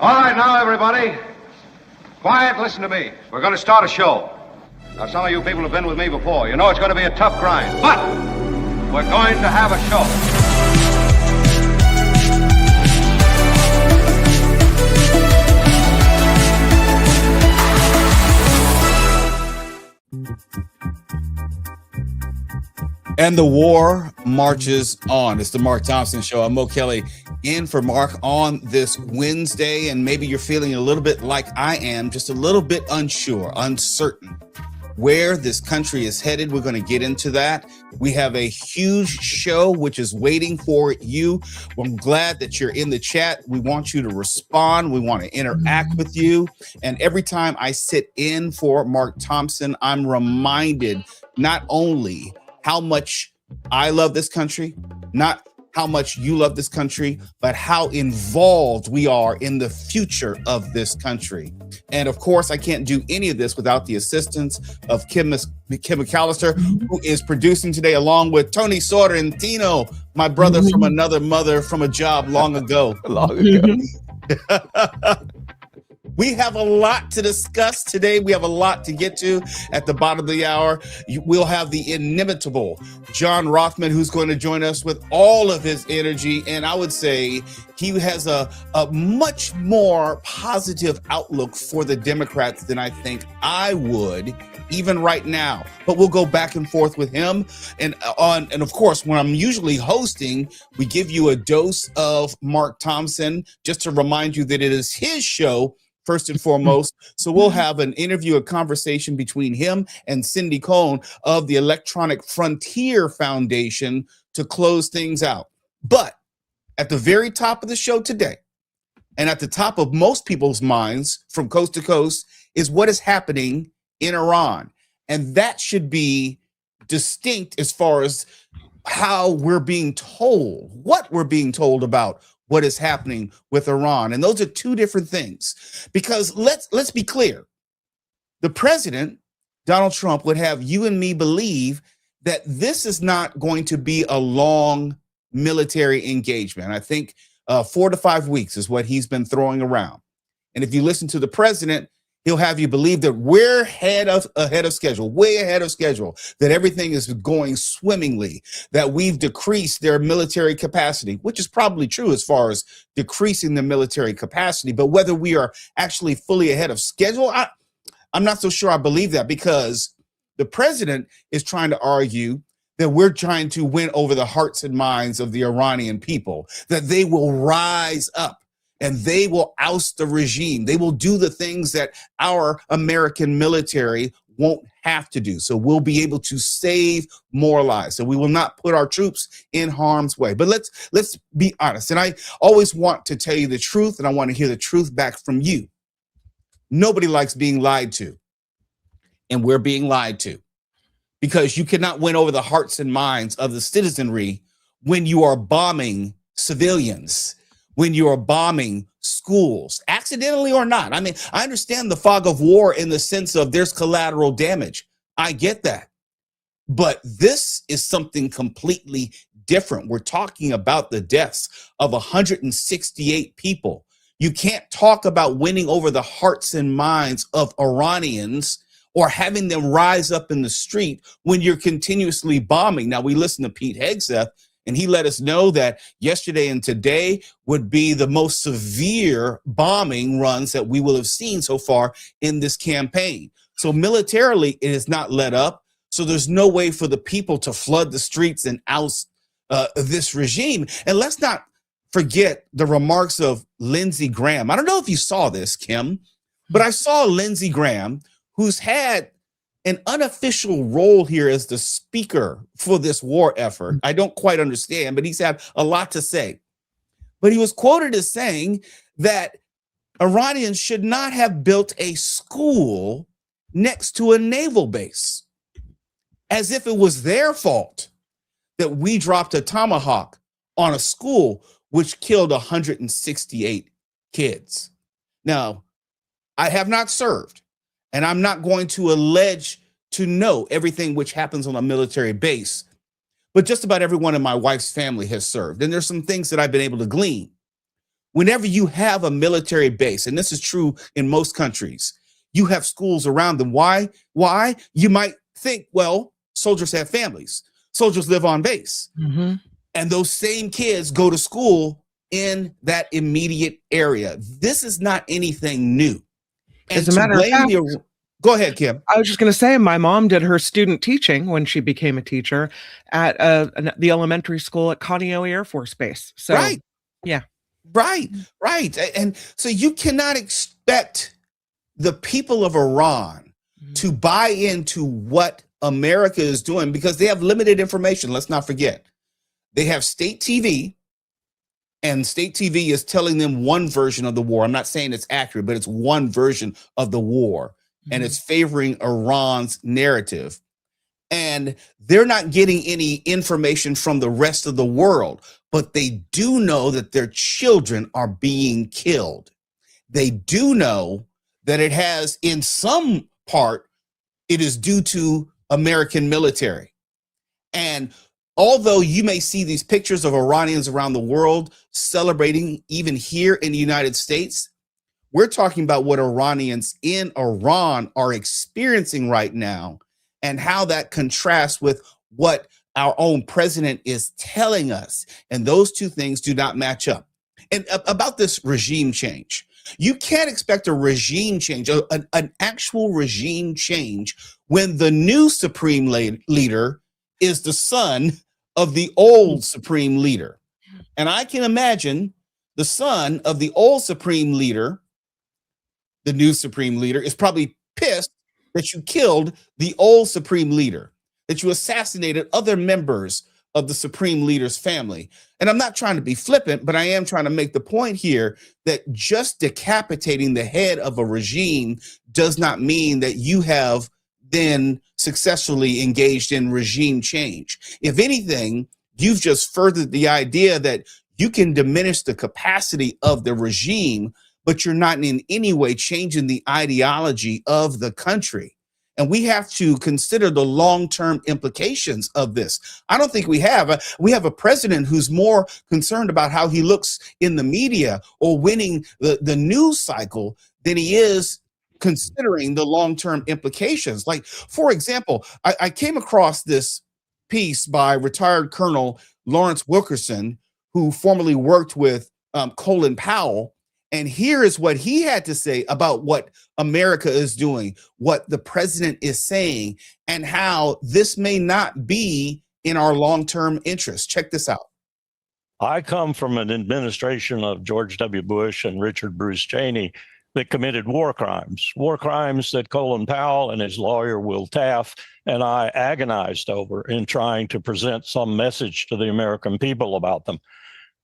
All right, now, everybody. Quiet, listen to me. We're going to start a show. Now, some of you people have been with me before. You know it's going to be a tough grind, but we're going to have a show. And the war marches on. It's the Mark Thompson Show. I'm Mo Kelly in for Mark on this Wednesday. And maybe you're feeling a little bit like I am, just a little bit unsure, uncertain where this country is headed. We're going to get into that. We have a huge show which is waiting for you. Well, I'm glad that you're in the chat. We want you to respond. We want to interact with you. And every time I sit in for Mark Thompson, I'm reminded not only how much I love this country, not how much you love this country, but how involved we are in the future of this country. And of course, I can't do any of this without the assistance of Kim McAllister, who is producing today, along with Tony Sorrentino, my brother from another mother from a job long ago. We have a lot to discuss today. We have a lot to get to at the bottom of the hour. We'll have the inimitable John Rothmann, who's going to join us with all of his energy. And I would say he has a much more positive outlook for the Democrats than I think I would, even right now. But we'll go back and forth with him. And of course, when I'm usually hosting, we give you a dose of Mark Thompson, just to remind you that it is his show first and foremost. So we'll have an interview, a conversation between him and Cindy Cohn of the Electronic Frontier Foundation to close things out. But at the very top of the show today, and at the top of most people's minds from coast to coast, is what is happening in Iran. And that should be distinct as far as how we're being told, what we're being told about what is happening with Iran. And those are two different things, because let's be clear. The president, Donald Trump, would have you and me believe that this is not going to be a long military engagement. I think 4 to 5 weeks is what he's been throwing around. And if you listen to the president, he'll have you believe that we're ahead of schedule, way ahead of schedule, that everything is going swimmingly, that we've decreased their military capacity, which is probably true as far as decreasing the military capacity. But whether we are actually fully ahead of schedule, I'm not so sure I believe that, because the president is trying to argue that we're trying to win over the hearts and minds of the Iranian people, that they will rise up and they will oust the regime. They will do the things that our American military won't have to do. So we'll be able to save more lives. So we will not put our troops in harm's way. But let's be honest. And I always want to tell you the truth, and I want to hear the truth back from you. Nobody likes being lied to. And we're being lied to, because you cannot win over the hearts and minds of the citizenry when you are bombing civilians, when you are bombing schools, accidentally or not. I mean, I understand the fog of war in the sense of there's collateral damage. I get that. But this is something completely different. We're talking about the deaths of 168 people. You can't talk about winning over the hearts and minds of Iranians or having them rise up in the street when you're continuously bombing. Now, we listen to Pete Hegseth, and he let us know that yesterday and today would be the most severe bombing runs that we will have seen so far in this campaign. So militarily, it has not let up. So there's no way for the people to flood the streets and oust this regime. And let's not forget the remarks of Lindsey Graham. I don't know if you saw this, Kim, but I saw Lindsey Graham, who's had an unofficial role here as the speaker for this war effort. I don't quite understand, but he's had a lot to say. But he was quoted as saying that Iranians should not have built a school next to a naval base, as if it was their fault that we dropped a tomahawk on a school which killed 168 kids. Now, I have not served, and I'm not going to allege to know everything which happens on a military base, but just about everyone in my wife's family has served. And there's some things that I've been able to glean. whenever you have a military base, and this is true in most countries, you have schools around them. Why? Why? You might think, well, soldiers have families. Soldiers live on base. Mm-hmm. And those same kids go to school in that immediate area. This is not anything new. And As a matter of fact, go ahead, Kim. I was just going to say, my mom did her student teaching when she became a teacher at the elementary school at Kaneohe Air Force Base. So, right. Yeah. Right. And so you cannot expect the people of Iran to buy into what America is doing because they have limited information. Let's not forget. They have state TV, and state TV is telling them one version of the war. I'm not saying it's accurate, but it's one version of the war, and it's favoring Iran's narrative. And they're not getting any information from the rest of the world, but they do know that their children are being killed. They do know that it has, in some part, it is due to American military. And although you may see these pictures of Iranians around the world celebrating, even here in the United States, we're talking about what Iranians in Iran are experiencing right now and how that contrasts with what our own president is telling us. And those two things do not match up. And about this regime change, you can't expect a regime change, an actual regime change, when the new supreme leader is the son of the old supreme leader. And I can imagine the son of the old supreme leader, the new supreme leader, is probably pissed that you killed the old supreme leader, that you assassinated other members of the supreme leader's family. And I'm not trying to be flippant, but I am trying to make the point here that just decapitating the head of a regime does not mean that you have then successfully engaged in regime change. If anything, you've just furthered the idea that you can diminish the capacity of the regime, but you're not in any way changing the ideology of the country. And we have to consider the long-term implications of this. I don't think we have a president who's more concerned about how he looks in the media or winning the news cycle than he is considering the long-term implications. Like, for example, I came across this piece by retired Colonel Lawrence Wilkerson, who formerly worked with Colin Powell. And here is what he had to say about what America is doing, what the president is saying, and how this may not be in our long-term interest. Check this out. I come from an administration of George W. Bush and Richard Bruce Cheney that committed war crimes that Colin Powell and his lawyer, Will Taff, and I agonized over in trying to present some message to the American people about them.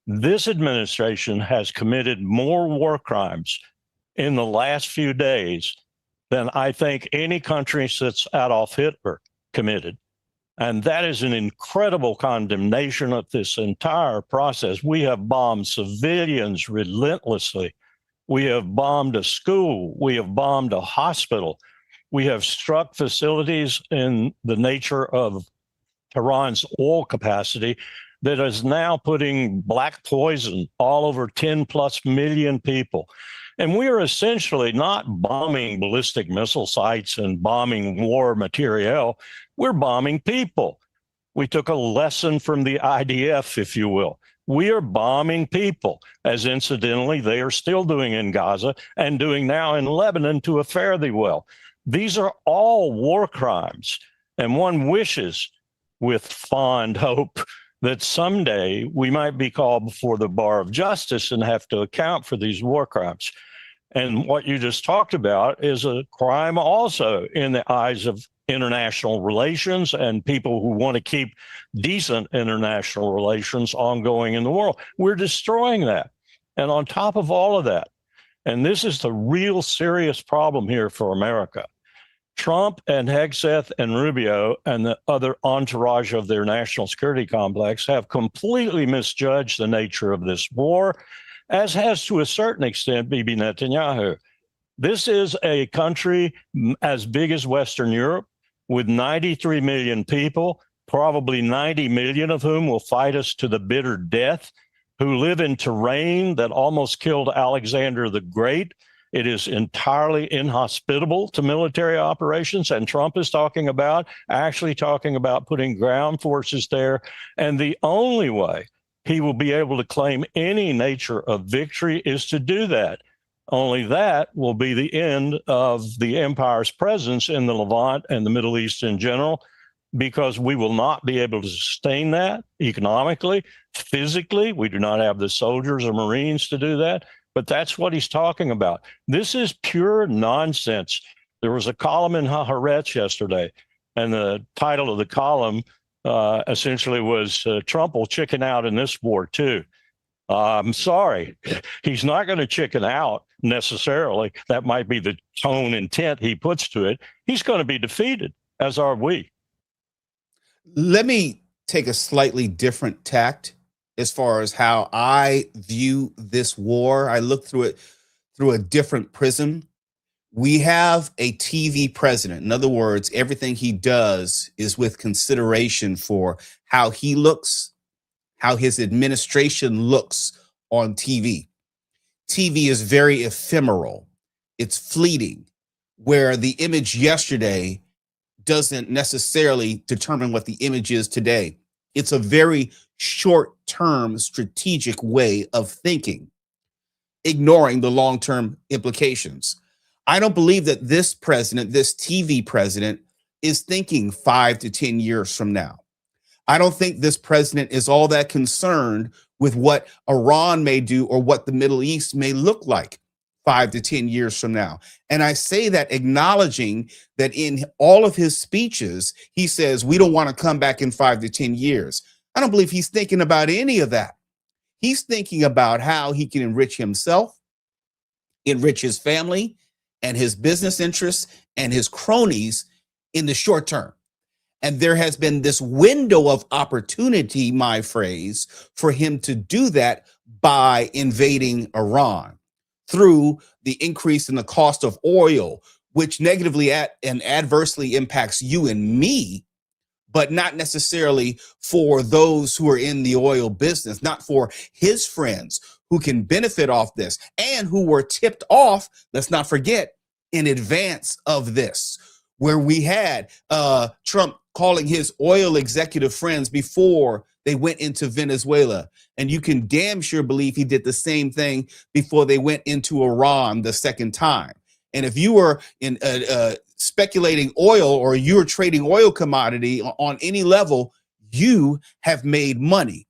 This administration has committed more war crimes in the last few days than I think any country since Adolf Hitler committed. And that is an incredible condemnation of this entire process. We have bombed civilians relentlessly. We have bombed a school. We have bombed a hospital. We have struck facilities in the nature of Tehran's oil capacity that is now putting black poison all over 10 plus million people. And we are essentially not bombing ballistic missile sites and bombing war materiel. We're bombing people. We took a lesson from the IDF, if you will. We are bombing people, as incidentally they are still doing in Gaza and doing now in Lebanon to a fare thee well. These are all war crimes. And one wishes with fond hope that someday we might be called before the bar of justice and have to account for these war crimes. And what you just talked about is a crime also in the eyes of international relations and people who want to keep decent international relations ongoing in the world. We're destroying that. And on top of all of that, and this is the real serious problem here for America, Trump and Hegseth and Rubio and the other entourage of their national security complex have completely misjudged the nature of this war, as has to a certain extent Bibi Netanyahu. This is a country as big as Western Europe with 93 million people, probably 90 million of whom will fight us to the bitter death. who live in terrain that almost killed Alexander the Great. It is entirely inhospitable to military operations, and Trump is actually talking about putting ground forces there. And the only way he will be able to claim any nature of victory is to do that. Only that will be the end of the empire's presence in the Levant and the Middle East in general, because we will not be able to sustain that economically, physically. We do not have the soldiers or Marines to do that. But that's what he's talking about. This is pure nonsense. There was a column in Haaretz yesterday, and the title of the column essentially was Trump will chicken out in this war too. I'm sorry, he's not going to chicken out necessarily. That might be the tone intent he puts to it. He's going to be defeated, as are we. Let me take a slightly different tact as far as how I view this war. I look through it through a different prism. We have a TV president. In other words, everything he does is with consideration for how he looks, how his administration looks on TV. TV is very ephemeral. It's fleeting, where the image yesterday doesn't necessarily determine what the image is today. It's a very short-term strategic way of thinking, ignoring the long-term implications. I don't believe that this president, this TV president, is thinking 5 to 10 years from now. I don't think this president is all that concerned with what Iran may do or what the Middle East may look like 5 to 10 years from now. And I say that acknowledging that in all of his speeches, he says, we don't want to come back in 5 to 10 years. I don't believe he's thinking about any of that. He's thinking about how he can enrich himself, enrich his family and his business interests and his cronies in the short term. And there has been this window of opportunity, my phrase, for him to do that by invading Iran through the increase in the cost of oil, which negatively and adversely impacts you and me, but not necessarily for those who are in the oil business, not for his friends who can benefit off this and who were tipped off, let's not forget, in advance of this, where we had Trump calling his oil executive friends before they went into Venezuela. And you can damn sure believe he did the same thing before they went into Iran the second time. And if you were in speculating oil or you're trading oil commodity on any level, you have made money.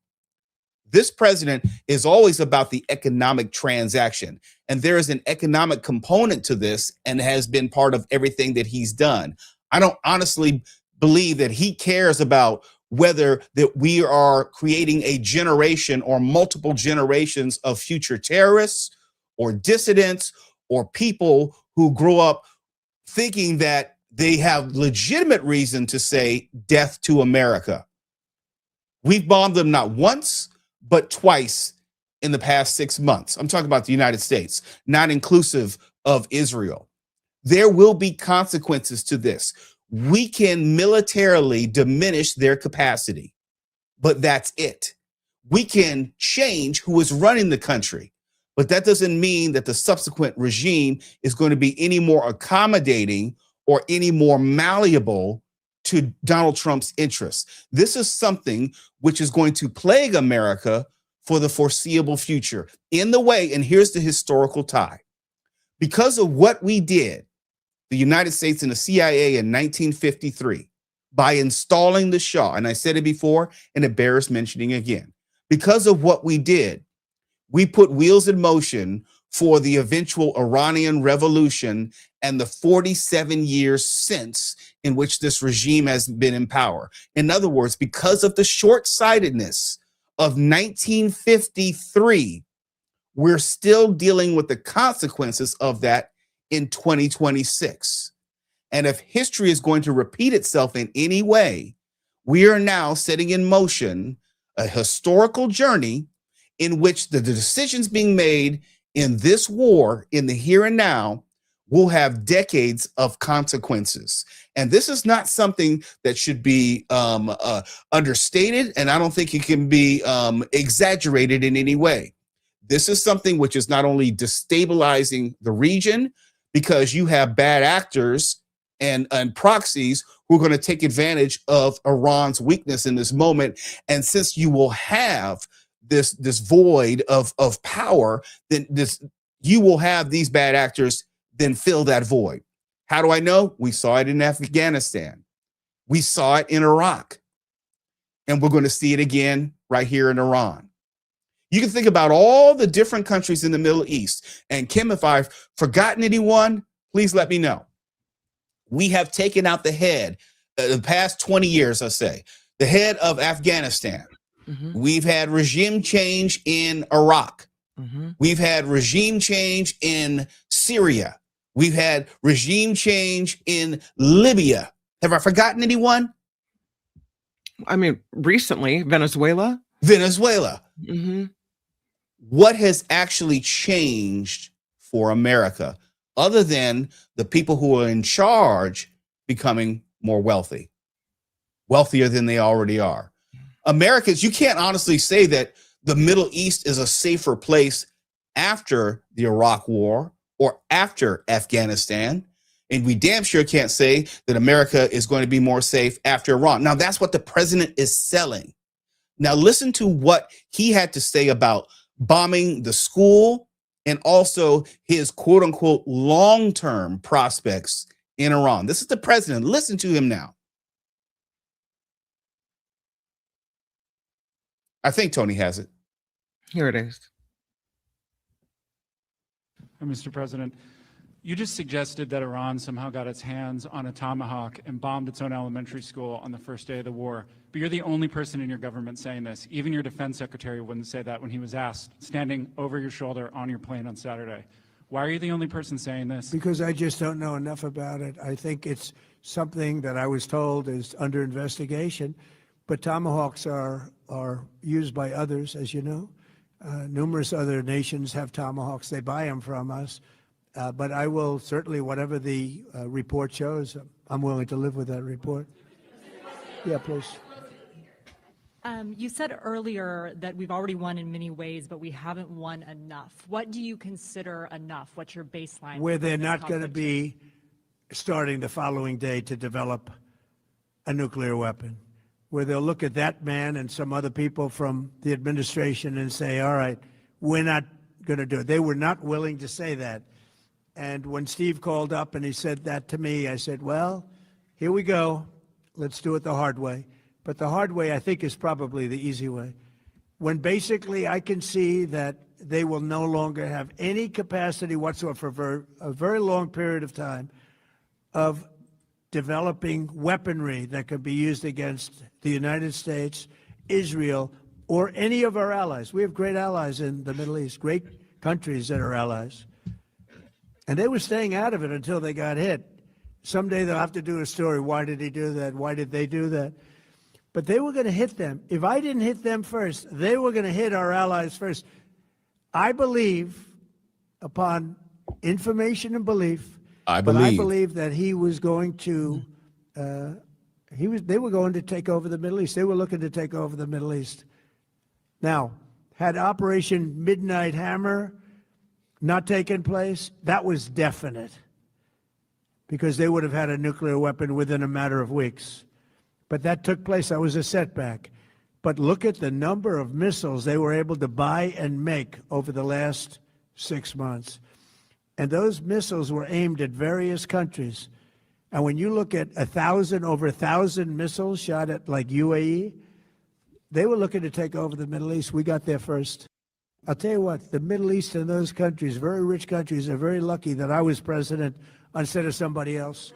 This president is always about the economic transaction. And there is an economic component to this and has been part of everything that he's done. I don't honestly believe that he cares about whether that we are creating a generation or multiple generations of future terrorists or dissidents or people who grow up thinking that they have legitimate reason to say death to America. We've bombed them not once, but twice in the past 6 months. I'm talking about the United States, not inclusive of Israel. There will be consequences to this. We can militarily diminish their capacity, but that's it. We can change who is running the country, but that doesn't mean that the subsequent regime is going to be any more accommodating or any more malleable to Donald Trump's interests. This is something which is going to plague America for the foreseeable future in the way, and here's the historical tie. Because of what we did, the United States and the CIA in 1953, by installing the Shah, and I said it before, and it bears mentioning again, because of what we did, we put wheels in motion for the eventual Iranian revolution and the 47 years since in which this regime has been in power. In other words, because of the short-sightedness of 1953, we're still dealing with the consequences of that in 2026. And if history is going to repeat itself in any way, we are now setting in motion a historical journey in which the decisions being made in this war, in the here and now, will have decades of consequences. And this is not something that should be understated, and I don't think it can be exaggerated in any way. This is something which is not only destabilizing the region, because you have bad actors and proxies who are going to take advantage of Iran's weakness in this moment. And since you will have this void of power, then you will have these bad actors then fill that void. How do I know? We saw it in Afghanistan. We saw it in Iraq. And we're going to see it again right here in Iran. You can think about all the different countries in the Middle East. And Kim, if I've forgotten anyone, please let me know. We have taken out the head, the past 20 years, I say, the head of Afghanistan. Mm-hmm. We've had regime change in Iraq. Mm-hmm. We've had regime change in Syria. We've had regime change in Libya. Have I forgotten anyone? I mean, recently, Venezuela. Mm-hmm. What has actually changed for America, other than the people who are in charge becoming more wealthy, wealthier than they already are? Americans, you can't honestly say that the Middle East is a safer place after the Iraq War or after Afghanistan. And we damn sure can't say that America is going to be more safe after Iran. Now, that's what the president is selling. Now, listen to what he had to say about bombing the school and also his quote unquote long-term prospects in Iran. This is the president. Listen to him now. I think Tony has it. Here it is. Mr. President, you just suggested that Iran somehow got its hands on a Tomahawk and bombed its own elementary school on the first day of the war. But you're the only person in your government saying this. Even your defense secretary wouldn't say that when he was asked, standing over your shoulder on your plane on Saturday. Why are you the only person saying this? Because I just don't know enough about it. I think it's something that I was told is under investigation. But Tomahawks are used by others, as you know. Numerous other nations have Tomahawks. They buy them from us. But I will certainly, whatever the report shows, I'm willing to live with that report. Yeah, please. You said earlier that we've already won in many ways, but we haven't won enough. What do you consider enough? What's your baseline? Where they're not going to be starting the following day to develop a nuclear weapon. Where they'll look at that man and some other people from the administration and say, all right, we're not going to do it. They were not willing to say that. And when Steve called up and he said that to me, I said, well, here we go. Let's do it the hard way. But the hard way, I think, is probably the easy way. When basically I can see that they will no longer have any capacity whatsoever for a very long period of time of developing weaponry that could be used against the United States, Israel, or any of our allies. We have great allies in the Middle East, great countries that are allies. And they were staying out of it until they got hit. Someday they'll have to do a story. Why did he do that? Why did they do that? But they were going to hit them. If I didn't hit them first, they were going to hit our allies first. I believe, upon information and belief, I believe that he was going to, they were going to take over the Middle East. They were looking to take over the Middle East. Now, had Operation Midnight Hammer not taken place, that was definite, because they would have had a nuclear weapon within a matter of weeks. But that took place. That was a setback. But look at the number of missiles they were able to buy and make over the last 6 months. And those missiles were aimed at various countries. And when you look at over 1,000 missiles shot at like UAE, they were looking to take over the Middle East. We got there first. I'll tell you what, the Middle East and those countries, very rich countries, are very lucky that I was president instead of somebody else.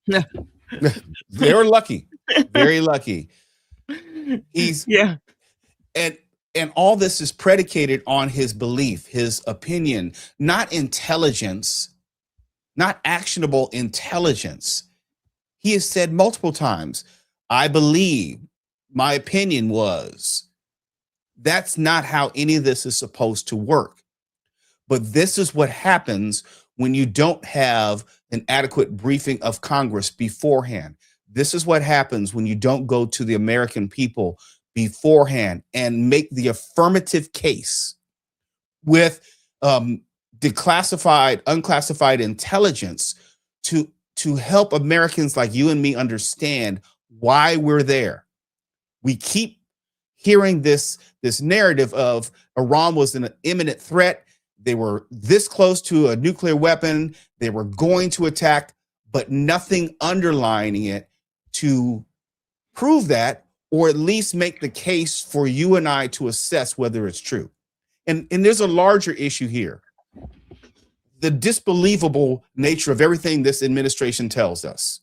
They were lucky, very lucky. And all this is predicated on his belief, his opinion, not intelligence, not actionable intelligence. He has said multiple times, I believe, my opinion was. That's not how any of this is supposed to work. But this is what happens when you don't have an adequate briefing of Congress beforehand. This is what happens when you don't go to the American people beforehand and make the affirmative case with declassified, unclassified intelligence to help Americans like you and me understand why we're there. We keep hearing this narrative of Iran was an imminent threat. They were this close to a nuclear weapon. They were going to attack, but nothing underlining it to prove that, or at least make the case for you and I to assess whether it's true. And there's a larger issue here. The disbelievable nature of everything this administration tells us.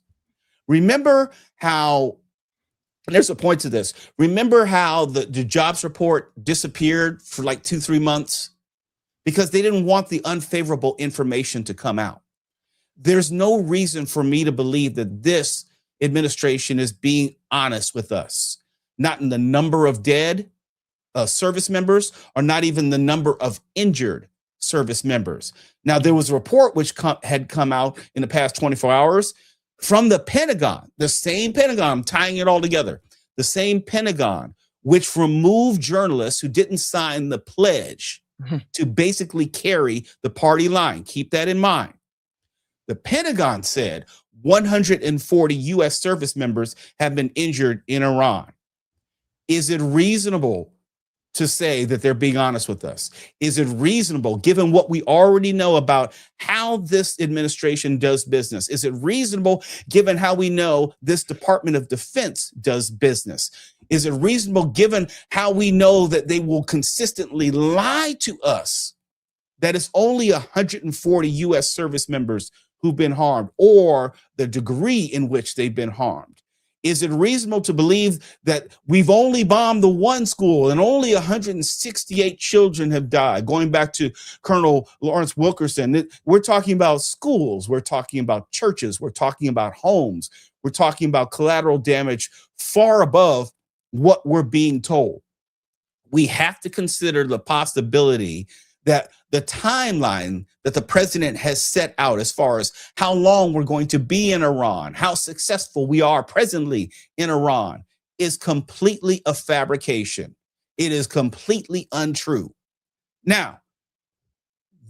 Remember how, and there's a point to this, remember how the jobs report disappeared for like 2-3 months because they didn't want the unfavorable information to come out. There's no reason for me to believe that this administration is being honest with us, not in the number of dead service members, or not even the number of injured service members. Now, there was a report which had come out in the past 24 hours from the Pentagon, the same Pentagon, I'm tying it all together, the same Pentagon, which removed journalists who didn't sign the pledge to basically carry the party line. Keep that in mind. The Pentagon said 140 U.S. service members have been injured in Iran. Is it reasonable to say that they're being honest with us? Is it reasonable, given what we already know about how this administration does business? Is it reasonable, given how we know this Department of Defense does business? Is it reasonable, given how we know that they will consistently lie to us, that it's only 140 U.S. service members who've been harmed, or the degree in which they've been harmed? Is it reasonable to believe that we've only bombed the one school and only 168 children have died? Going back to Colonel Lawrence Wilkerson, we're talking about schools, we're talking about churches, we're talking about homes, we're talking about collateral damage far above what we're being told. We have to consider the possibility that the timeline that the president has set out as far as how long we're going to be in Iran, how successful we are presently in Iran, is completely a fabrication. It is completely untrue. Now,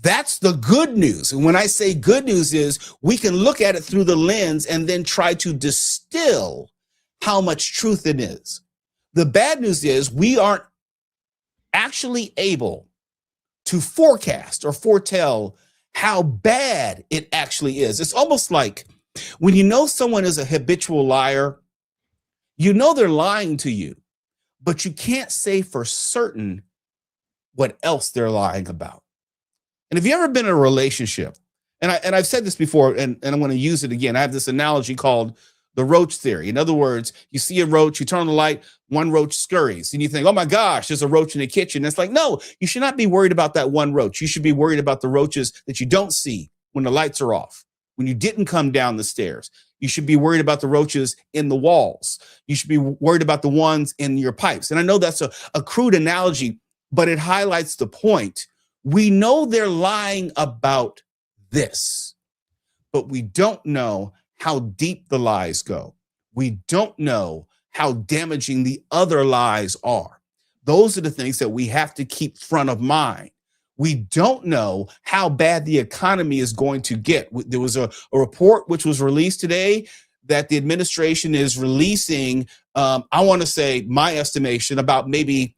that's the good news. And when I say good news is we can look at it through the lens and then try to distill how much truth it is. The bad news is we aren't actually able to forecast or foretell how bad it actually is. It's almost like when you know someone is a habitual liar, you know they're lying to you, but you can't say for certain what else they're lying about. And have you ever been in a relationship? And I've said this before, and I'm going to use it again. I have this analogy called the roach theory. In other words, you see a roach, you turn on the light, one roach scurries, and you think, oh my gosh, there's a roach in the kitchen. It's like, no, you should not be worried about that one roach. You should be worried about the roaches that you don't see when the lights are off, when you didn't come down the stairs. You should be worried about the roaches in the walls. You should be worried about the ones in your pipes. And I know that's a crude analogy, but it highlights the point. We know they're lying about this, but we don't know how deep the lies go. We don't know how damaging the other lies are. Those are the things that we have to keep front of mind. We don't know how bad the economy is going to get. There was a report which was released today that the administration is releasing, I want to say, my estimation, about maybe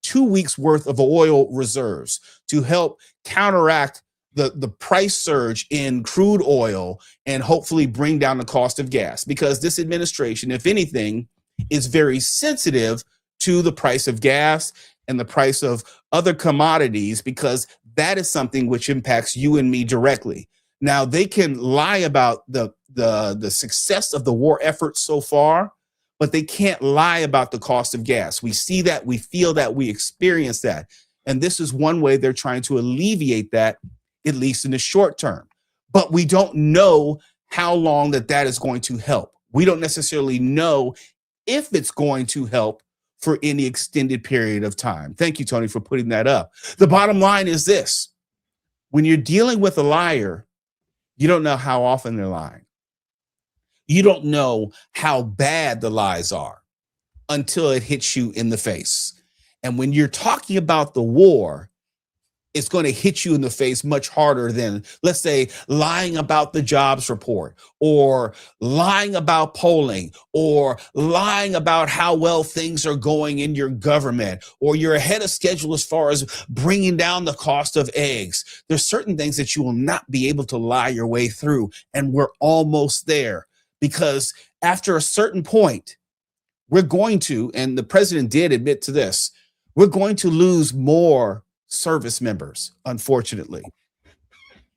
2 weeks worth of oil reserves to help counteract the price surge in crude oil and hopefully bring down the cost of gas, because this administration, if anything, is very sensitive to the price of gas and the price of other commodities, because that is something which impacts you and me directly. Now, they can lie about the success of the war effort so far, but they can't lie about the cost of gas. We see that, we feel that, we experience that. And this is one way they're trying to alleviate that, at least in the short term. But we don't know how long that is going to help. We don't necessarily know if it's going to help for any extended period of time. Thank you, Tony, for putting that up. The bottom line is this. When you're dealing with a liar, You don't know how often they're lying. You don't know how bad the lies are until it hits you in the face. And when you're talking about the war, it's going to hit you in the face much harder than, let's say, lying about the jobs report, or lying about polling, or lying about how well things are going in your government, or you're ahead of schedule as far as bringing down the cost of eggs. There's certain things that you will not be able to lie your way through. And we're almost there, because after a certain point, we're going to, and the president did admit to this, we're going to lose more service members, unfortunately.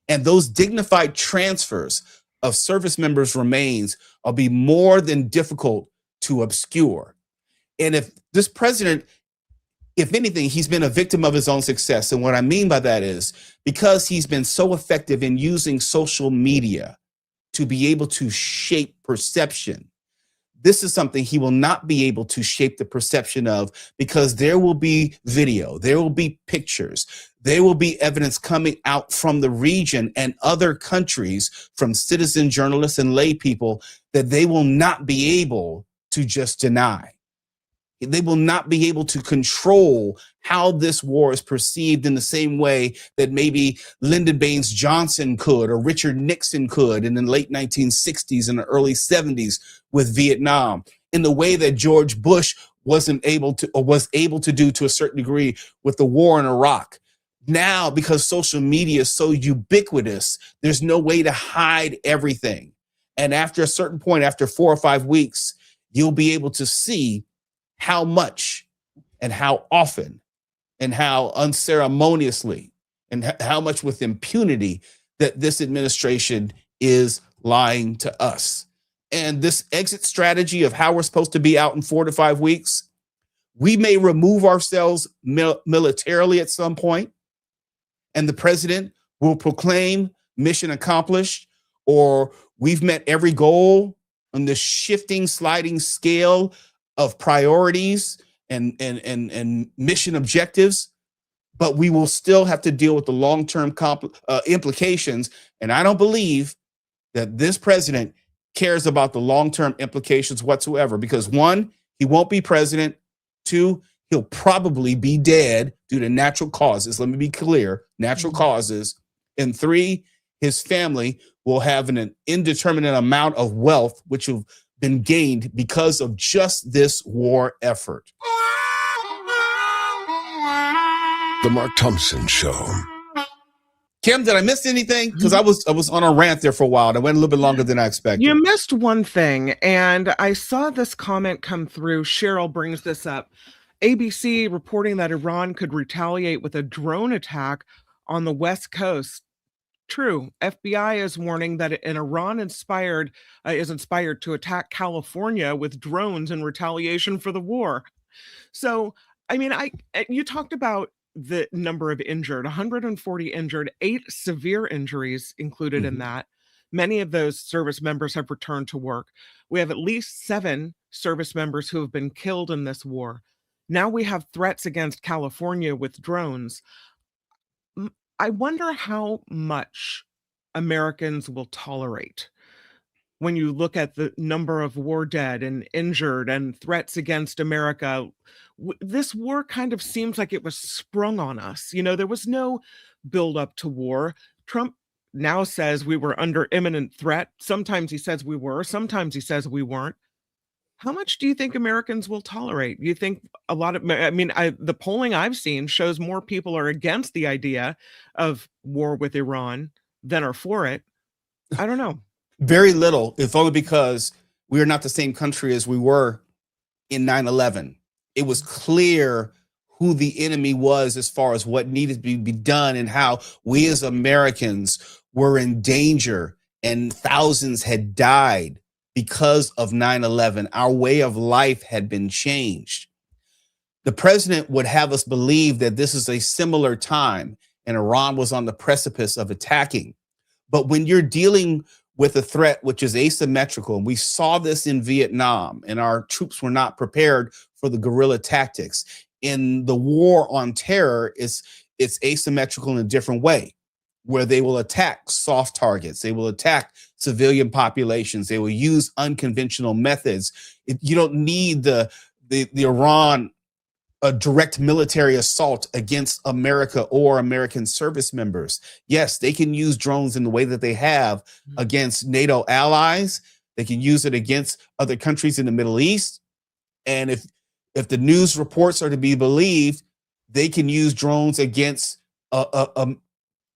And those dignified transfers of service members' remains will be more than difficult to obscure. And if this president, if anything, he's been a victim of his own success. And what I mean by that is because he's been so effective in using social media to be able to shape perception, this is something he will not be able to shape the perception of, because there will be video, there will be pictures, there will be evidence coming out from the region and other countries, from citizen journalists and lay people, that they will not be able to just deny. They will not be able to control how this war is perceived in the same way that maybe Lyndon Baines Johnson could, or Richard Nixon could in the late 1960s and the early 70s with Vietnam, in the way that George Bush wasn't able to, or was able to do to a certain degree with the war in Iraq. Now, because social media is so ubiquitous, there's no way to hide everything. And after a certain point, after 4 or 5 weeks, you'll be able to see how much and how often and how unceremoniously and how much with impunity that this administration is lying to us. And this exit strategy of how we're supposed to be out in 4 to 5 weeks, we may remove ourselves militarily at some point, and the president will proclaim mission accomplished, or we've met every goal on this shifting, sliding scale of priorities and mission objectives, but we will still have to deal with the long-term implications. And I don't believe that this president cares about the long-term implications whatsoever, because 1, he won't be president. 2, he'll probably be dead due to natural causes. Let me be clear, natural causes. And 3, his family will have an indeterminate amount of wealth, which will been gained because of just this war effort. The Mark Thompson Show. Kim, did I miss anything? Because I was on a rant there for a while, and I went a little bit longer than I expected. You missed one thing, and I saw this comment come through. Cheryl brings this up. ABC reporting that Iran could retaliate with a drone attack on the West Coast. True. FBI is warning that an Iran is inspired to attack California with drones in retaliation for the war. So, I mean, you talked about the number of injured, 140 injured, 8 severe injuries included in that. Many of those service members have returned to work. We have at least 7 service members who have been killed in this war. Now we have threats against California with drones. I wonder how much Americans will tolerate when you look at the number of war dead and injured and threats against America. This war kind of seems like it was sprung on us. You know, there was no build up to war. Trump now says we were under imminent threat. Sometimes he says we were, sometimes he says we weren't. How much do you think Americans will tolerate? You think a lot of, the polling I've seen shows more people are against the idea of war with Iran than are for it. I don't know. Very little, if only because we are not the same country as we were in 9/11. It was clear who the enemy was as far as what needed to be done, and how we as Americans were in danger, and thousands had died because of 9/11. Our way of life had been changed. The president would have us believe that this is a similar time and Iran was on the precipice of attacking. But when you're dealing with a threat which is asymmetrical, and we saw this in Vietnam, and our troops were not prepared for the guerrilla tactics. In the war on terror, it's asymmetrical in a different way. where they will attack soft targets. They will attack civilian populations. They will use unconventional methods. You don't need the Iran a direct military assault against America or American service members. Yes, they can use drones in the way that they have against NATO allies. They can use it against other countries in the Middle East. And if the news reports are to be believed, they can use drones against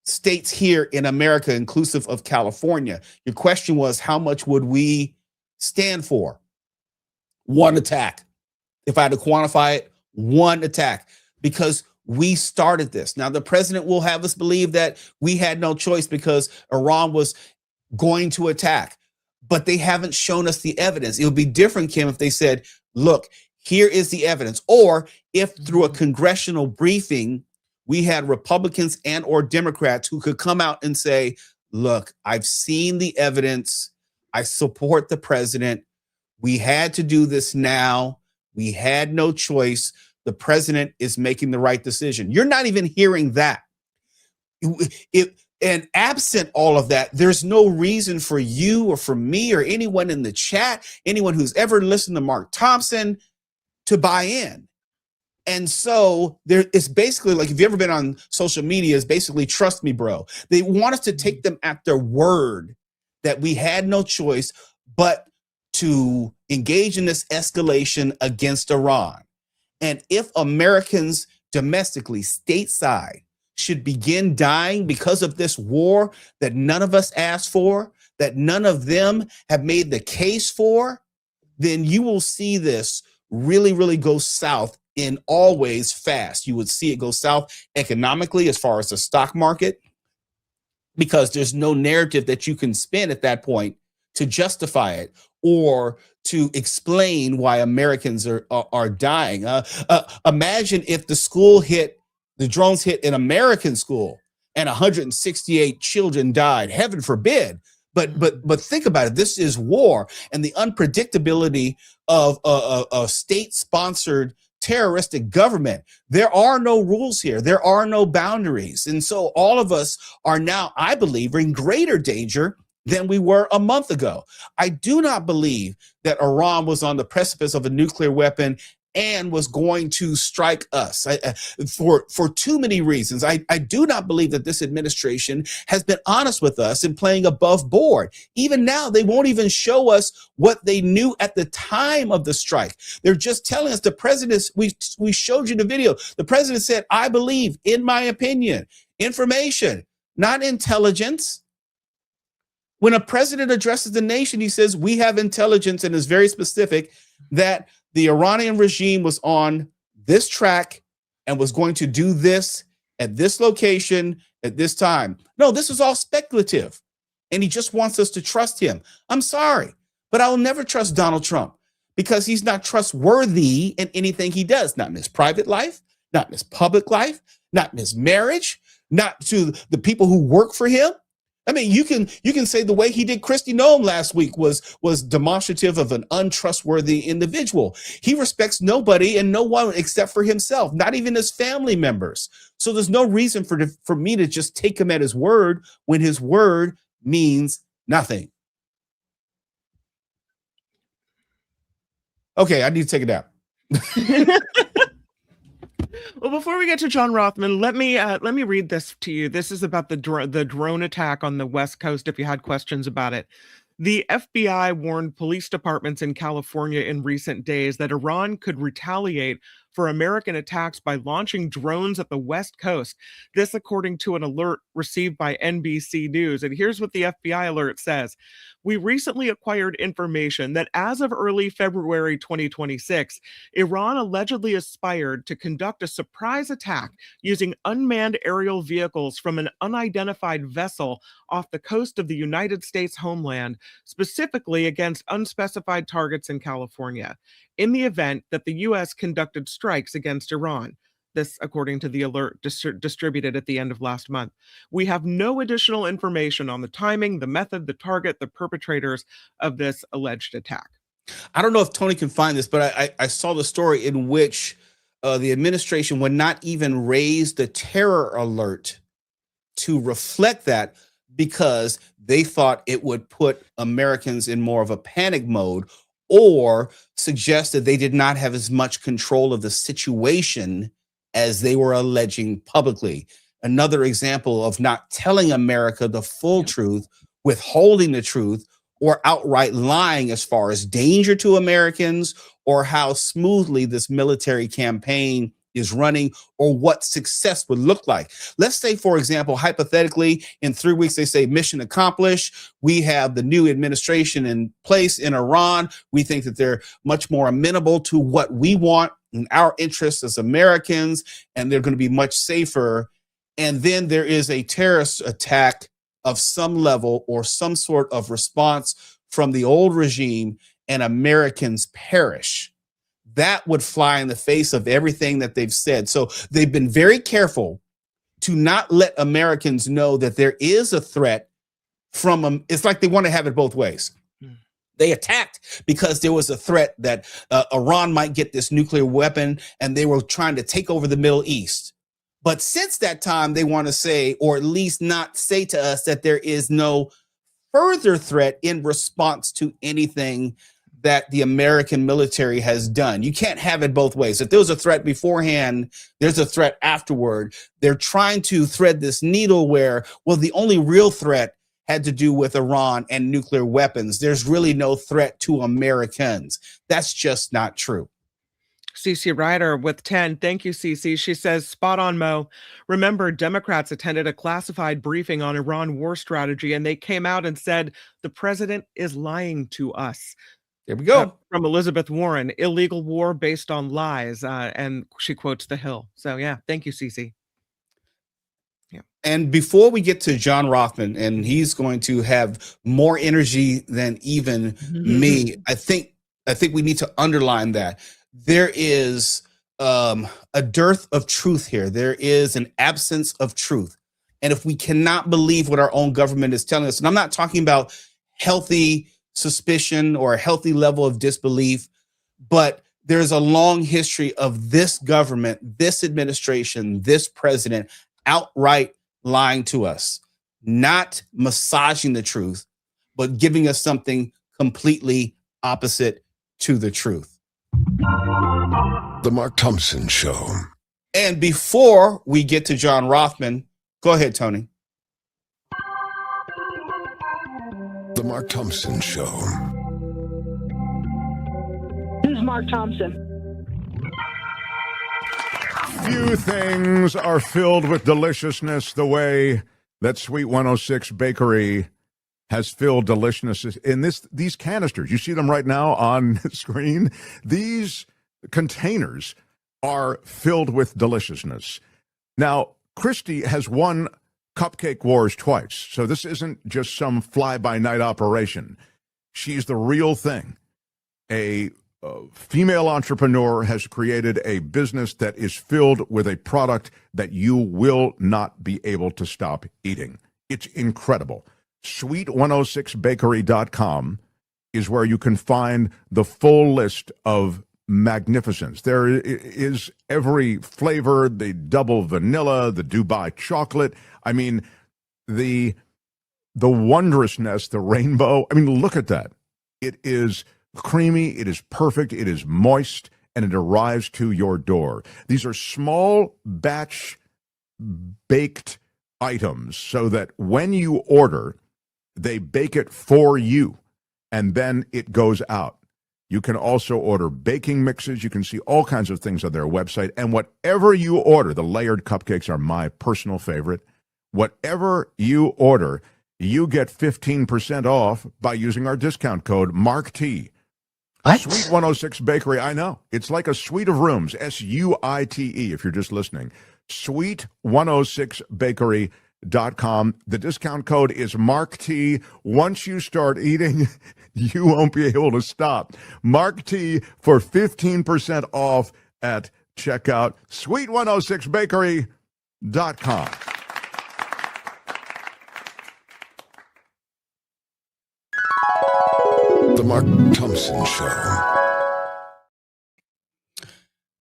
states here in America, inclusive of California. Your question was, how much would we stand for? One attack. If I had to quantify it, one attack, because we started this. Now, the president will have us believe that we had no choice because Iran was going to attack, but they haven't shown us the evidence. It would be different, Kim, if they said, look, here is the evidence. Or if through a congressional briefing, we had Republicans and or Democrats who could come out and say, look, I've seen the evidence. I support the president. We had to do this now. We had no choice. The president is making the right decision. You're not even hearing that. And absent all of that, there's no reason for you or for me or anyone in the chat, anyone who's ever listened to Mark Thompson, to buy in. And so it's basically like, if you've ever been on social media, it's basically trust me, bro. They want us to take them at their word that we had no choice but to engage in this escalation against Iran. And if Americans domestically, stateside, should begin dying because of this war that none of us asked for, that none of them have made the case for, then you will see this really, really go south in all ways fast. You would see it go south economically as far as the stock market, because there's no narrative that you can spin at that point to justify it or to explain why Americans are dying. Imagine if the drones hit an American school and 168 children died. Heaven forbid. But think about it. This is war, and the unpredictability of a state-sponsored terroristic government. There are no rules here. There are no boundaries. And so all of us are now, I believe, in greater danger than we were a month ago. I do not believe that Iran was on the precipice of a nuclear weapon and was going to strike us for too many reasons. I do not believe that this administration has been honest with us in playing above board. Even now, they won't even show us what they knew at the time of the strike. They're just telling us the president, we showed you the video. The president said, I believe, in my opinion, information, not intelligence. When a president addresses the nation, he says, we have intelligence, and is very specific that the Iranian regime was on this track and was going to do this at this location at this time. No, this is all speculative. And he just wants us to trust him. I'm sorry, but I will never trust Donald Trump because he's not trustworthy in anything he does, not in his private life, not in his public life, not in his marriage, not to the people who work for him. I mean, you can say the way he did Kristi Noem last week was demonstrative of an untrustworthy individual. He respects nobody and no one except for himself, not even his family members. So there's no reason for me to just take him at his word when his word means nothing. Okay, I need to take it out. Well, before we get to John Rothmann, let me read this to you. This is about the drone attack on the West Coast, if you had questions about it. The FBI warned police departments in California in recent days that Iran could retaliate for American attacks by launching drones at the West Coast. This according to an alert received by NBC News. And here's what the FBI alert says. We recently acquired information that as of early February 2026, Iran allegedly aspired to conduct a surprise attack using unmanned aerial vehicles from an unidentified vessel off the coast of the United States homeland, specifically against unspecified targets in California, in the event that the U.S. conducted strikes against Iran. This, according to the alert distributed at the end of last month. We have no additional information on the timing, the method, the target, the perpetrators of this alleged attack. I don't know if Tony can find this, but I saw the story in which the administration would not even raise the terror alert to reflect that because they thought it would put Americans in more of a panic mode or suggest that they did not have as much control of the situation as they were alleging publicly. Another example of not telling America the full truth, withholding the truth, or outright lying as far as danger to Americans or how smoothly this military campaign is running or what success would look like. Let's say, for example, hypothetically, in 3 weeks, they say mission accomplished. We have the new administration in place in Iran. We think that they're much more amenable to what we want and our interests as Americans, and they're going to be much safer. And then there is a terrorist attack of some level or some sort of response from the old regime, and Americans perish. That would fly in the face of everything that they've said. So they've been very careful to not let Americans know that there is a threat from them. It's like they want to have it both ways. They attacked because there was a threat that Iran might get this nuclear weapon, and they were trying to take over the Middle East. But since that time, they want to say, or at least not say to us, that there is no further threat in response to anything that the American military has done. You can't have it both ways. If there was a threat beforehand, there's a threat afterward. They're trying to thread this needle where, well, the only real threat had to do with Iran and nuclear weapons. There's really no threat to Americans. That's just not true. CC Ryder with 10. Thank you, CC. She says, spot on, Mo. Remember, Democrats attended a classified briefing on Iran war strategy, and they came out and said, the president is lying to us. There we go. From Elizabeth Warren, illegal war based on lies. And she quotes The Hill. So, yeah, thank you, CC. Yeah. And before we get to John Rothmann, and he's going to have more energy than even me, I think we need to underline that there is a dearth of truth here. There is an absence of truth. And if we cannot believe what our own government is telling us, and I'm not talking about healthy suspicion or a healthy level of disbelief, but there's a long history of this government, this administration, this president outright lying to us, not massaging the truth, but giving us something completely opposite to the truth. The Mark Thompson Show. And before we get to John Rothmann, go ahead, Tony. The Mark Thompson Show. This is Mark Thompson. Few things are filled with deliciousness the way that Sweet 106 Bakery has filled deliciousness in these canisters. You see them right now on screen. These containers are filled with deliciousness. Now, Christy has won Cupcake Wars twice, so this isn't just some fly-by-night operation. She's the real thing. A female entrepreneur has created a business that is filled with a product that you will not be able to stop eating. It's incredible. Sweet106bakery.com is where you can find the full list of magnificence. There is every flavor, the double vanilla, the Dubai chocolate. I mean, the wondrousness, the rainbow. I mean, look at that. It is creamy, it is perfect, it is moist, and it arrives to your door. These are small batch baked items so that when you order, they bake it for you, and then it goes out. You can also order baking mixes. You can see all kinds of things on their website. And whatever you order, the layered cupcakes are my personal favorite. Whatever you order, you get 15% off by using our discount code MARKT. What? Sweet 106 Bakery, I know. It's like a suite of rooms, SUITE, if you're just listening. Sweet106bakery.com. The discount code is MARKT. Once you start eating, you won't be able to stop. MARKT for 15% off at checkout. Sweet106bakery.com. The Mark Thompson Show.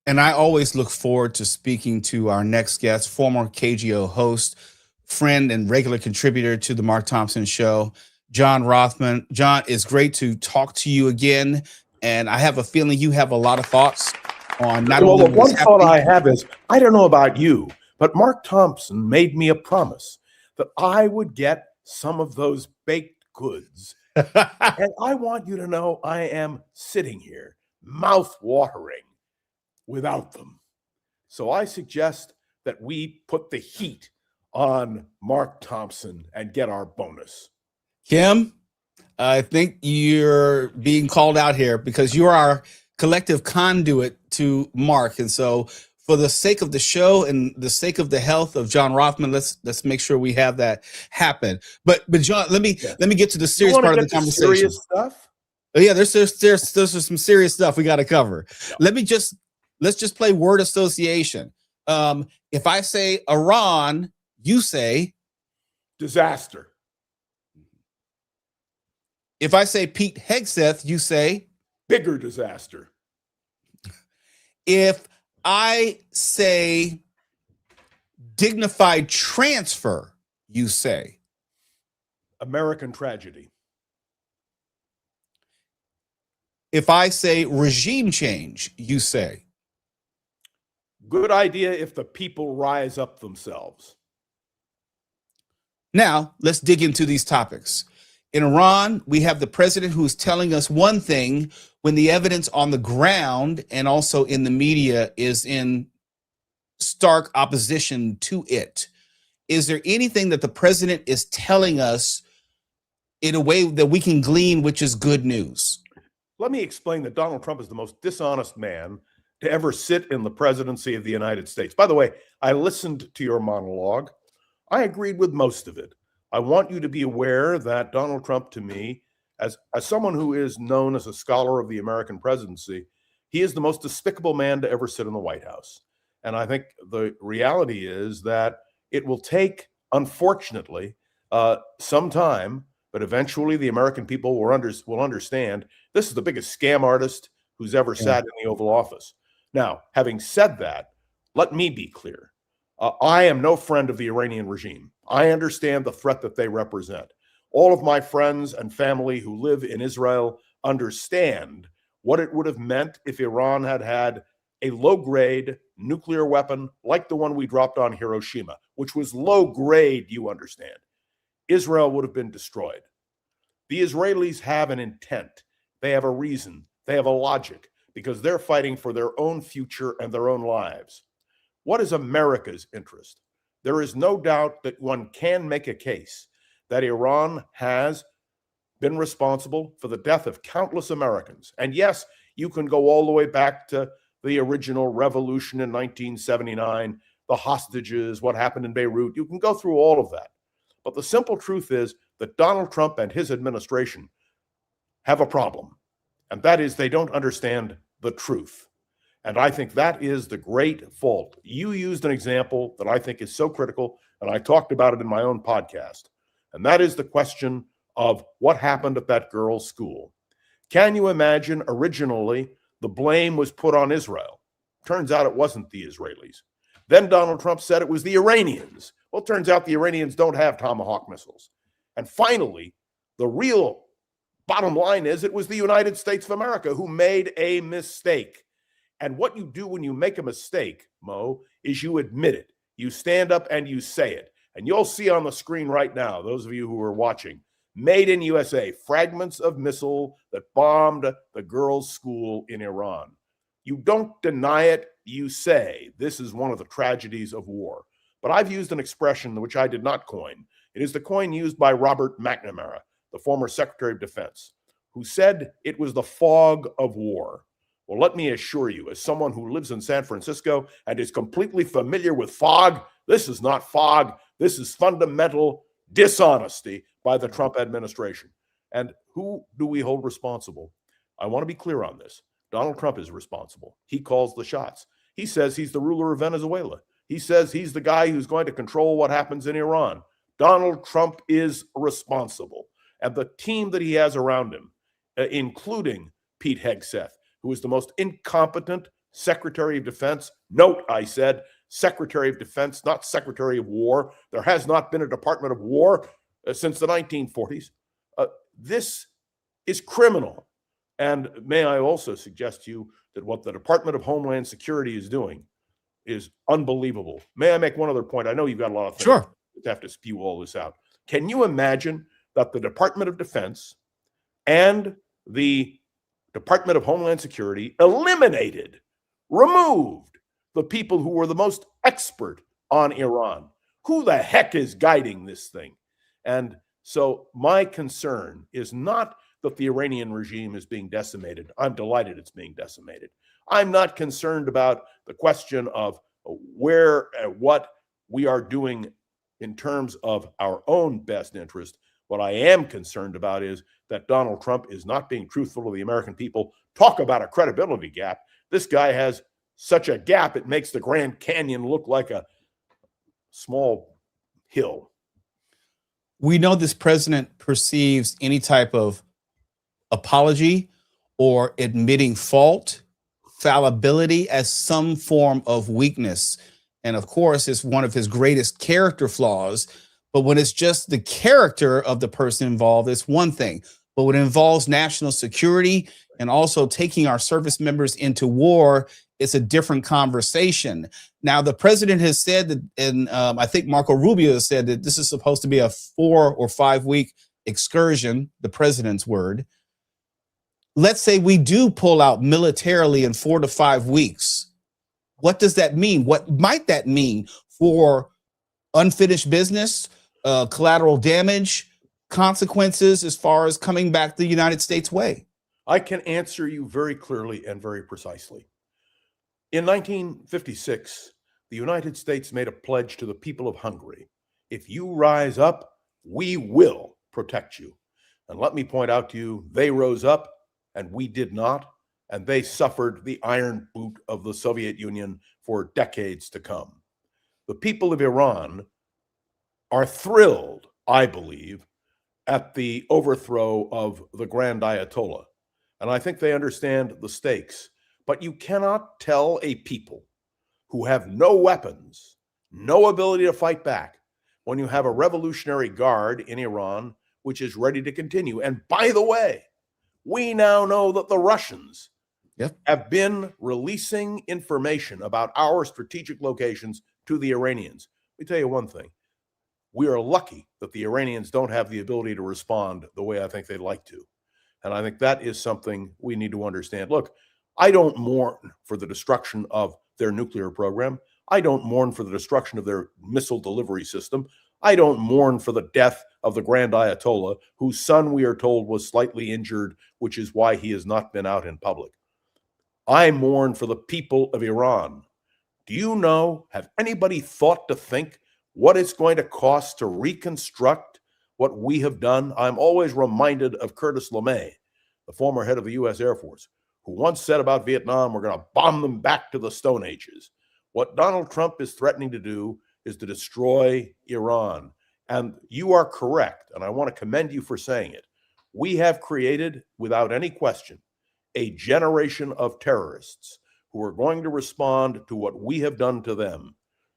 And I always look forward to speaking to our next guest, former KGO host, friend and regular contributor to the Mark Thompson Show, John Rothmann. John, it's great to talk to you again. And I have a feeling you have a lot of thoughts on not only the one what's thought I happening. have is, I don't know about you, but Mark Thompson made me a promise that I would get some of those baked goods. And I want you to know I am sitting here, mouth watering, without them. So I suggest that we put the heat on Mark Thompson and get our bonus. Kim, I think you're being called out here because you are our collective conduit to Mark. And so for the sake of the show and the sake of the health of John Rothmann, let's make sure we have that happen. But John, let me get to the serious part of the conversation. Serious stuff? Oh, yeah, there's some serious stuff we got to cover. Yeah. Let's just play word association. If I say Iran, you say disaster. If I say Pete Hegseth, you say bigger disaster. If I say dignified transfer, you say American tragedy. If I say regime change, you say good idea if the people rise up themselves. Now, let's dig into these topics. In Iran, we have the president who is telling us one thing when the evidence on the ground and also in the media is in stark opposition to it. Is there anything that the president is telling us in a way that we can glean, which is good news? Let me explain that Donald Trump is the most dishonest man to ever sit in the presidency of the United States. By the way, I listened to your monologue. I agreed with most of it. I want you to be aware that Donald Trump, to me, as someone who is known as a scholar of the American presidency, he is the most despicable man to ever sit in the White House. And I think the reality is that it will take, unfortunately, some time, but eventually the American people will understand this is the biggest scam artist who's ever sat in the Oval Office. Now, having said that, let me be clear. I am no friend of the Iranian regime. I understand the threat that they represent. All of my friends and family who live in Israel understand what it would have meant if Iran had had a low-grade nuclear weapon like the one we dropped on Hiroshima, which was low-grade, you understand. Israel would have been destroyed. The Israelis have an intent. They have a reason. They have a logic because they're fighting for their own future and their own lives. What is America's interest? There is no doubt that one can make a case that Iran has been responsible for the death of countless Americans. And yes, you can go all the way back to the original revolution in 1979, the hostages, what happened in Beirut. You can go through all of that. But the simple truth is that Donald Trump and his administration have a problem. And that is they don't understand the truth. And I think that is the great fault. You used an example that I think is so critical, and I talked about it in my own podcast. And that is the question of what happened at that girls' school. Can you imagine originally the blame was put on Israel? Turns out it wasn't the Israelis. Then Donald Trump said it was the Iranians. Well, it turns out the Iranians don't have Tomahawk missiles. And finally, the real bottom line is it was the United States of America who made a mistake. And what you do when you make a mistake, Mo, is you admit it. You stand up and you say it. And you'll see on the screen right now, those of you who are watching, Made in USA, fragments of missile that bombed the girls' school in Iran. You don't deny it, you say this is one of the tragedies of war. But I've used an expression which I did not coin. It is the coin used by Robert McNamara, the former Secretary of Defense, who said it was the fog of war. Well, let me assure you, as someone who lives in San Francisco and is completely familiar with fog, this is not fog. This is fundamental dishonesty by the Trump administration. And who do we hold responsible? I want to be clear on this. Donald Trump is responsible. He calls the shots. He says he's the ruler of Venezuela. He says he's the guy who's going to control what happens in Iran. Donald Trump is responsible. And the team that he has around him, including Pete Hegseth, who is the most incompetent Secretary of Defense. Note, I said, Secretary of Defense, not Secretary of War. There has not been a Department of War since the 1940s. This is criminal. And may I also suggest to you that what the Department of Homeland Security is doing is unbelievable. May I make one other point? I know you've got a lot of things Sure. to have to spew all this out. Can you imagine that the Department of Defense and the Department of Homeland Security removed the people who were the most expert on Iran? Who the heck is guiding this thing? And so my concern is not that the Iranian regime is being decimated. I'm delighted it's being decimated. I'm not concerned about the question of what we are doing in terms of our own best interest. What I am concerned about is that Donald Trump is not being truthful to the American people. Talk about a credibility gap. This guy has such a gap, it makes the Grand Canyon look like a small hill. We know this president perceives any type of apology or admitting fault, fallibility as some form of weakness. And of course, it's one of his greatest character flaws. But when it's just the character of the person involved, it's one thing. But when it involves national security and also taking our service members into war, it's a different conversation. Now, the president has said that, and I think Marco Rubio has said that this is supposed to be a 4 or 5 week excursion, the president's word. Let's say we do pull out militarily in 4 to 5 weeks. What does that mean? What might that mean for unfinished business, collateral damage, consequences as far as coming back the United States way? I can answer you very clearly and very precisely. In 1956, the United States made a pledge to the people of Hungary. If you rise up, we will protect you. And let me point out to you, they rose up and we did not, and they suffered the iron boot of the Soviet Union for decades to come. The people of Iran are thrilled, I believe, at the overthrow of the Grand Ayatollah. And I think they understand the stakes. But you cannot tell a people who have no weapons, no ability to fight back, when you have a revolutionary guard in Iran which is ready to continue. And by the way, we now know that the Russians have been releasing information about our strategic locations to the Iranians. Let me tell you one thing. We are lucky that the Iranians don't have the ability to respond the way I think they'd like to. And I think that is something we need to understand. Look, I don't mourn for the destruction of their nuclear program. I don't mourn for the destruction of their missile delivery system. I don't mourn for the death of the Grand Ayatollah, whose son, we are told, was slightly injured, which is why he has not been out in public. I mourn for the people of Iran. Do you know, have anybody thought to think what it's going to cost to reconstruct what we have done? I'm always reminded of Curtis LeMay, the former head of the U.S. Air Force, who once said about Vietnam, we're going to bomb them back to the Stone Ages. What Donald Trump is threatening to do is to destroy Iran. And you are correct, and I want to commend you for saying it. We have created, without any question, a generation of terrorists who are going to respond to what we have done to them.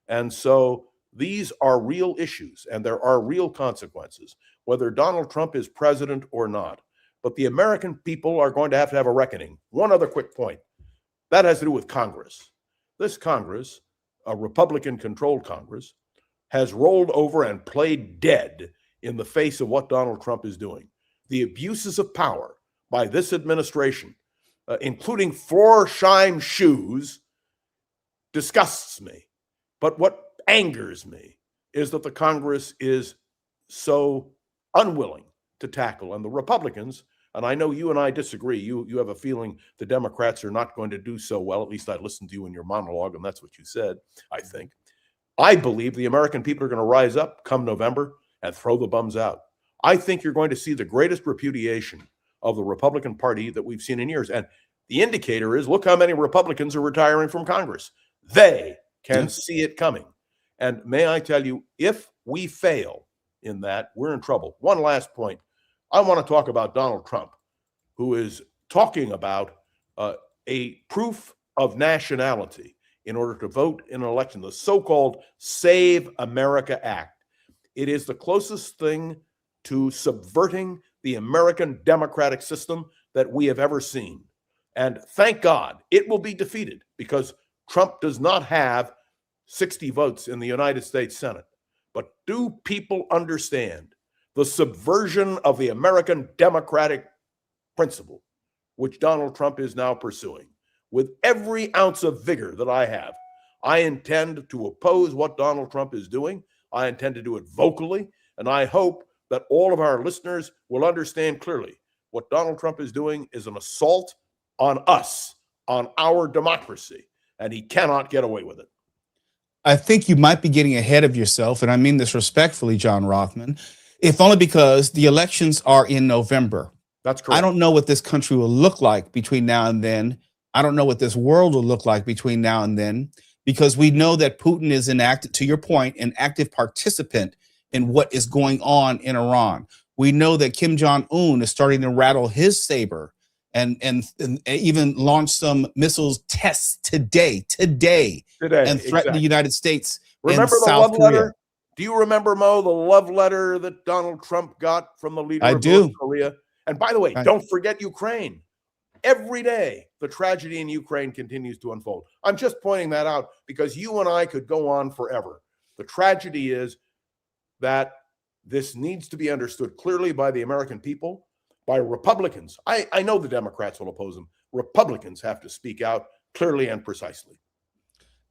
And so these are real issues, and there are real consequences, whether Donald Trump is president or not. But the American people are going to have a reckoning. One other quick point. That has to do with Congress. This Congress, a Republican-controlled Congress, has rolled over and played dead in the face of what Donald Trump is doing. The abuses of power by this administration, including Florsheim shoes, disgusts me. But what angers me is that the Congress is so unwilling to tackle. And the Republicans, and I know you and I disagree, you have a feeling the Democrats are not going to do so well. At least I listened to you in your monologue, and that's what you said, I think. I believe the American people are going to rise up come November and throw the bums out. I think you're going to see the greatest repudiation of the Republican Party that we've seen in years. And the indicator is, look how many Republicans are retiring from Congress. They can see it coming. And may I tell you, if we fail in that, we're in trouble. One last point. I want to talk about Donald Trump, who is talking about a proof of nationality in order to vote in an election, the so-called Save America Act. It is the closest thing to subverting the American democratic system that we have ever seen. And thank God it will be defeated, because Trump does not have 60 votes in the United States Senate. But do people understand the subversion of the American democratic principle, which Donald Trump is now pursuing? With every ounce of vigor that I have, I intend to oppose what Donald Trump is doing. I intend to do it vocally, and I hope that all of our listeners will understand clearly what Donald Trump is doing is an assault on us, on our democracy, and he cannot get away with it. I think you might be getting ahead of yourself, and I mean this respectfully, John Rothmann, if only because the elections are in November. That's correct. I don't know what this country will look like between now and then. I don't know what this world will look like between now and then, because we know that Putin is to your point, an active participant in what is going on in Iran. We know that Kim Jong-un is starting to rattle his saber and even launch some missiles tests today, and threaten the United States. Remember and the South love Korea. letter? Do you remember, Mo, the love letter that Donald Trump got from the leader of North Korea? And by the way, don't forget Ukraine. Every day, the tragedy in Ukraine continues to unfold. I'm just pointing that out because you and I could go on forever. The tragedy is that this needs to be understood clearly by the American people, by Republicans. I know the Democrats will oppose them. Republicans have to speak out clearly and precisely.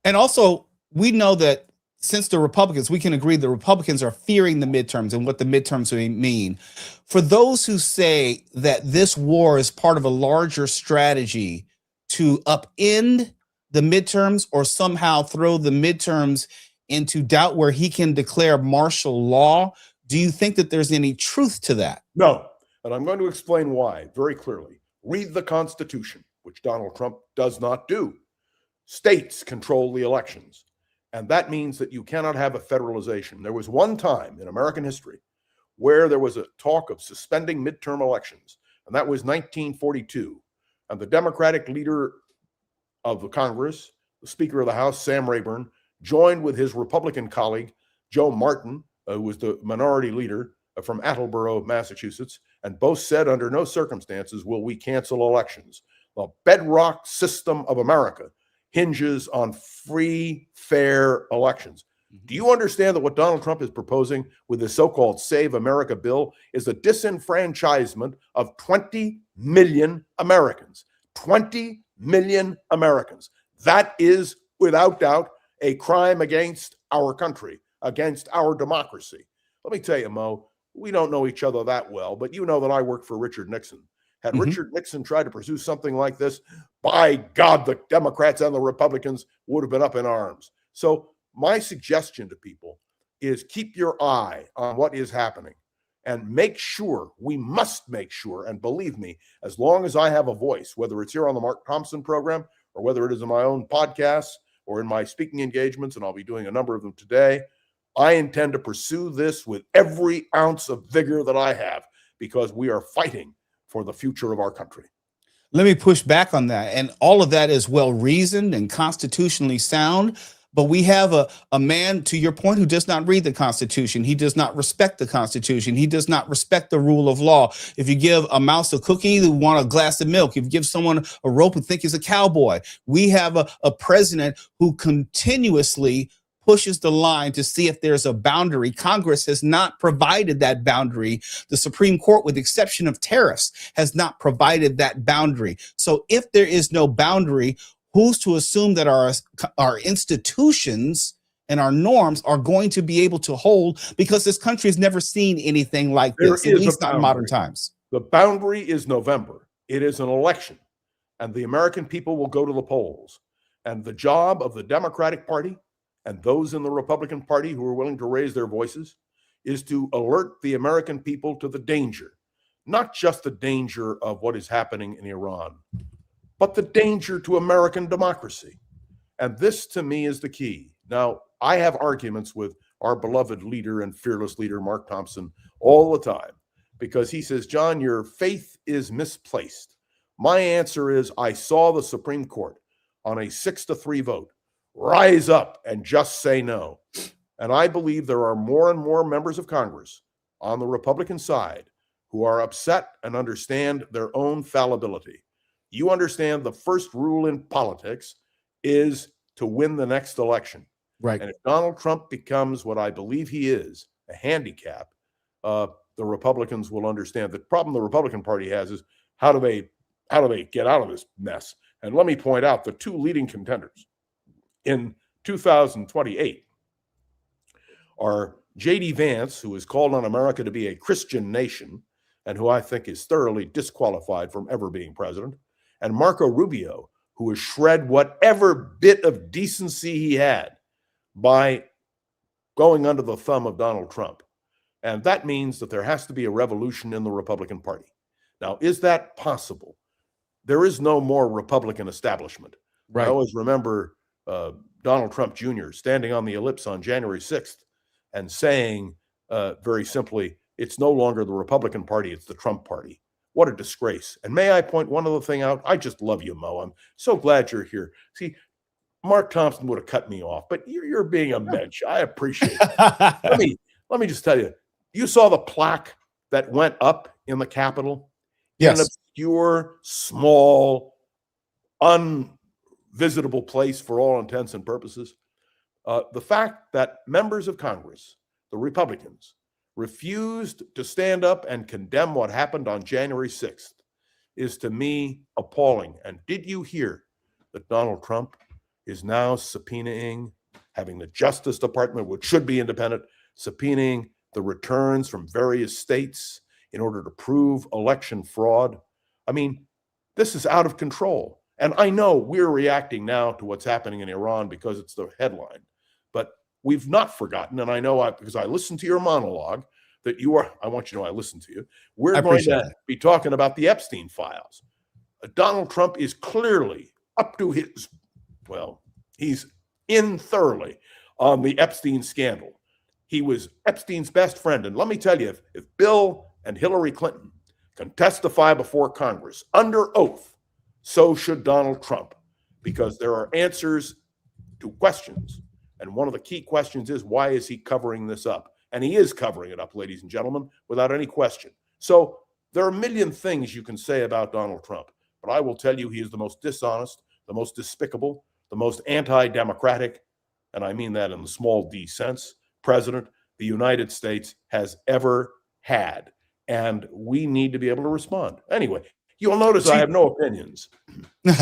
And also, we know that since the Republicans, we can agree the Republicans are fearing the midterms and what the midterms mean. For those who say that this war is part of a larger strategy to upend the midterms or somehow throw the midterms into doubt where he can declare martial law, do you think that there's any truth to that? No, and I'm going to explain why very clearly. Read the Constitution, which Donald Trump does not do. States control the elections. And that means that you cannot have a federalization. There was one time in American history where there was a talk of suspending midterm elections, and that was 1942. And the Democratic leader of the Congress, the Speaker of the House, Sam Rayburn, joined with his Republican colleague, Joe Martin, who was the minority leader from Attleboro, Massachusetts, and both said under no circumstances will we cancel elections. The bedrock system of America hinges on free, fair elections. Do you understand that what Donald Trump is proposing with his so-called Save America bill is a disenfranchisement of 20 million Americans? 20 million Americans. That is, without doubt, a crime against our country, against our democracy. Let me tell you, Mo, we don't know each other that well, but you know that I worked for Richard Nixon. Had Richard Nixon tried to pursue something like this, by God, the Democrats and the Republicans would have been up in arms. So my suggestion to people is keep your eye on what is happening and make sure, we must make sure, and believe me, as long as I have a voice, whether it's here on the Mark Thompson program or whether it is in my own podcasts or in my speaking engagements, and I'll be doing a number of them today, I intend to pursue this with every ounce of vigor that I have, because we are fighting for the future of our country. Let me push back on that. And all of that is well reasoned and constitutionally sound. But we have a man, to your point, who does not read the Constitution. He does not respect the Constitution. He does not respect the rule of law. If you give a mouse a cookie, they want a glass of milk. If you give someone a rope and think he's a cowboy. We have a president who continuously pushes the line to see if there's a boundary. Congress has not provided that boundary. The Supreme Court, with the exception of tariffs, has not provided that boundary. So if there is no boundary, who's to assume that our institutions and our norms are going to be able to hold, because this country has never seen anything like this, at least not in modern times. The boundary is November. It is an election, and the American people will go to the polls. And the job of the Democratic Party and those in the Republican Party who are willing to raise their voices is to alert the American people to the danger, not just the danger of what is happening in Iran, but the danger to American democracy. And this, to me, is the key. Now, I have arguments with our beloved leader and fearless leader, Mark Thompson, all the time, because he says, John, your faith is misplaced. My answer is, I saw the Supreme Court on a 6-3 vote rise up and just say no. And I believe there are more and more members of Congress on the Republican side who are upset and understand their own fallibility. You understand the first rule in politics is to win the next election. Right. And if Donald Trump becomes what I believe he is, a handicap, the Republicans will understand. The problem the Republican Party has is how do they get out of this mess? And let me point out the two leading contenders in 2028 are J.D. Vance, who has called on America to be a Christian nation and who I think is thoroughly disqualified from ever being president, and Marco Rubio, who has shred whatever bit of decency he had by going under the thumb of Donald Trump. And that means that there has to be a revolution in the Republican Party. Now, is that possible? There is no more Republican establishment. Right. I always remember Donald Trump Jr. standing on the ellipse on January 6th and saying very simply, it's no longer the Republican Party, it's the Trump Party. What a disgrace. And may I point one other thing out? I just love you, Mo. I'm so glad you're here. See, Mark Thompson would have cut me off, but you're being a mensch. I appreciate it. Let me just tell you, you saw the plaque that went up in the Capitol? Yes. In an obscure, small, unvisitable place for all intents and purposes. The fact that members of Congress, the Republicans, refused to stand up and condemn what happened on January 6th is to me appalling. And did you hear that Donald Trump is now subpoenaing, having the Justice Department, which should be independent, subpoenaing the returns from various states in order to prove election fraud? I mean, this is out of control. And I know we're reacting now to what's happening in Iran because it's the headline, but we've not forgotten. And I know because I listened to your monologue that I want you to know I listened to you. We're going to be talking about the Epstein files. Donald Trump is clearly up to he's in thoroughly on the Epstein scandal. He was Epstein's best friend. And let me tell you, if Bill and Hillary Clinton can testify before Congress under oath, so should Donald Trump, because there are answers to questions. And one of the key questions is, why is he covering this up? And he is covering it up, ladies and gentlemen, without any question. So there are a million things you can say about Donald Trump, but I will tell you he is the most dishonest, the most despicable, the most anti-democratic, and I mean that in the small d sense, president the United States has ever had. And we need to be able to respond. Anyway, you'll notice I have no opinions.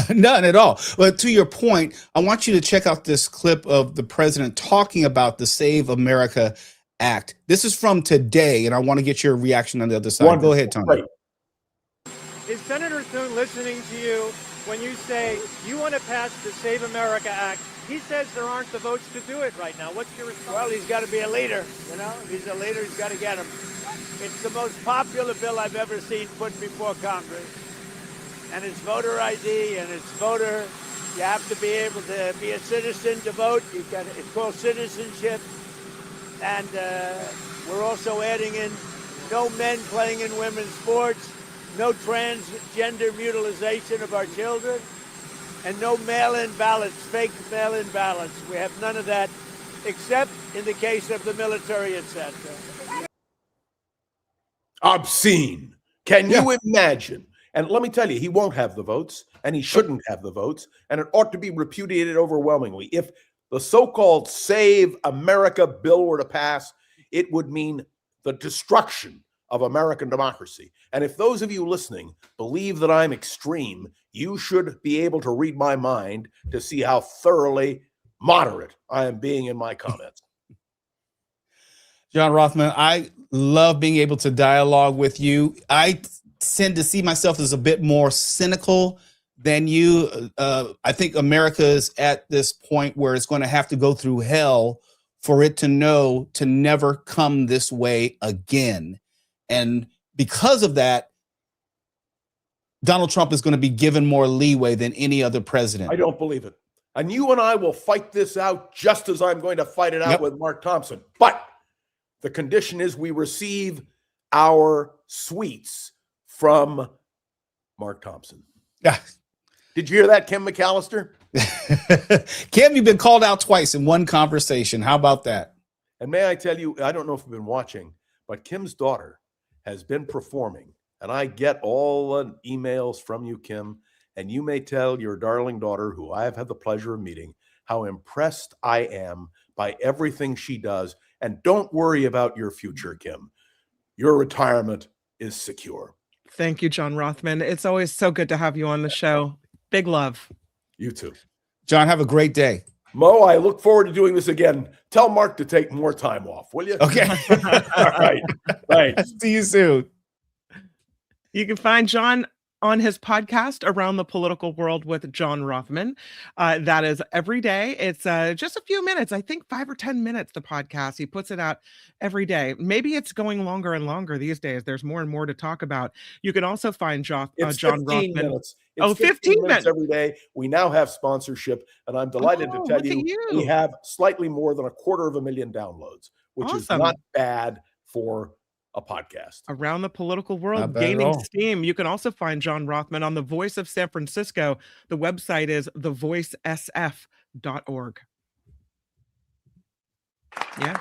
None at all. But to your point, I want you to check out this clip of the president talking about the Save America Act. This is from today, and I want to get your reaction on the other side. Wonderful. Go ahead, Tony. Right. Is Senator Thune listening to you when you say you want to pass the Save America Act? He says there aren't the votes to do it right now. What's your response? Well, he's got to be a leader. You know, if he's a leader, he's got to get him. It's the most popular bill I've ever seen put before Congress. And it's voter ID and it's voter. You have to be able to be a citizen to vote. It's called citizenship. And we're also adding in no men playing in women's sports, no transgender mutilization of our children, and no mail-in ballots, fake mail-in ballots. We have none of that, except in the case of the military, etc. Obscene. Can you imagine? And let me tell you, he won't have the votes, and he shouldn't have the votes, and it ought to be repudiated overwhelmingly. If the so-called Save America bill were to pass, it would mean the destruction of American democracy. And if those of you listening believe that I'm extreme, you should be able to read my mind to see how thoroughly moderate I am being in my comments. John Rothmann, I love being able to dialogue with you. I tend to see myself as a bit more cynical than you. I think America is at this point where it's going to have to go through hell for it to know to never come this way again. And because of that, Donald Trump is going to be given more leeway than any other president. I don't believe it. And you and I will fight this out just as I'm going to fight it out with Mark Thompson. But the condition is we receive our sweets from Mark Thompson. Yeah. Did you hear that, Kim McAllister? Kim, you've been called out twice in one conversation. How about that? And may I tell you, I don't know if you've been watching, but Kim's daughter has been performing. And I get all the emails from you, Kim. And you may tell your darling daughter, who I have had the pleasure of meeting, how impressed I am by everything she does. And don't worry about your future, Kim. Your retirement is secure. Thank you, John Rothmann. It's always so good to have you on the show. Big love. You too. John, have a great day. Mo, I look forward to doing this again. Tell Mark to take more time off, will you? Okay. All right. Thanks. See you soon. You can find John on his podcast, Around the Political World with John Rothmann. That is every day. It's just a few minutes, I think 5 or 10 minutes, the podcast. He puts it out every day. Maybe it's going longer and longer these days. There's more and more to talk about. You can also find John Rothmann. Minutes. It's 15 minutes every day. We now have sponsorship, and I'm delighted to tell you we have slightly more than 250,000 downloads, which is not bad for a podcast. Around the Political World, gaining steam. You can also find John Rothmann on The Voice of San Francisco. The website is thevoicesf.org. Yeah.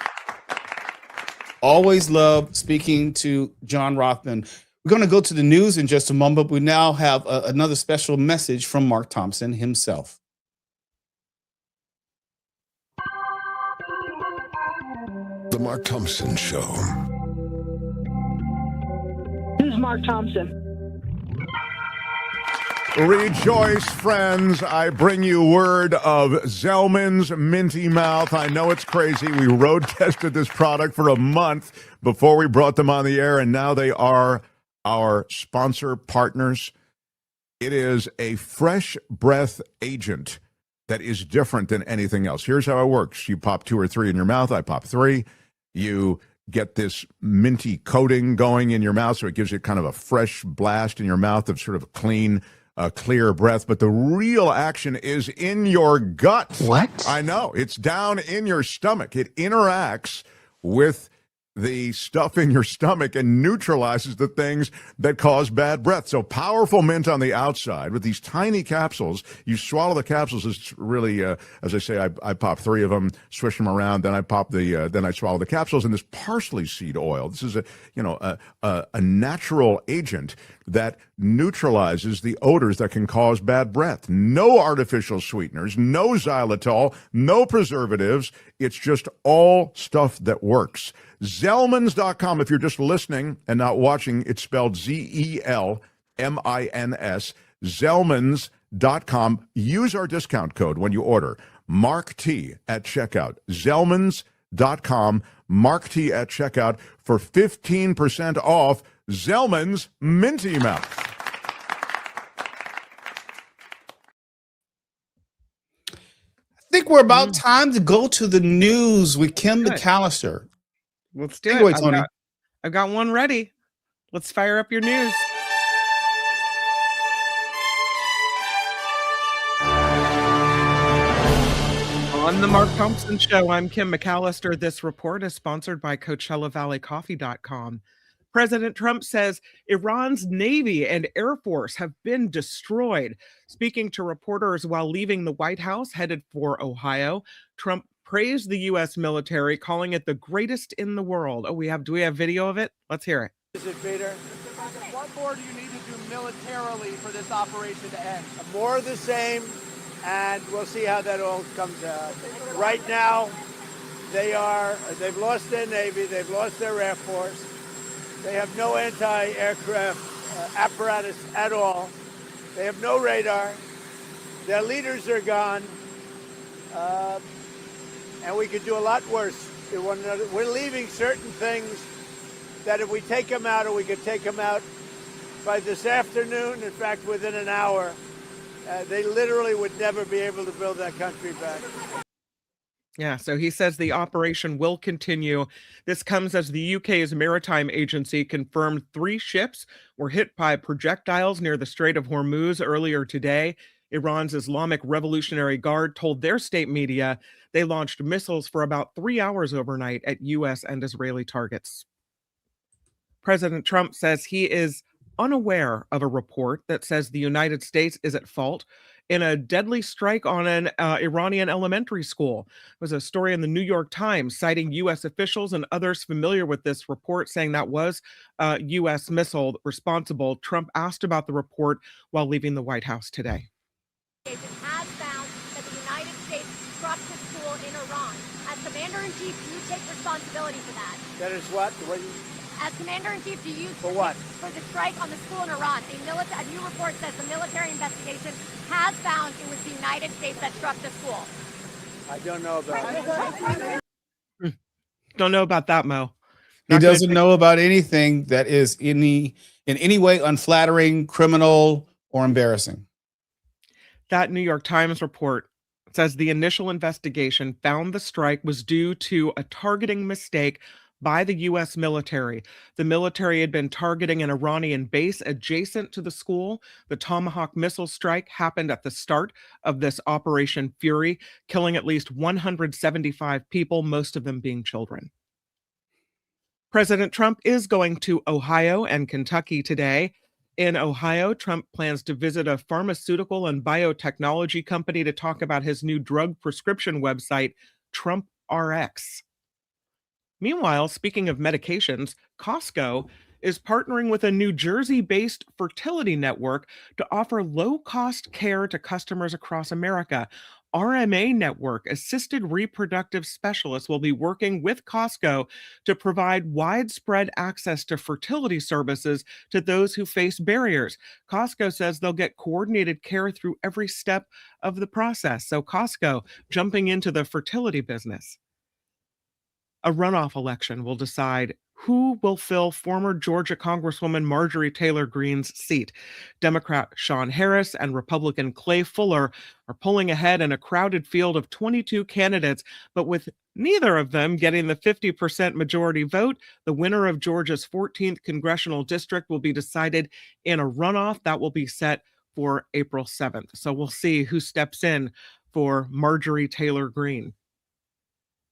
Always love speaking to John Rothmann. We're going to go to the news in just a moment. We now have another special message from Mark Thompson himself. The Mark Thompson Show. This is Mark Thompson. Rejoice, friends. I bring you word of Zellman's Minty Mouth. I know it's crazy. We road tested this product for a month before we brought them on the air, and now they are our sponsor partners. It is a fresh breath agent that is different than anything else. Here's how it works. You pop 2 or 3 in your mouth. I pop 3. You get this minty coating going in your mouth, so it gives you kind of a fresh blast in your mouth of sort of clean, clear breath. But the real action is in your gut. What? I know. It's down in your stomach. It interacts with the stuff in your stomach and neutralizes the things that cause bad breath. So powerful mint on the outside with these tiny capsules. You swallow the capsules. It's really, as I say, I pop 3 of them, swish them around, then I pop then I swallow the capsules in this parsley seed oil. This is a natural agent that neutralizes the odors that can cause bad breath. No artificial sweeteners, no xylitol, no preservatives. It's just all stuff that works. Zellmans.com. If you're just listening and not watching, it's spelled Zelmins. Zellmans.com. Use our discount code when you order. Mark T at checkout. Zellmans.com. Mark T at checkout for 15% off Zellman's Minty Mouth. I think we're about time to go to the news with Kim McAllister. Let's do it. I've got one ready. Let's fire up your news. On the Mark Thompson Show, I'm Kim McAllister. This report is sponsored by CoachellaValleyCoffee.com. President Trump says Iran's Navy and Air Force have been destroyed. Speaking to reporters while leaving the White House, headed for Ohio, Trump praised the U.S. military, calling it the greatest in the world. Do we have video of it? Let's hear it. Is it, Peter? What more do you need to do militarily for this operation to end? More of the same, and we'll see how that all comes out. Right now, they've lost their Navy, they've lost their Air Force. They have no anti-aircraft apparatus at all. They have no radar. Their leaders are gone. And we could do a lot worse to one another. We're leaving certain things that if we take them out, or we could take them out by this afternoon, in fact, within an hour, they literally would never be able to build that country back. Yeah, so he says the operation will continue. This comes as the UK's maritime agency confirmed 3 ships were hit by projectiles near the Strait of Hormuz earlier today. Iran's Islamic Revolutionary Guard told their state media they launched missiles for about 3 hours overnight at U.S. and Israeli targets. President Trump says he is unaware of a report that says the United States is at fault in a deadly strike on an Iranian elementary school. It was a story in the New York Times citing U.S. officials and others familiar with this report, saying that was a U.S. missile responsible. Trump asked about the report while leaving the White House today. Has found that the United States struck the school in Iran. As Commander-in-Chief, do you take responsibility for that? That is what? As Commander-in-Chief, do you... For what? For the strike on the school in Iran. A new report says the military investigation has found it was the United States that struck the school. I don't know about it. Don't know about that, Mo. He doesn't know about anything that is in any way unflattering, criminal, or embarrassing. That New York Times report says the initial investigation found the strike was due to a targeting mistake by the U.S. military. The military had been targeting an Iranian base adjacent to the school. The Tomahawk missile strike happened at the start of this Operation Fury, killing at least 175 people, most of them being children. President Trump is going to Ohio and Kentucky today. In Ohio, Trump plans to visit a pharmaceutical and biotechnology company to talk about his new drug prescription website, Trump RX. Meanwhile, speaking of medications, Costco is partnering with a New Jersey-based fertility network to offer low-cost care to customers across America. RMA Network, Assisted Reproductive Specialists, will be working with Costco to provide widespread access to fertility services to those who face barriers. Costco says they'll get coordinated care through every step of the process. So Costco jumping into the fertility business. A runoff election will decide who will fill former Georgia Congresswoman Marjorie Taylor Greene's seat. Democrat Sean Harris and Republican Clay Fuller are pulling ahead in a crowded field of 22 candidates, but with neither of them getting the 50% majority vote, the winner of Georgia's 14th congressional district will be decided in a runoff that will be set for April 7th. So we'll see who steps in for Marjorie Taylor Greene.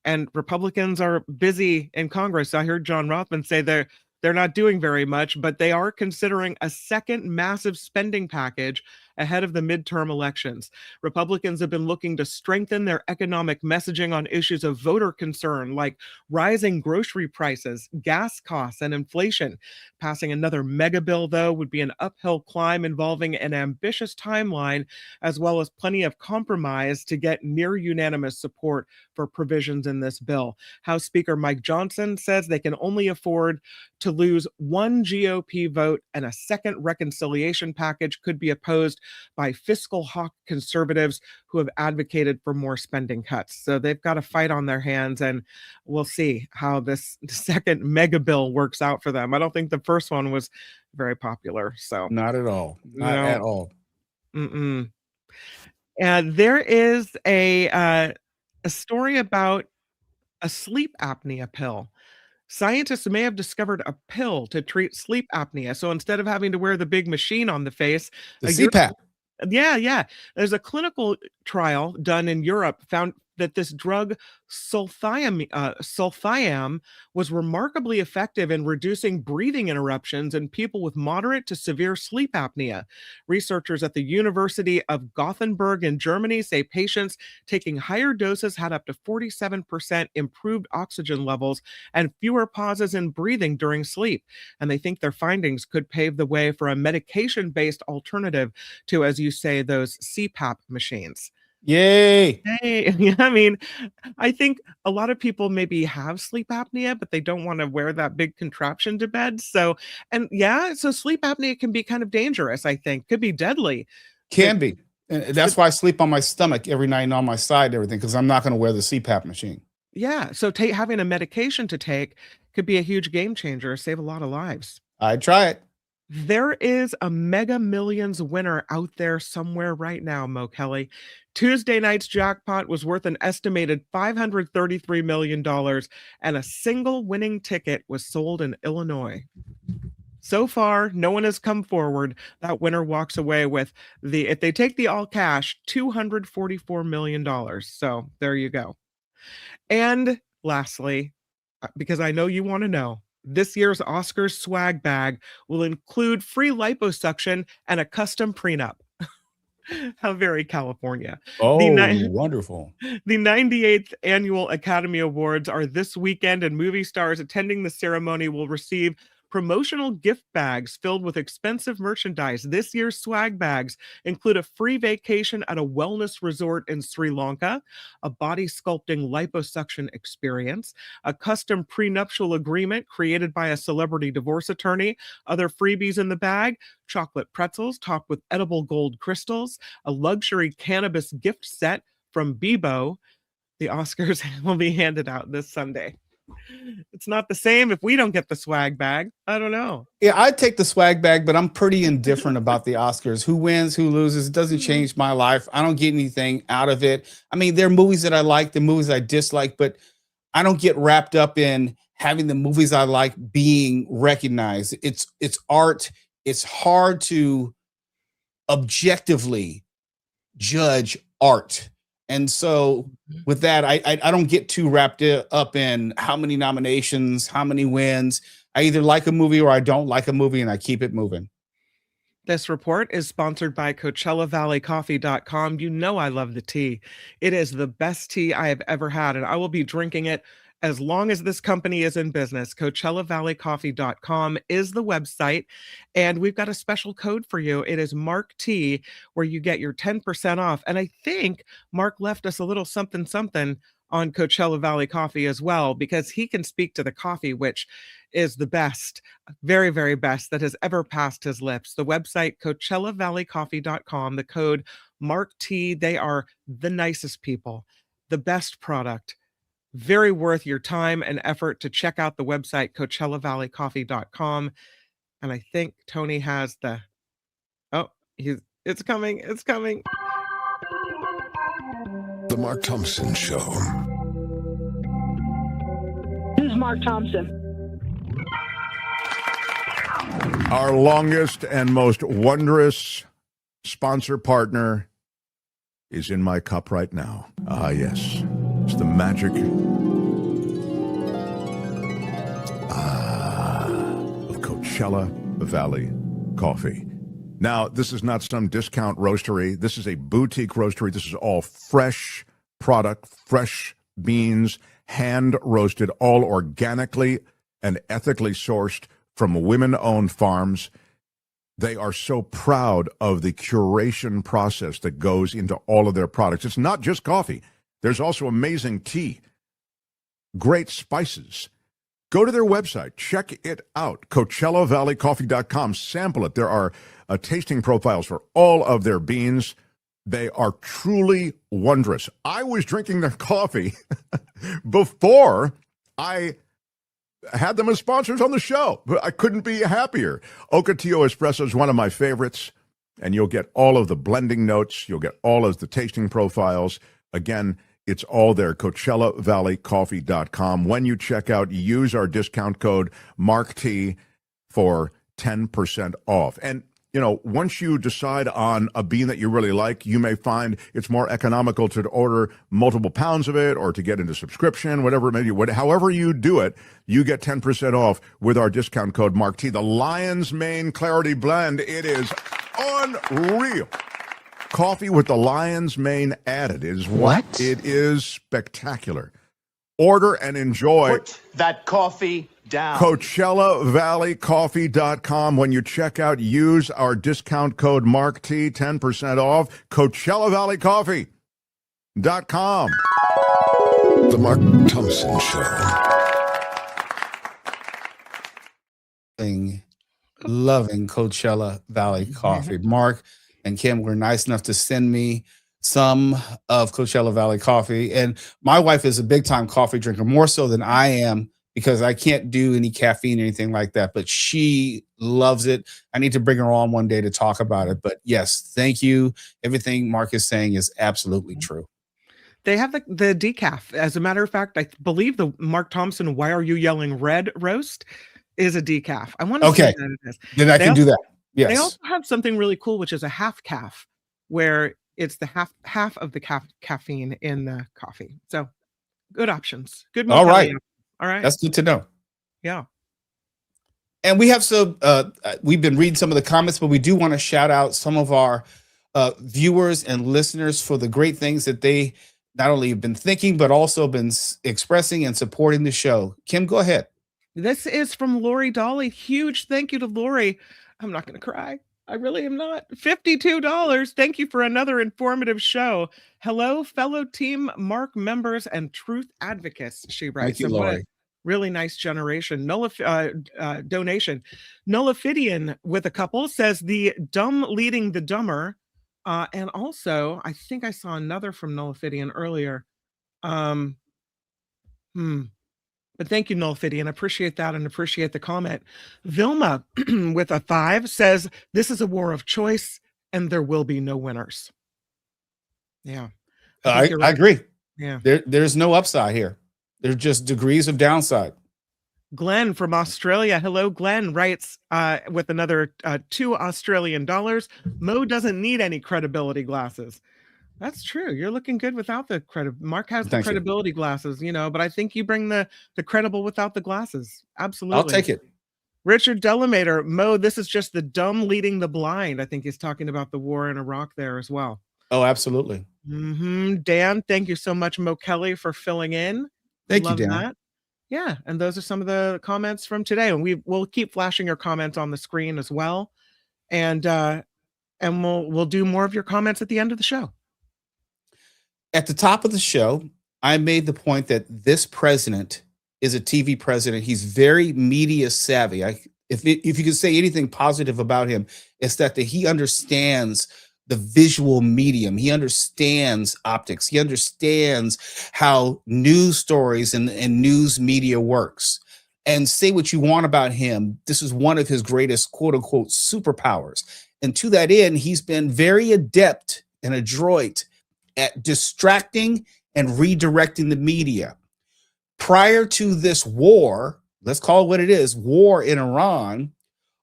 And Republicans are busy in Congress. I heard John Rothmann say they're not doing very much, but they are considering a second massive spending package ahead of the midterm elections. Republicans have been looking to strengthen their economic messaging on issues of voter concern, like rising grocery prices, gas costs, and inflation. Passing another mega bill, though, would be an uphill climb involving an ambitious timeline, as well as plenty of compromise to get near unanimous support for provisions in this bill. House Speaker Mike Johnson says they can only afford to lose one GOP vote, and a second reconciliation package could be opposed by fiscal hawk conservatives who have advocated for more spending cuts. So they've got a fight on their hands, and we'll see how this second mega bill works out for them. I don't think the first one was very popular. So Not at all. Not at all. And there is a story about a sleep apnea pill. Scientists may have discovered a pill to treat sleep apnea. So instead of having to wear the big machine on the face, The CPAP. Yeah. There's a clinical trial done in Europe found that this drug sulfiam was remarkably effective in reducing breathing interruptions in people with moderate to severe sleep apnea. Researchers at the University of Gothenburg in Germany say patients taking higher doses had up to 47% improved oxygen levels and fewer pauses in breathing during sleep. And they think their findings could pave the way for a medication-based alternative to, as you say, those CPAP machines. Yay. I mean, I think a lot of people maybe have sleep apnea, but they don't want to wear that big contraption to bed. So sleep apnea can be kind of dangerous, I think. Could be deadly. Can be. And that's why I sleep on my stomach every night and on my side and everything, because I'm not going to wear the CPAP machine. Yeah. So having a medication to take could be a huge game changer, save a lot of lives. I'd try it. There is a Mega Millions winner out there somewhere right now, Mo Kelly. Tuesday night's jackpot was worth an estimated $533 million, and a single winning ticket was sold in Illinois. So far, no one has come forward. That winner walks away with if they take the all cash, $244 million. So there you go. And lastly, because I know you want to know, this year's Oscars swag bag will include free liposuction and a custom prenup. How very California. Oh, The wonderful. The 98th Annual Academy Awards are this weekend, and movie stars attending the ceremony will receive promotional gift bags filled with expensive merchandise. This year's swag bags include a free vacation at a wellness resort in Sri Lanka, a body sculpting liposuction experience, a custom prenuptial agreement created by a celebrity divorce attorney, other freebies in the bag, chocolate pretzels topped with edible gold crystals, a luxury cannabis gift set from Bebo. The Oscars will be handed out this Sunday. It's not the same if we don't get the swag bag. I don't know. Yeah, I'd take the swag bag, but I'm pretty indifferent about the Oscars. Who wins, who loses, it doesn't change my life. I don't get anything out of it. I mean, there are movies that I like, the movies I dislike, but I don't get wrapped up in having the movies I like being recognized. It's art. It's hard to objectively judge art. And so with that, I don't get too wrapped up in how many nominations, how many wins. I either like a movie or I don't like a movie, and I keep it moving. This report is sponsored by CoachellaValleyCoffee.com. You know I love the tea. It is the best tea I have ever had, and I will be drinking it as long as this company is in business. CoachellaValleyCoffee.com is the website, and we've got a special code for you. It is Mark T, where you get your 10% off. And I think Mark left us a little something on Coachella Valley Coffee as well, because he can speak to the coffee, which is the best, very, very best that has ever passed his lips. The website, CoachellaValleyCoffee.com, the code Mark T. They are the nicest people, the best product. Very worth your time and effort to check out the website, CoachellaValleyCoffee.com. And I think Tony has it's coming. The Mark Thompson Show. This is Mark Thompson. Our longest and most wondrous sponsor partner is in my cup right now. Ah, yes. It's the magic of Coachella Valley Coffee. Now, this is not some discount roastery. This is a boutique roastery. This is all fresh product, fresh beans, hand roasted, all organically and ethically sourced from women-owned farms. They are so proud of the curation process that goes into all of their products. It's not just coffee. There's also amazing tea, great spices. Go to their website. Check it out, CoachellaValleyCoffee.com. Sample it. There are tasting profiles for all of their beans. They are truly wondrous. I was drinking their coffee before I had them as sponsors on the show. I couldn't be happier. Ocotillo Espresso is one of my favorites, and you'll get all of the blending notes. You'll get all of the tasting profiles. Again, it's all there, CoachellaValleyCoffee.com. When you check out, use our discount code MarkT for 10% off. And, you know, once you decide on a bean that you really like, you may find it's more economical to order multiple pounds of it or to get into subscription, whatever it may be. However you do it, you get 10% off with our discount code MarkT. The Lion's Mane Clarity Blend, it is unreal. Coffee with the lion's mane added is what? It is spectacular. Order and enjoy. Put that coffee down. CoachellaValleyCoffee.com. When you check out, use our discount code MarkT, 10% off. CoachellaValleyCoffee.com. The Mark Thompson Show. Loving Coachella Valley Coffee. Mark and Kim were nice enough to send me some of Coachella Valley Coffee. And my wife is a big time coffee drinker, more so than I am, because I can't do any caffeine or anything like that. But she loves it. I need to bring her on one day to talk about it. But yes, thank you. Everything Mark is saying is absolutely true. They have the decaf. As a matter of fact, I believe the Mark Thompson Why Are You Yelling Red roast is a decaf. I want to say that it is. Then I can do that. Yes. They also have something really cool, which is a half calf, where it's the half of the caffeine in the coffee. So good options. Good. All right. All right. That's good to know. Yeah. And we have we've been reading some of the comments, but we do want to shout out some of our viewers and listeners for the great things that they not only have been thinking, but also been expressing and supporting the show. Kim, go ahead. This is from Lori Dolly. Huge thank you to Lori. I'm not going to cry. I really am not. $52. Thank you for another informative show. Hello, fellow Team Mark members and truth advocates, she writes. Thank you, And what a Lori. really nice donation. Nullifidian with a couple says the dumb leading the dumber. And also, I think I saw another from Nullifidian earlier. But thank you, Nullifidian. I appreciate that and appreciate the comment. Vilma with a 5 says, this is a war of choice and there will be no winners. Yeah. I agree. Yeah. There's no upside here. There's just degrees of downside. Glenn from Australia. Hello, Glenn writes with another $2 Australian. Mo doesn't need any credibility glasses. That's true. You're looking good without the credit. Mark has the credibility glasses, but I think you bring the credible without the glasses. Absolutely. I'll take it. Richard Delamater, Mo, this is just the dumb leading the blind. I think he's talking about the war in Iraq there as well. Oh, absolutely. Dan, thank you so much, Mo Kelly, for filling in. Thank Love you, Dan. that. Yeah, and those are some of the comments from today. And we'll keep flashing your comments on the screen as well. And we'll do more of your comments at the end of the show. At the top of the show, I made the point that this president is a TV president. He's very media savvy. If you could say anything positive about him, it's that he understands the visual medium. He understands optics. He understands how news stories and news media works. And say what you want about him, this is one of his greatest quote unquote superpowers. And to that end, he's been very adept and adroit at distracting and redirecting the media. Prior to this war, let's call it what it is, war in Iran,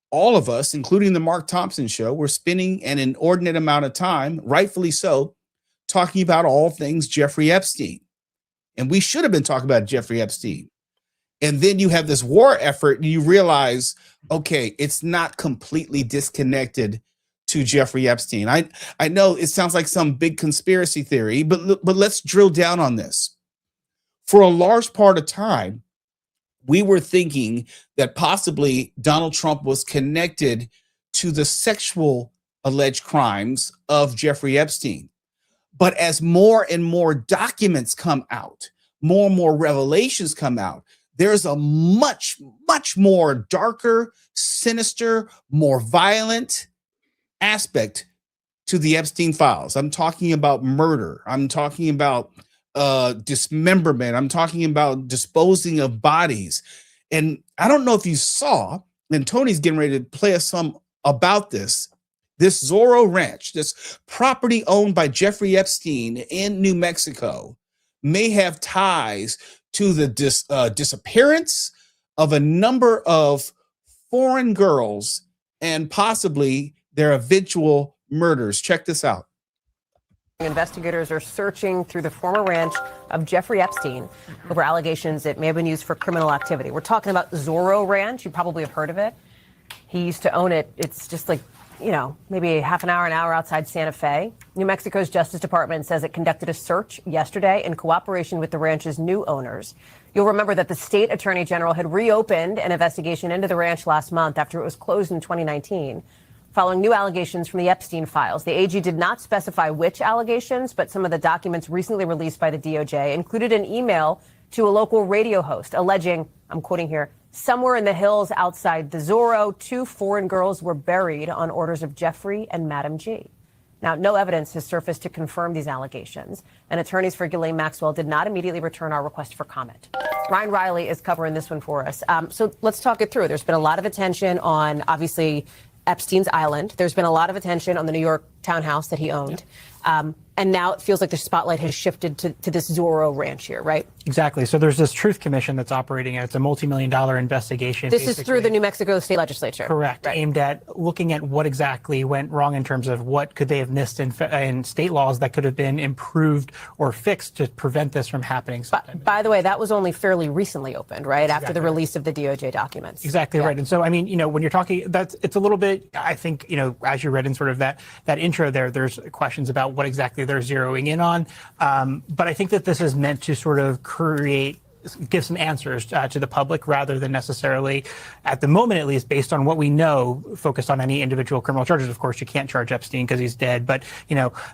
all of us, including the Mark Thompson show, were spending an inordinate amount of time, rightfully so, talking about all things Jeffrey Epstein. And we should have been talking about Jeffrey Epstein. And then you have this war effort and you realize, okay, it's not completely disconnected to Jeffrey Epstein. I know it sounds like some big conspiracy theory, but let's drill down on this. For a large part of time, we were thinking that possibly Donald Trump was connected to the sexual alleged crimes of Jeffrey Epstein. But as more and more documents come out, more and more revelations come out, there's a much, much more darker, sinister, more violent aspect to the Epstein files. I'm talking about murder. I'm talking about dismemberment. I'm talking about disposing of bodies. And I don't know if you saw, and Tony's getting ready to play us some about this Zoro Ranch, this property owned by Jeffrey Epstein in New Mexico, may have ties to the disappearance of a number of foreign girls and possibly their eventual murders. Check this out. Investigators are searching through the former ranch of Jeffrey Epstein over allegations it may have been used for criminal activity. We're talking about Zoro Ranch. You probably have heard of it. He used to own it. It's just like, maybe an hour outside Santa Fe. New Mexico's Justice Department says it conducted a search yesterday in cooperation with the ranch's new owners. You'll remember that the state attorney general had reopened an investigation into the ranch last month after it was closed in 2019. Following new allegations from the Epstein files. The AG did not specify which allegations, but some of the documents recently released by the DOJ included an email to a local radio host alleging, I'm quoting here, somewhere in the hills outside the Zoro, 2 foreign girls were buried on orders of Jeffrey and Madam G. Now, no evidence has surfaced to confirm these allegations, and attorneys for Ghislaine Maxwell did not immediately return our request for comment. Ryan Riley is covering this one for us. So let's talk it through. There's been a lot of attention on, obviously, Epstein's Island. There's been a lot of attention on the New York townhouse that he owned. And now it feels like the spotlight has shifted to this Zoro Ranch here, right? Exactly. So there's this Truth Commission that's operating, and it's a multi-million-dollar investigation. This is through the New Mexico State Legislature. Correct. Right. Aimed at looking at what exactly went wrong in terms of what could they have missed in state laws that could have been improved or fixed to prevent this from happening. By the way, that was only fairly recently opened, right? Exactly. After the release of the DOJ documents. Exactly right. And so, I mean, when you're talking, it's a little bit, I think, as you read in sort of that intro intro there's questions about what exactly they're zeroing in on. But I think that this is meant to sort of give some answers to the public rather than necessarily, at the moment at least, based on what we know, focused on any individual criminal charges. Of course, you can't charge Epstein because he's dead. But,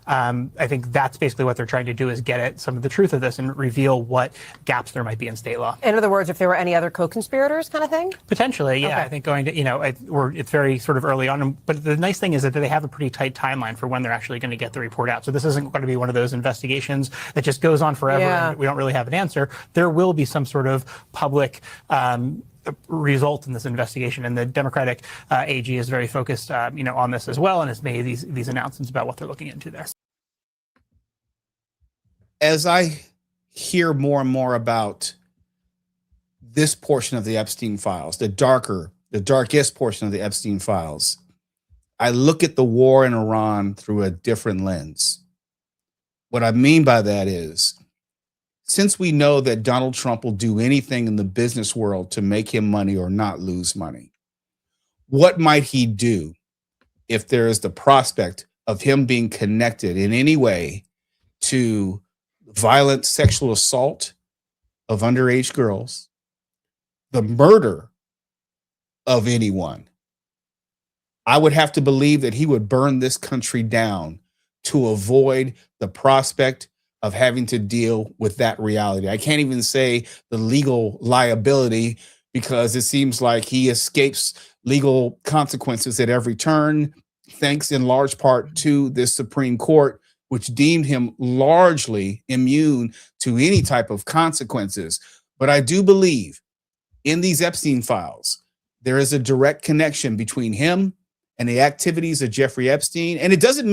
I think that's basically what they're trying to do, is get at some of the truth of this and reveal what gaps there might be in state law. In other words, if there were any other co-conspirators kind of thing? Potentially, yeah. Okay. I think going to, it's very sort of early on. But the nice thing is that they have a pretty tight timeline for when they're actually going to get the report out. So this isn't going to be one of those investigations that just goes on forever and we don't really have an answer. There will be some sort of public result in this investigation, and the Democratic AG is very focused, on this as well, and has made these announcements about what they're looking into there. As I hear more and more about this portion of the Epstein files, the darkest portion of the Epstein files, I look at the war in Iran through a different lens. What I mean by that is, since we know that Donald Trump will do anything in the business world to make him money or not lose money, what might he do if there is the prospect of him being connected in any way to violent sexual assault of underage girls, the murder of anyone? I would have to believe that he would burn this country down to avoid the prospect of having to deal with that reality. I can't even say the legal liability, because it seems like he escapes legal consequences at every turn, thanks in large part to this Supreme Court, which deemed him largely immune to any type of consequences. But I do believe in these Epstein files, there is a direct connection between him and the activities of Jeffrey Epstein. And it doesn't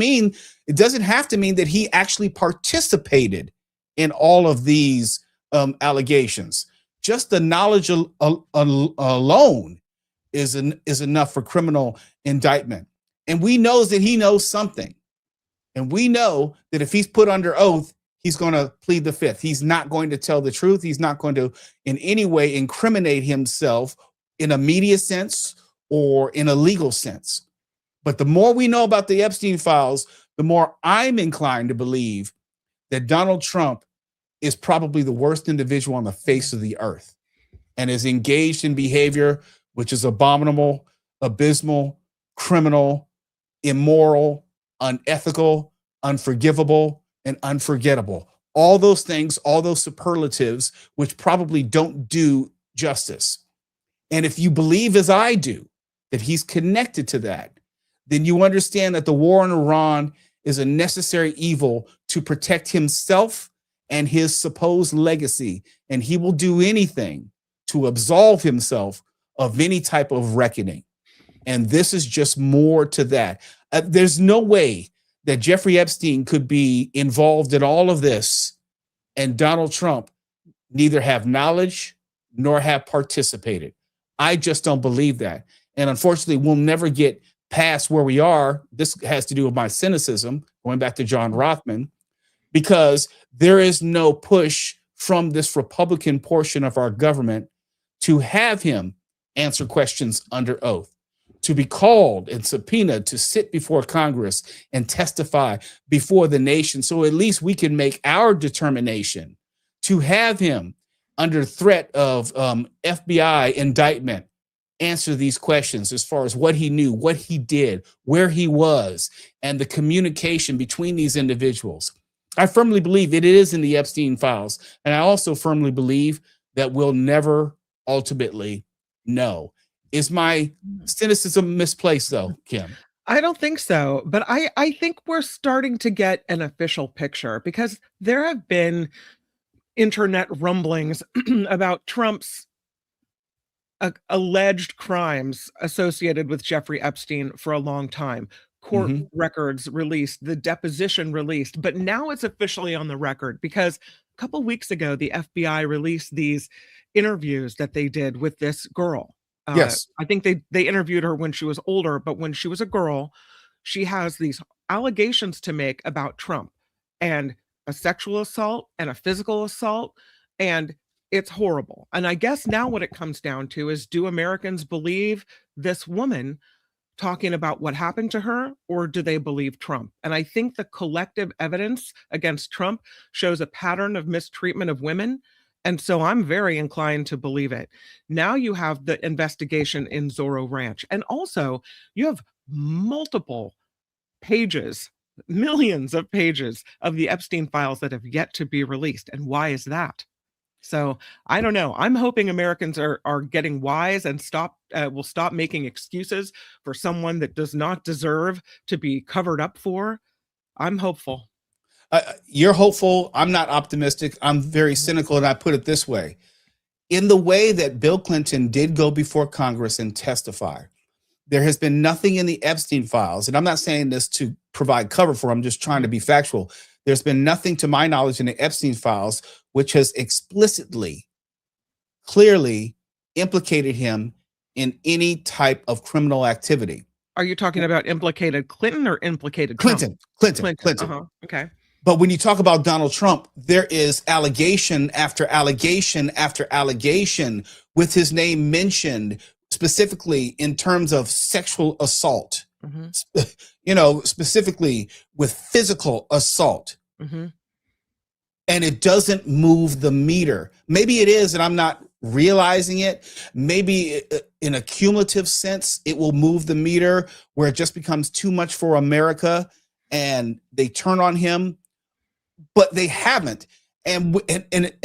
have to mean that he actually participated in all of these allegations. Just the knowledge alone is enough for criminal indictment. And we know that he knows something. And we know that if he's put under oath, he's going to plead the fifth. He's not going to tell the truth. He's not going to in any way incriminate himself in a media sense or in a legal sense. But the more we know about the Epstein files, the more I'm inclined to believe that Donald Trump is probably the worst individual on the face of the earth, and is engaged in behavior which is abominable, abysmal, criminal, immoral, unethical, unforgivable, and unforgettable. All those things, all those superlatives, which probably don't do justice. And if you believe, as I do, that he's connected to that, then you understand that the war in Iran is a necessary evil to protect himself and his supposed legacy. And he will do anything to absolve himself of any type of reckoning. And this is just more to that. There's no way that Jeffrey Epstein could be involved in all of this and Donald Trump neither have knowledge nor have participated. I just don't believe that. And unfortunately, we'll never get past where we are. This has to do with my cynicism, going back to John Rothmann, because there is no push from this Republican portion of our government to have him answer questions under oath, to be called and subpoenaed to sit before Congress and testify before the nation. So at least we can make our determination to have him under threat of FBI indictment answer these questions as far as what he knew, what he did, where he was, and the communication between these individuals. I firmly believe it is in the Epstein files. And I also firmly believe that we'll never ultimately know. Is my cynicism misplaced, though, Kim? I don't think so, but I think we're starting to get an official picture, because there have been internet rumblings about Trump's alleged crimes associated with Jeffrey Epstein for a long time. Court records released, the deposition released, but now it's officially on the record, because a couple weeks ago, the FBI released these interviews that they did with this girl. Yes. I think they interviewed her when she was older, but when she was a girl, she has these allegations to make about Trump, and a sexual assault and a physical assault, and it's horrible. And I guess now what it comes down to is, do Americans believe this woman talking about what happened to her, or do they believe Trump? And I think the collective evidence against Trump shows a pattern of mistreatment of women. And so I'm very inclined to believe it. Now you have the investigation in Zoro Ranch. And also you have multiple pages, millions of pages of the Epstein files that have yet to be released. And why is that? So I don't know. I'm hoping Americans are getting wise and will stop making excuses for someone that does not deserve to be covered up for. I'm hopeful. You're hopeful. I'm not optimistic. I'm very cynical, and I put it this way. In the way that Bill Clinton did go before Congress and testify, there has been nothing in the Epstein files, and I'm not saying this to provide cover for, I'm just trying to be factual. There's been nothing to my knowledge in the Epstein files which has explicitly, clearly implicated him in any type of criminal activity. Are you talking about implicated Clinton or implicated Clinton? Trump? Clinton. Okay. But when you talk about Donald Trump, there is allegation after allegation after allegation with his name mentioned specifically in terms of sexual assault, specifically with physical assault. And it doesn't move the meter. Maybe it is, and I'm not realizing it. Maybe in a cumulative sense, it will move the meter where it just becomes too much for America and they turn on him, but they haven't. And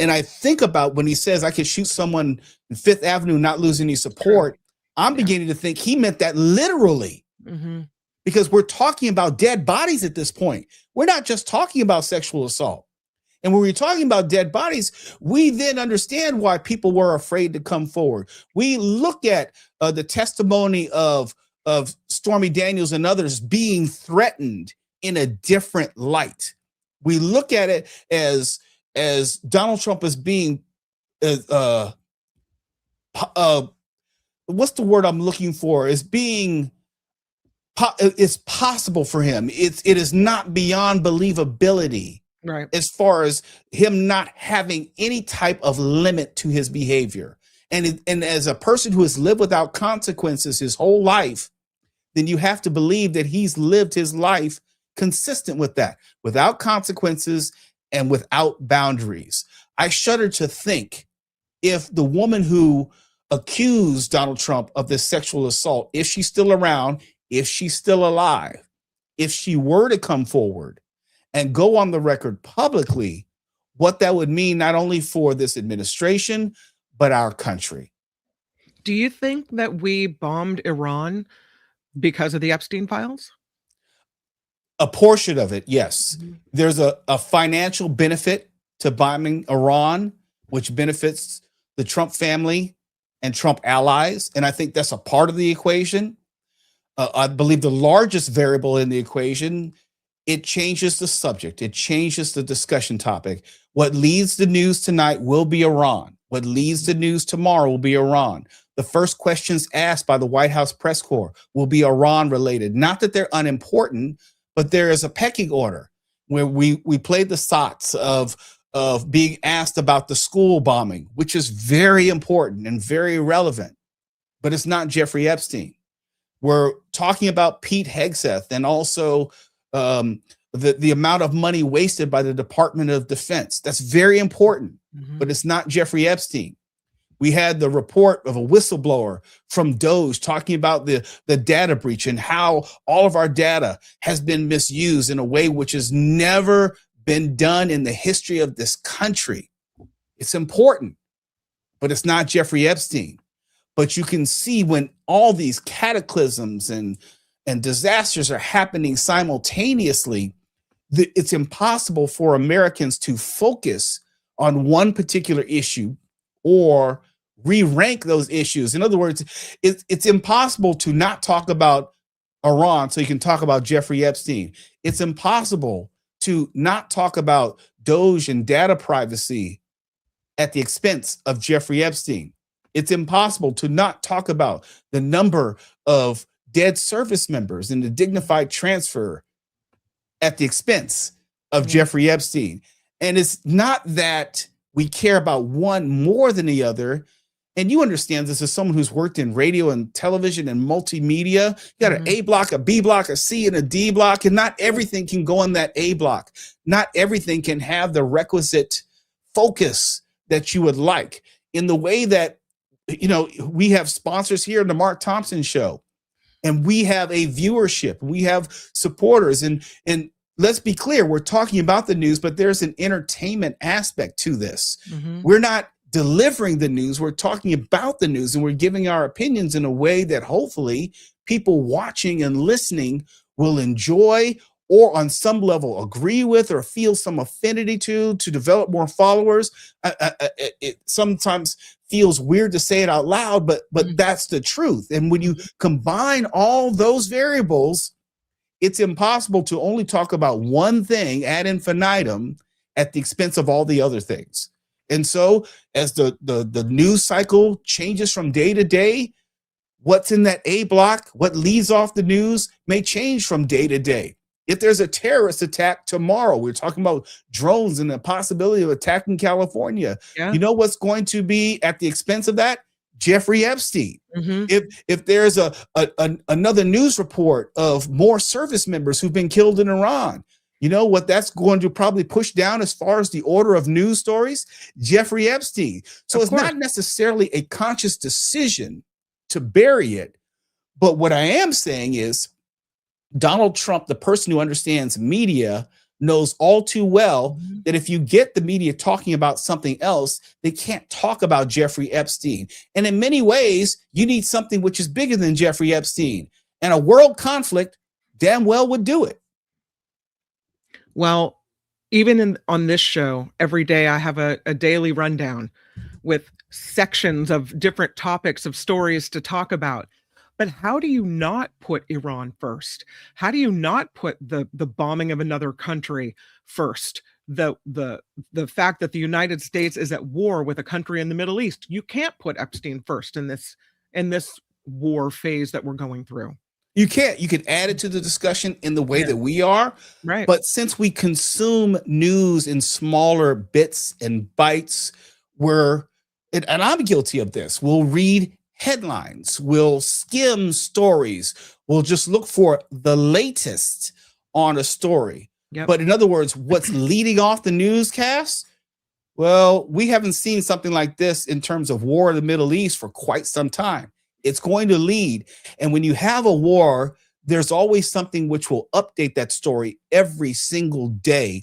I think about when he says I could shoot someone in Fifth Avenue, not lose any support. I'm beginning to think he meant that literally, because we're talking about dead bodies at this point. We're not just talking about sexual assault. And when we're talking about dead bodies, we then understand why people were afraid to come forward. We look at the testimony of Stormy Daniels and others being threatened in a different light. We look at it as Donald Trump as being, what's the word I'm looking for? As being, it's possible for him. It is not beyond believability. Right. As far as him not having any type of limit to his behavior. And as a person who has lived without consequences his whole life, then you have to believe that he's lived his life consistent with that, without consequences and without boundaries. I shudder to think if the woman who accused Donald Trump of this sexual assault, if she's still around, if she's still alive, if she were to come forward and go on the record publicly, what that would mean not only for this administration, but our country. Do you think that we bombed Iran because of the Epstein files? A portion of it, yes. There's a financial benefit to bombing Iran, which benefits the Trump family and Trump allies. And I think that's a part of the equation. I believe the largest variable in the equation, it changes the subject. It changes the discussion topic. What leads the news tonight will be Iran. What leads the news tomorrow will be Iran. The first questions asked by the White House press corps will be Iran related. Not that they're unimportant, but there is a pecking order where we played the sots of being asked about the school bombing, which is very important and very relevant, but it's not Jeffrey Epstein. We're talking about Pete Hegseth and also the amount of money wasted by the Department of Defense. That's very important, but it's not Jeffrey Epstein. We had the report of a whistleblower from Doge talking about the data breach and how all of our data has been misused in a way which has never been done in the history of this country. It's important, but it's not Jeffrey Epstein. But you can see when all these cataclysms and disasters are happening simultaneously, it's impossible for Americans to focus on one particular issue or re-rank those issues. In other words, it's impossible to not talk about Iran so you can talk about Jeffrey Epstein. It's impossible to not talk about Doge and data privacy at the expense of Jeffrey Epstein. It's impossible to not talk about the number of dead service members and the dignified transfer at the expense of Jeffrey Epstein. And it's not that we care about one more than the other. and you understand this as someone who's worked in radio and television and multimedia. You got an A block, a B block, a C, and a D block, and not everything can go on that A block. Not everything can have the requisite focus that you would like. In the way that, we have sponsors here in the Mark Thompson Show, and we have a viewership, we have supporters, and let's be clear, we're talking about the news, but there's an entertainment aspect to this. We're not delivering the news, we're talking about the news, and we're giving our opinions in a way that hopefully people watching and listening will enjoy, or on some level agree with, or feel some affinity to develop more followers. It sometimes feels weird to say it out loud, but that's the truth. And when you combine all those variables, it's impossible to only talk about one thing ad infinitum at the expense of all the other things. And so as the news cycle changes from day to day, what's in that A block, what leads off the news, may change from day to day. If there's a terrorist attack tomorrow, we're talking about drones and the possibility of attacking California. Yeah. You know what's going to be at the expense of that? Jeffrey Epstein. If there's another news report of more service members who've been killed in Iran, you know what that's going to probably push down as far as the order of news stories? Jeffrey Epstein. So it's not necessarily a conscious decision to bury it. But what I am saying is Donald Trump, the person who understands media, knows all too well that if you get the media talking about something else, they can't talk about Jeffrey Epstein. And in many ways, you need something which is bigger than Jeffrey Epstein. And a world conflict damn well would do it. Well, even on this show, every day I have a daily rundown with sections of different topics of stories to talk about. But how do you not put Iran first? How do you not put the bombing of another country first? The fact that the United States is at war with a country in the Middle East. You can't put Epstein first in this war phase that we're going through. You can't. You can add it to the discussion in the way that we are. Right. But since we consume news in smaller bits and bites, and I'm guilty of this, we'll read headlines, we'll skim stories, we'll just look for the latest on a story. But in other words, what's leading off the newscast? Well, we haven't seen something like this in terms of war in the Middle East for quite some time. It's going to lead. And when you have a war, there's always something which will update that story every single day,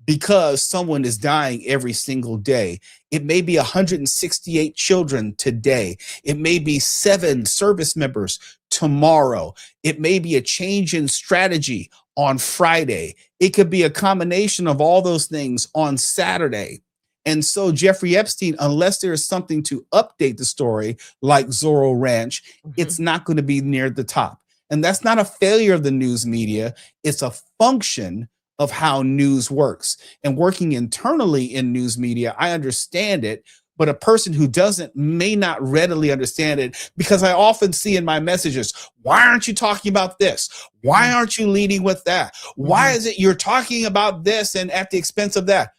because someone is dying every single day. It may be 168 children today. It may be 7 service members tomorrow. It may be a change in strategy on Friday. It could be a combination of all those things on Saturday. And so Jeffrey Epstein, unless there is something to update the story like Zoro Ranch, it's not going to be near the top. And that's not a failure of the news media. It's a function of how news works. And working internally in news media, I understand it, but a person who doesn't may not readily understand it, because I often see in my messages, why aren't you talking about this? Why aren't you leading with that? Why is it you're talking about this and at the expense of that?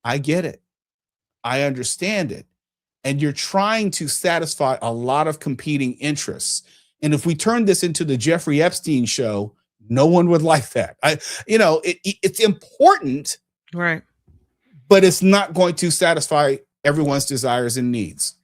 I get it. I understand it. And you're trying to satisfy a lot of competing interests. And if we turn this into the Jeffrey Epstein show, no one would like that. It's important, right? But it's not going to satisfy everyone's desires and needs.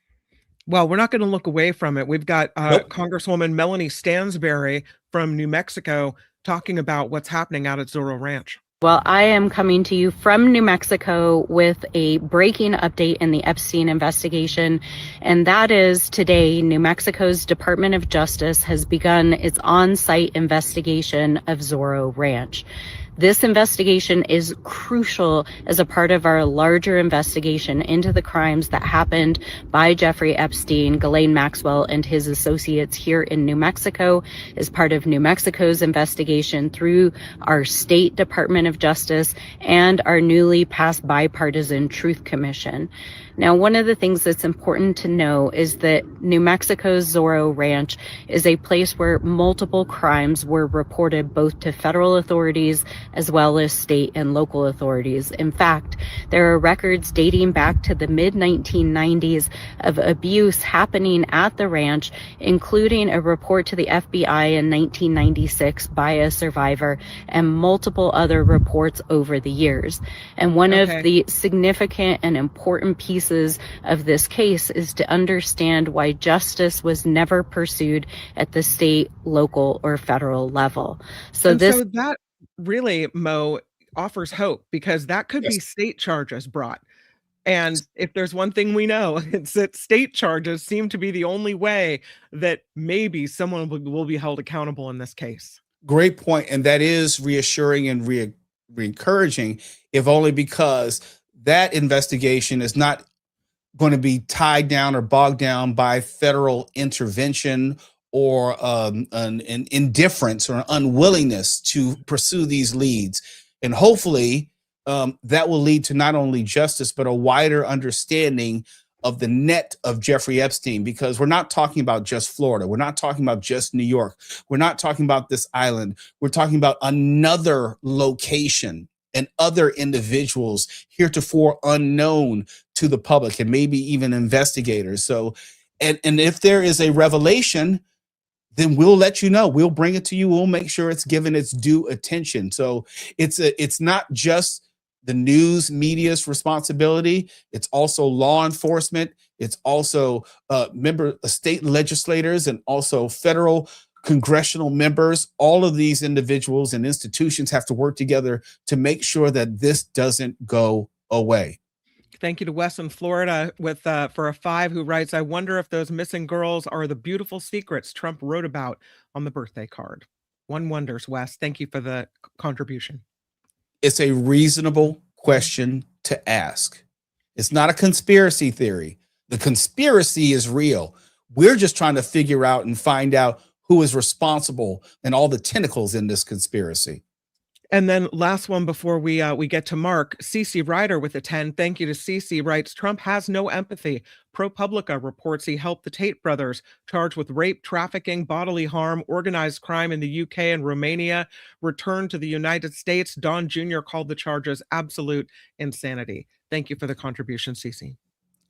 Well, we're not going to look away from it. We've got Congresswoman Melanie Stansberry from New Mexico talking about what's happening out at Zoro Ranch. Well, I am coming to you from New Mexico with a breaking update in the Epstein investigation. And that is today, New Mexico's Department of Justice has begun its on-site investigation of Zoro Ranch. This investigation is crucial as a part of our larger investigation into the crimes that happened by Jeffrey Epstein, Ghislaine Maxwell, and his associates here in New Mexico, as part of New Mexico's investigation through our state Department of Justice and our newly passed bipartisan Truth Commission. Now, one of the things that's important to know is that New Mexico's Zoro Ranch is a place where multiple crimes were reported both to federal authorities as well as state and local authorities. In fact, there are records dating back to the mid-1990s of abuse happening at the ranch, including a report to the FBI in 1996 by a survivor and multiple other reports over the years. And one of the significant and important pieces of this case is to understand why justice was never pursued at the state, local, or federal level. So that really, Mo, offers hope, because that could be state charges brought. And if there's one thing we know, it's that state charges seem to be the only way that maybe someone will be held accountable in this case. Great point. And that is reassuring and re-encouraging, if only because that investigation is not going to be tied down or bogged down by federal intervention or an indifference or an unwillingness to pursue these leads. And hopefully that will lead to not only justice, but a wider understanding of the net of Jeffrey Epstein, because we're not talking about just Florida. We're not talking about just New York. We're not talking about this island. We're talking about another location and other individuals heretofore unknown to the public and maybe even investigators. So, and if there is a revelation, then we'll let you know. We'll bring it to you. We'll make sure it's given its due attention. So it's not just the news media's responsibility. It's also law enforcement. It's also state legislators and also federal congressional members. All of these individuals and institutions have to work together to make sure that this doesn't go away. Thank you to Wes in Florida with for a 5 who writes, I wonder if those missing girls are the beautiful secrets Trump wrote about on the birthday card. One wonders, Wes. Thank you for the contribution. It's a reasonable question to ask. It's not a conspiracy theory. The conspiracy is real. We're just trying to figure out and find out who is responsible and all the tentacles in this conspiracy. And then last one before we get to Mark, CC Ryder with a 10. Thank you to CC, writes, Trump has no empathy. ProPublica reports he helped the Tate brothers charged with rape, trafficking, bodily harm, organized crime in the UK and Romania, returned to the United States. Don Jr. called the charges absolute insanity. Thank you for the contribution, CC.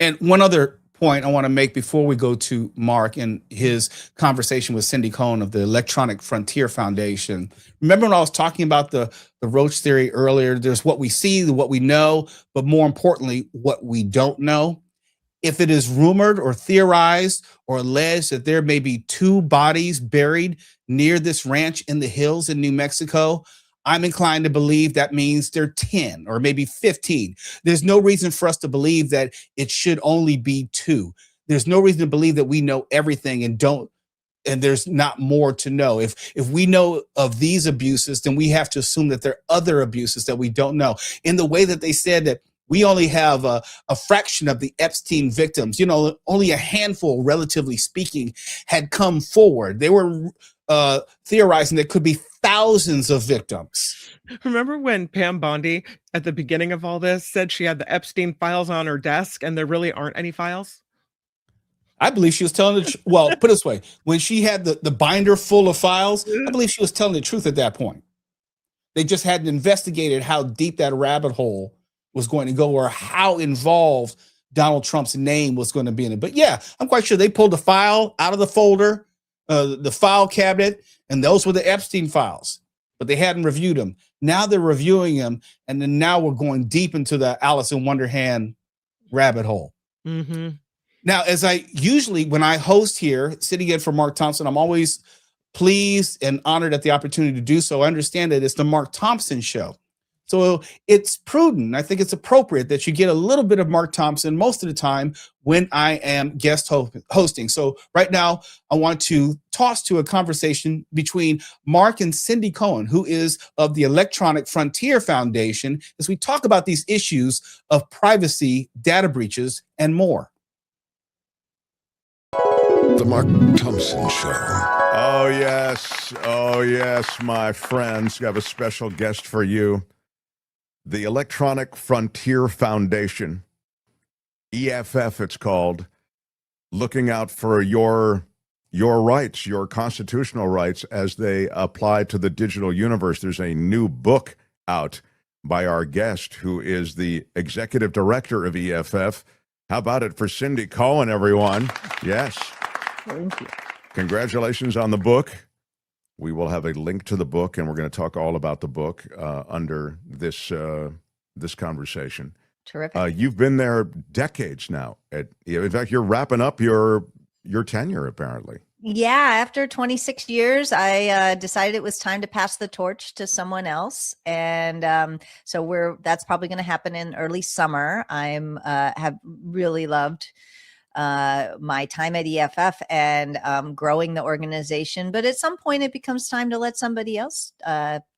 And one other point I want to make before we go to Mark and his conversation with Cindy Cohn of the Electronic Frontier Foundation. Remember when I was talking about the roach theory earlier? There's what we see, what we know, but more importantly, what we don't know. If it is rumored or theorized or alleged that there may be 2 bodies buried near this ranch in the hills in New Mexico, I'm inclined to believe that means there are 10 or maybe 15. There's no reason for us to believe that it should only be 2. There's no reason to believe that we know everything and there's not more to know. If we know of these abuses, then we have to assume that there are other abuses that we don't know. In the way that they said that we only have a fraction of the Epstein victims, only a handful, relatively speaking, had come forward. They were theorizing there could be thousands of victims. Remember when Pam Bondi at the beginning of all this said she had the Epstein files on her desk and there really aren't any files? I believe she was telling the truth. Well, put it this way, when she had the binder full of files, I believe she was telling the truth at that point. They just hadn't investigated how deep that rabbit hole was going to go or how involved Donald Trump's name was going to be in it. But yeah, I'm quite sure they pulled the file out of the folder, the file cabinet, and those were the Epstein files, but they hadn't reviewed them. Now they're reviewing them, and then now we're going deep into the Alice in Wonderland rabbit hole. Mm-hmm. Now, as I usually, when I host here, sitting in for Mark Thompson, I'm always pleased and honored at the opportunity to do so. I understand that it's the Mark Thompson show. So it's prudent. I think it's appropriate that you get a little bit of Mark Thompson most of the time when I am guest hosting. So right now, I want to toss to a conversation between Mark and Cindy Cohn, who is of the Electronic Frontier Foundation, as we talk about these issues of privacy, data breaches, and more. The Mark Thompson Show. Oh, yes, my friends. We have a special guest for you. The Electronic Frontier Foundation EFF, it's called, looking out for your rights, your constitutional rights as they apply to the digital universe. There's a new book out by our guest, who is the executive director of EFF. How about it for Cindy Cohn, everyone? Yes. Thank you. Congratulations on the book. We will have a link to the book, and we're going to talk all about the book under this conversation. Terrific. You've been there decades now. In fact, you're wrapping up your tenure, apparently. Yeah, after 26 years, I decided it was time to pass the torch to someone else, and so that's probably going to happen in early summer. Have really loved my time at EFF and growing the organization, but at some point, it becomes time to let somebody else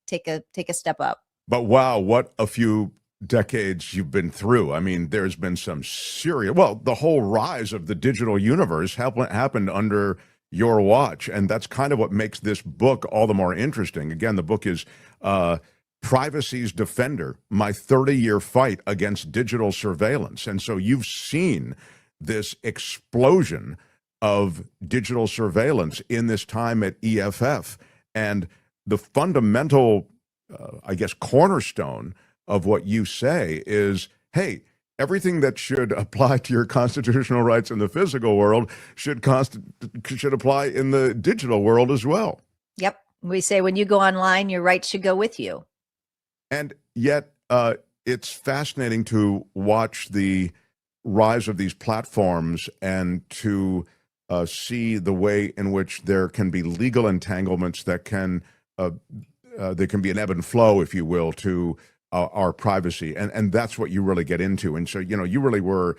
take a step up. But wow, what a few decades you've been through. I mean, there's been some serious, the whole rise of the digital universe happened under your watch. And that's kind of what makes this book all the more interesting. Again, the book is Privacy's Defender, My 30-Year Fight Against Digital Surveillance. And so you've seen this explosion of digital surveillance in this time at EFF. And the fundamental, cornerstone of what you say is, hey, everything that should apply to your constitutional rights in the physical world should apply in the digital world as well. Yep. We say when you go online, your rights should go with you. And yet it's fascinating to watch the rise of these platforms and to see the way in which there can be legal entanglements that can there can be an ebb and flow, if you will, to our privacy. And that's what you really get into. And so, you really were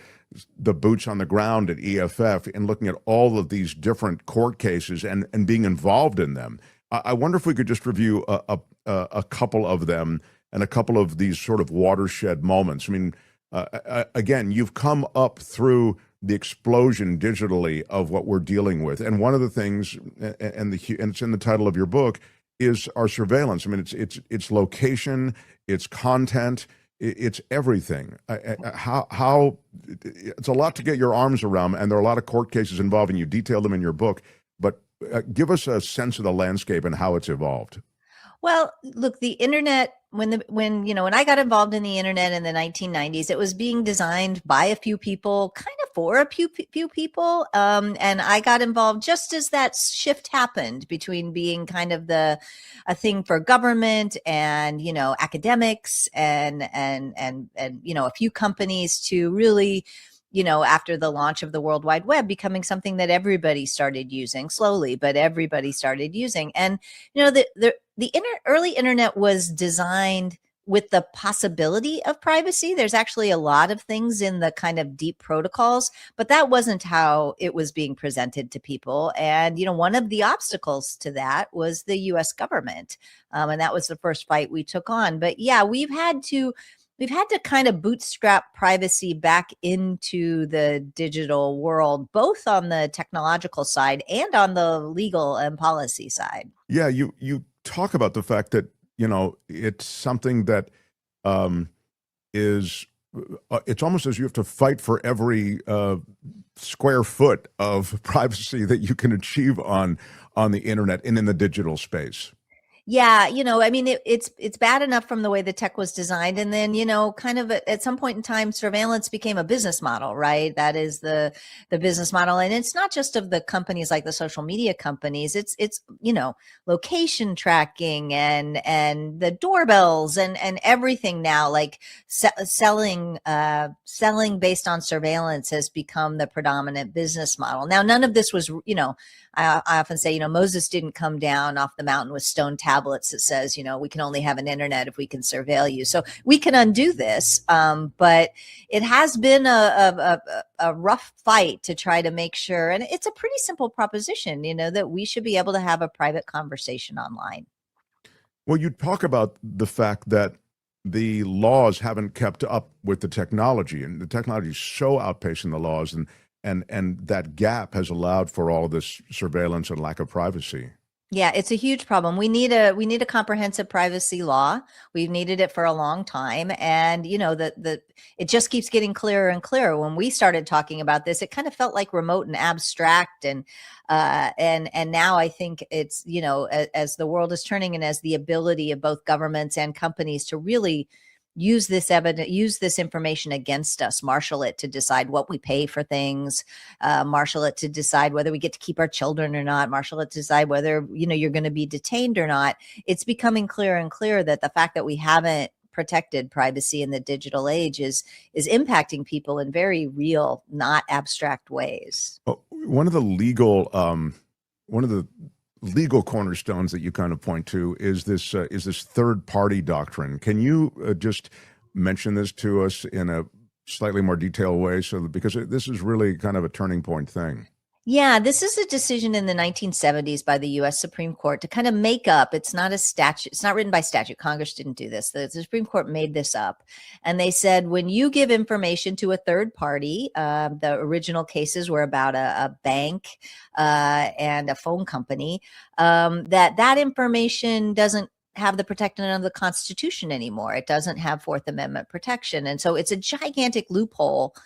the boots on the ground at EFF and looking at all of these different court cases and being involved in them. I wonder if we could just review a couple of them and a couple of these sort of watershed moments. I mean, again, you've come up through the explosion digitally of what we're dealing with. And one of the things, and it's in the title of your book, is our surveillance. I mean, it's location, it's content, it's everything. How it's a lot to get your arms around, and there are a lot of court cases involving you. Detail them in your book, but give us a sense of the landscape and how it's evolved. Well, look, the internet, when I got involved in the internet in the 1990s, it was being designed by a few people, kind of for a few people. And I got involved just as that shift happened between being kind of a thing for government and, academics and a few companies to really, after the launch of the World Wide Web, becoming something that everybody started using slowly, but everybody started using. And, the early internet was designed with the possibility of privacy. There's actually a lot of things in the kind of deep protocols, but that wasn't how it was being presented to people. And, one of the obstacles to that was the US government. And that was the first fight we took on. But yeah, we've had to kind of bootstrap privacy back into the digital world, both on the technological side and on the legal and policy side. Yeah, you talk about the fact that, it's something that it's almost as you have to fight for every square foot of privacy that you can achieve on the internet and in the digital space. Yeah, I mean, it's bad enough from the way the tech was designed. And then, kind of at some point in time, surveillance became a business model, right? That is the business model. And it's not just of the companies like the social media companies. It's location tracking and the doorbells and everything now, like selling based on surveillance has become the predominant business model. Now, none of this was, I often say, Moses didn't come down off the mountain with stone tablets that says, we can only have an internet if we can surveil you. So we can undo this. But it has been a rough fight to try to make sure. And it's a pretty simple proposition, that we should be able to have a private conversation online. Well, you talk about the fact that the laws haven't kept up with the technology, and the technology is so outpacing the laws, and that gap has allowed for all this surveillance and lack of privacy. Yeah, it's a huge problem. We need a comprehensive privacy law. We've needed it for a long time, and it just keeps getting clearer and clearer. When we started talking about this, it kind of felt like remote and abstract, and now I think it's as the world is turning and as the ability of both governments and companies to really use this evidence, use this information against us, marshal it to decide what we pay for things, marshal it to decide whether we get to keep our children or not, marshal it to decide whether you're going to be detained or not. It's becoming clearer and clearer that the fact that we haven't protected privacy in the digital age is impacting people in very real, not abstract ways. Well, one of the legal cornerstones that you kind of point to is this third party doctrine. Can you just mention this to us in a slightly more detailed way, because this is really kind of a turning point thing? Yeah, this is a decision in the 1970s by the U.S. Supreme Court to kind of make up. It's not a statute. It's not written by statute. Congress didn't do this. The Supreme Court made this up. And they said, when you give information to a third party, the original cases were about a bank and a phone company, that information doesn't have the protection of the Constitution anymore. It doesn't have Fourth Amendment protection. And so it's a gigantic loophole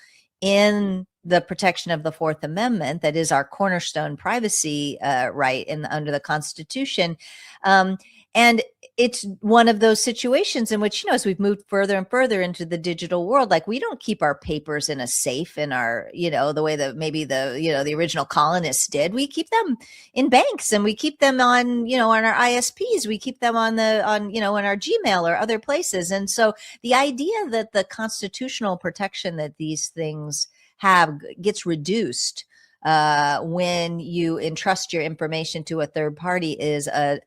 in the protection of the Fourth Amendment, that is our cornerstone privacy right under the Constitution. And it's one of those situations in which, as we've moved further and further into the digital world, like we don't keep our papers in a safe in our, the way that maybe the original colonists did. We keep them in banks, and we keep them on, on our ISPs. We keep them in our Gmail or other places. And so the idea that the constitutional protection that these things have gets reduced when you entrust your information to a third party is a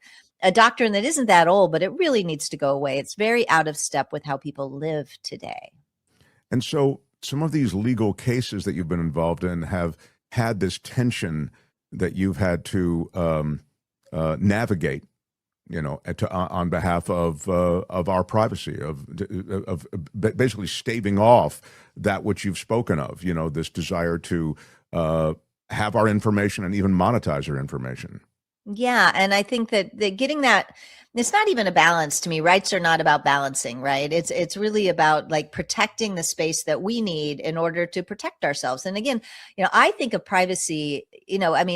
doctrine that isn't that old, but it really needs to go away. It's very out of step with how people live today. And so some of these legal cases that you've been involved in have had this tension that you've had to navigate, on behalf of our privacy, of basically staving off that which you've spoken of, this desire to have our information and even monetize our information. Yeah. And I think that getting that, it's not even a balance to me. Rights are not about balancing, right? It's really about like protecting the space that we need in order to protect ourselves. And again, I think of privacy,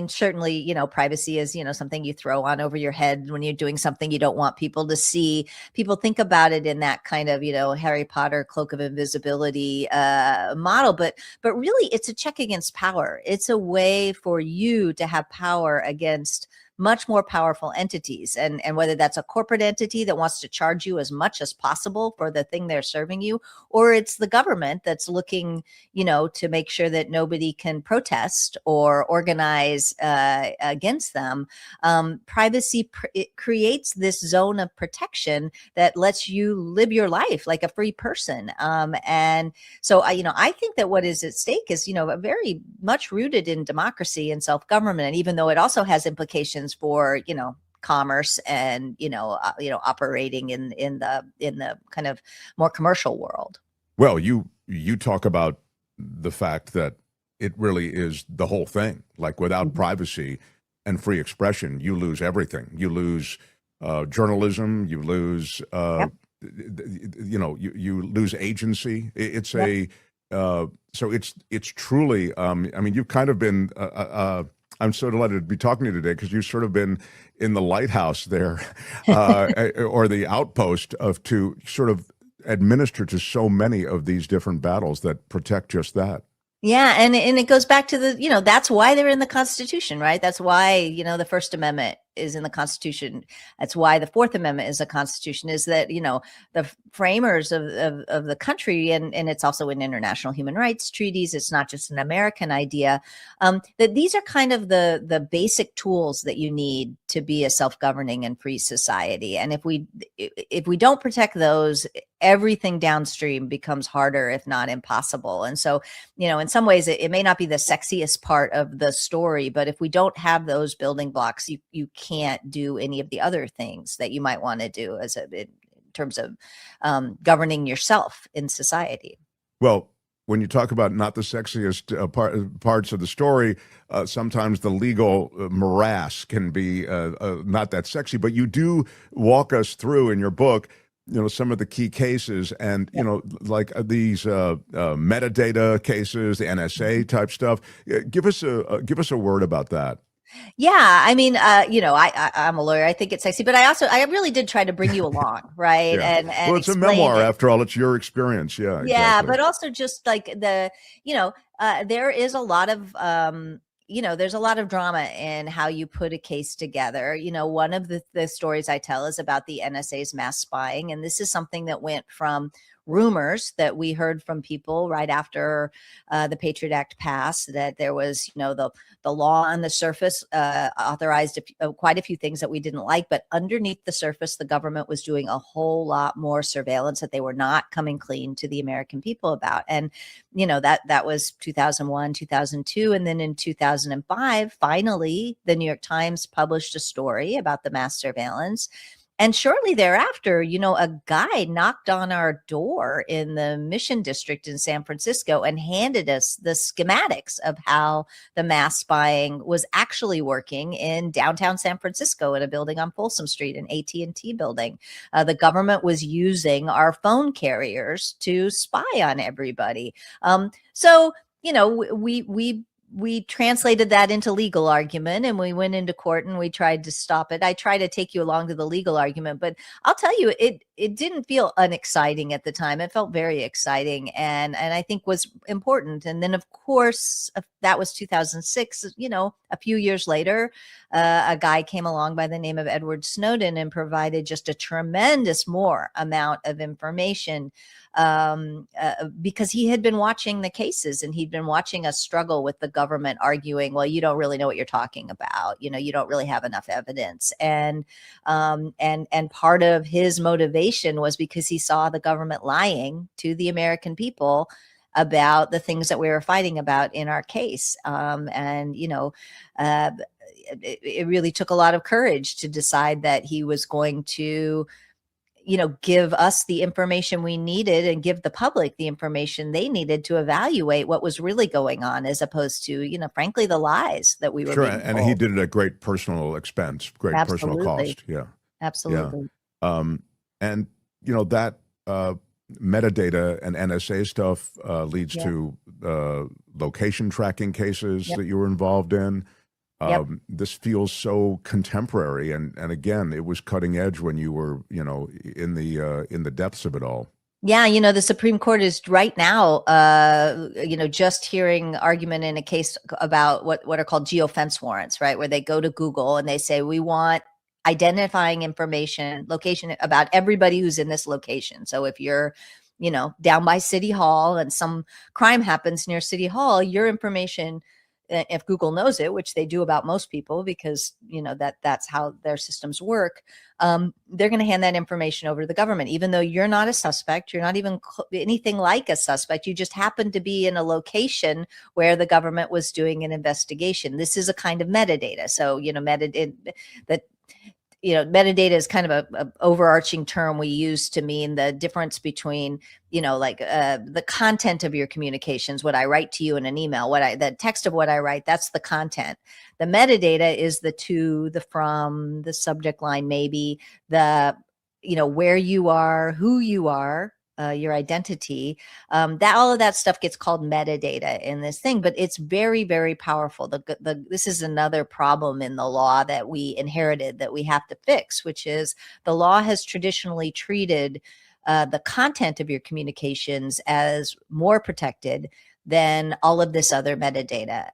certainly, privacy is, something you throw on over your head when you're doing something you don't want people to see. People think about it in that kind of, Harry Potter cloak of invisibility model, but really it's a check against power. It's a way for you to have power against much more powerful entities. And whether that's a corporate entity that wants to charge you as much as possible for the thing they're serving you, or it's the government that's looking, to make sure that nobody can protest or organize against them. Privacy, it creates this zone of protection that lets you live your life like a free person. And so, I think that what is at stake is, very much rooted in democracy and self-government. And even though it also has implications for commerce and operating in the kind of more commercial world. Well, you talk about the fact that it really is the whole thing. Like without privacy and free expression, you lose everything. You lose journalism. You lose you lose agency. It's so it's truly. You've kind of been. I'm so delighted to be talking to you today because you've sort of been in the lighthouse there, or the outpost to sort of administer to so many of these different battles that protect just that. Yeah. And it goes back to that's why they're in the Constitution, right? That's why, the First Amendment is in the Constitution. That's why the Fourth Amendment is a Constitution, is that, the framers of the country, and it's also in international human rights treaties. It's not just an American idea, that these are kind of the basic tools that you need to be a self-governing and free society. And if we don't protect those, everything downstream becomes harder, if not impossible. And so, in some ways it may not be the sexiest part of the story, but if we don't have those building blocks, you can't do any of the other things that you might want to do in terms of governing yourself in society. Well, when you talk about not the sexiest parts of the story, sometimes the legal morass can be not that sexy. But you do walk us through in your book, some of the key cases, and like these metadata cases, the NSA type stuff. Give us a word about that. Yeah, I mean, I'm a lawyer. I think it's sexy, but I really did try to bring you along, right? Yeah. And Well, it's a memoir after all. It's your experience. Yeah. Yeah, Exactly. but also just like there is a lot of there's a lot of drama in how you put a case together. One of the stories I tell is about the NSA's mass spying, and this is something that went from rumors that we heard from people right after the Patriot Act passed, that there was, the law on the surface authorized quite a few things that we didn't like, but underneath the surface, the government was doing a whole lot more surveillance that they were not coming clean to the American people about. And, that was 2001, 2002. And then in 2005, finally, the New York Times published a story about the mass surveillance. And shortly thereafter, a guy knocked on our door in the Mission District in San Francisco and handed us the schematics of how the mass spying was actually working in downtown San Francisco in a building on Folsom Street, an AT&T building. The government was using our phone carriers to spy on everybody. So, we translated that into legal argument, and we went into court and we tried to stop it. I tried to take you along to the legal argument, but I'll tell you, it didn't feel unexciting at the time. It felt very exciting, and I think was important. And then, of course, that was 2006. A few years later, a guy came along by the name of Edward Snowden and provided just a tremendous more amount of information because he had been watching the cases, and he'd been watching us struggle with the government arguing, well, you don't really know what you're talking about. You don't really have enough evidence. And part of his motivation was because he saw the government lying to the American people about the things that we were fighting about in our case. It really took a lot of courage to decide that he was going to give us the information we needed and give the public the information they needed to evaluate what was really going on, as opposed to, frankly, the lies that we were Sure. being And told. he did it at great personal expense, great personal cost. Yeah. Absolutely. Yeah. And, that metadata and NSA stuff leads to location tracking cases that you were involved in. This feels so contemporary, and again, it was cutting edge when you were, in the depths of it all. Yeah, the Supreme Court is right now, just hearing argument in a case about what are called geofence warrants, right? Where they go to Google and they say, we want identifying information, location about everybody who's in this location. So if you're, down by City Hall and some crime happens near City Hall, your information, if Google knows it, which they do about most people, because that's how their systems work, they're going to hand that information over to the government, even though you're not a suspect, you're not even anything like a suspect. You just happen to be in a location where the government was doing an investigation. This is a kind of metadata. So metadata is kind of a overarching term we use to mean the difference between, the content of your communications, what I write to you in an email, the text of what I write, that's the content. The metadata is the to, the from, the subject line, maybe the, where you are, who you are, your identity, that all of that stuff gets called metadata in this thing, but it's very, very powerful. This is another problem in the law that we inherited that we have to fix, which is the law has traditionally treated the content of your communications as more protected than all of this other metadata.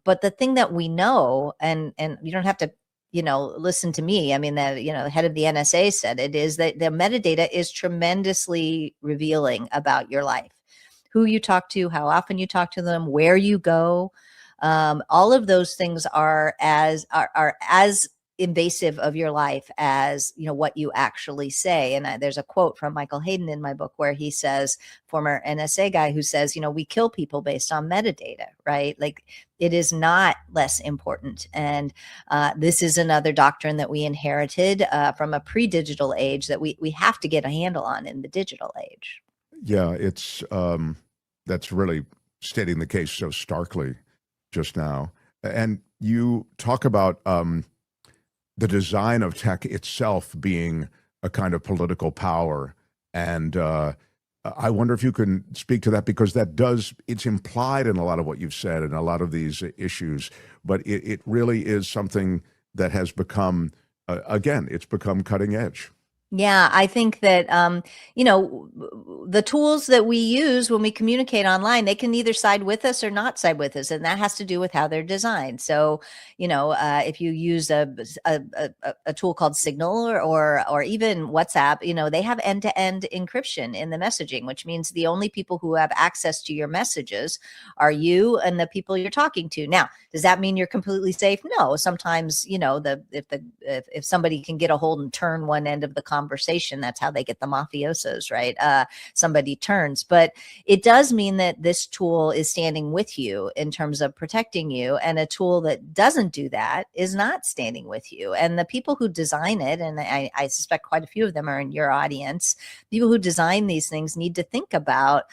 But the thing that we know, and you don't have to listen to me. I mean, the head of the NSA said it is that the metadata is tremendously revealing about your life, who you talk to, how often you talk to them, where you go. All of those things are as invasive of your life as what you actually say. And there's a quote from Michael Hayden in my book where he says, former NSA guy who says, we kill people based on metadata, right? Like, it is not less important. And this is another doctrine that we inherited from a pre-digital age that we have to get a handle on in the digital age. Yeah, it's that's really stating the case so starkly just now. And you talk about the design of tech itself being a kind of political power. And I wonder if you can speak to that, because it's implied in a lot of what you've said and a lot of these issues, but it really is something that has become, again, it's become cutting edge. Yeah, I think that, the tools that we use when we communicate online, they can either side with us or not side with us. And that has to do with how they're designed. So, if you use a tool called Signal or even WhatsApp, they have end-to-end encryption in the messaging, which means the only people who have access to your messages are you and the people you're talking to. Now, does that mean you're completely safe? No. Sometimes, if somebody can get a hold and turn one end of the conversation, that's how they get the mafiosos, right? Somebody turns, but it does mean that this tool is standing with you in terms of protecting you, and a tool that doesn't do that is not standing with you. And the people who design it, and I suspect quite a few of them are in your audience, people who design these things need to think about,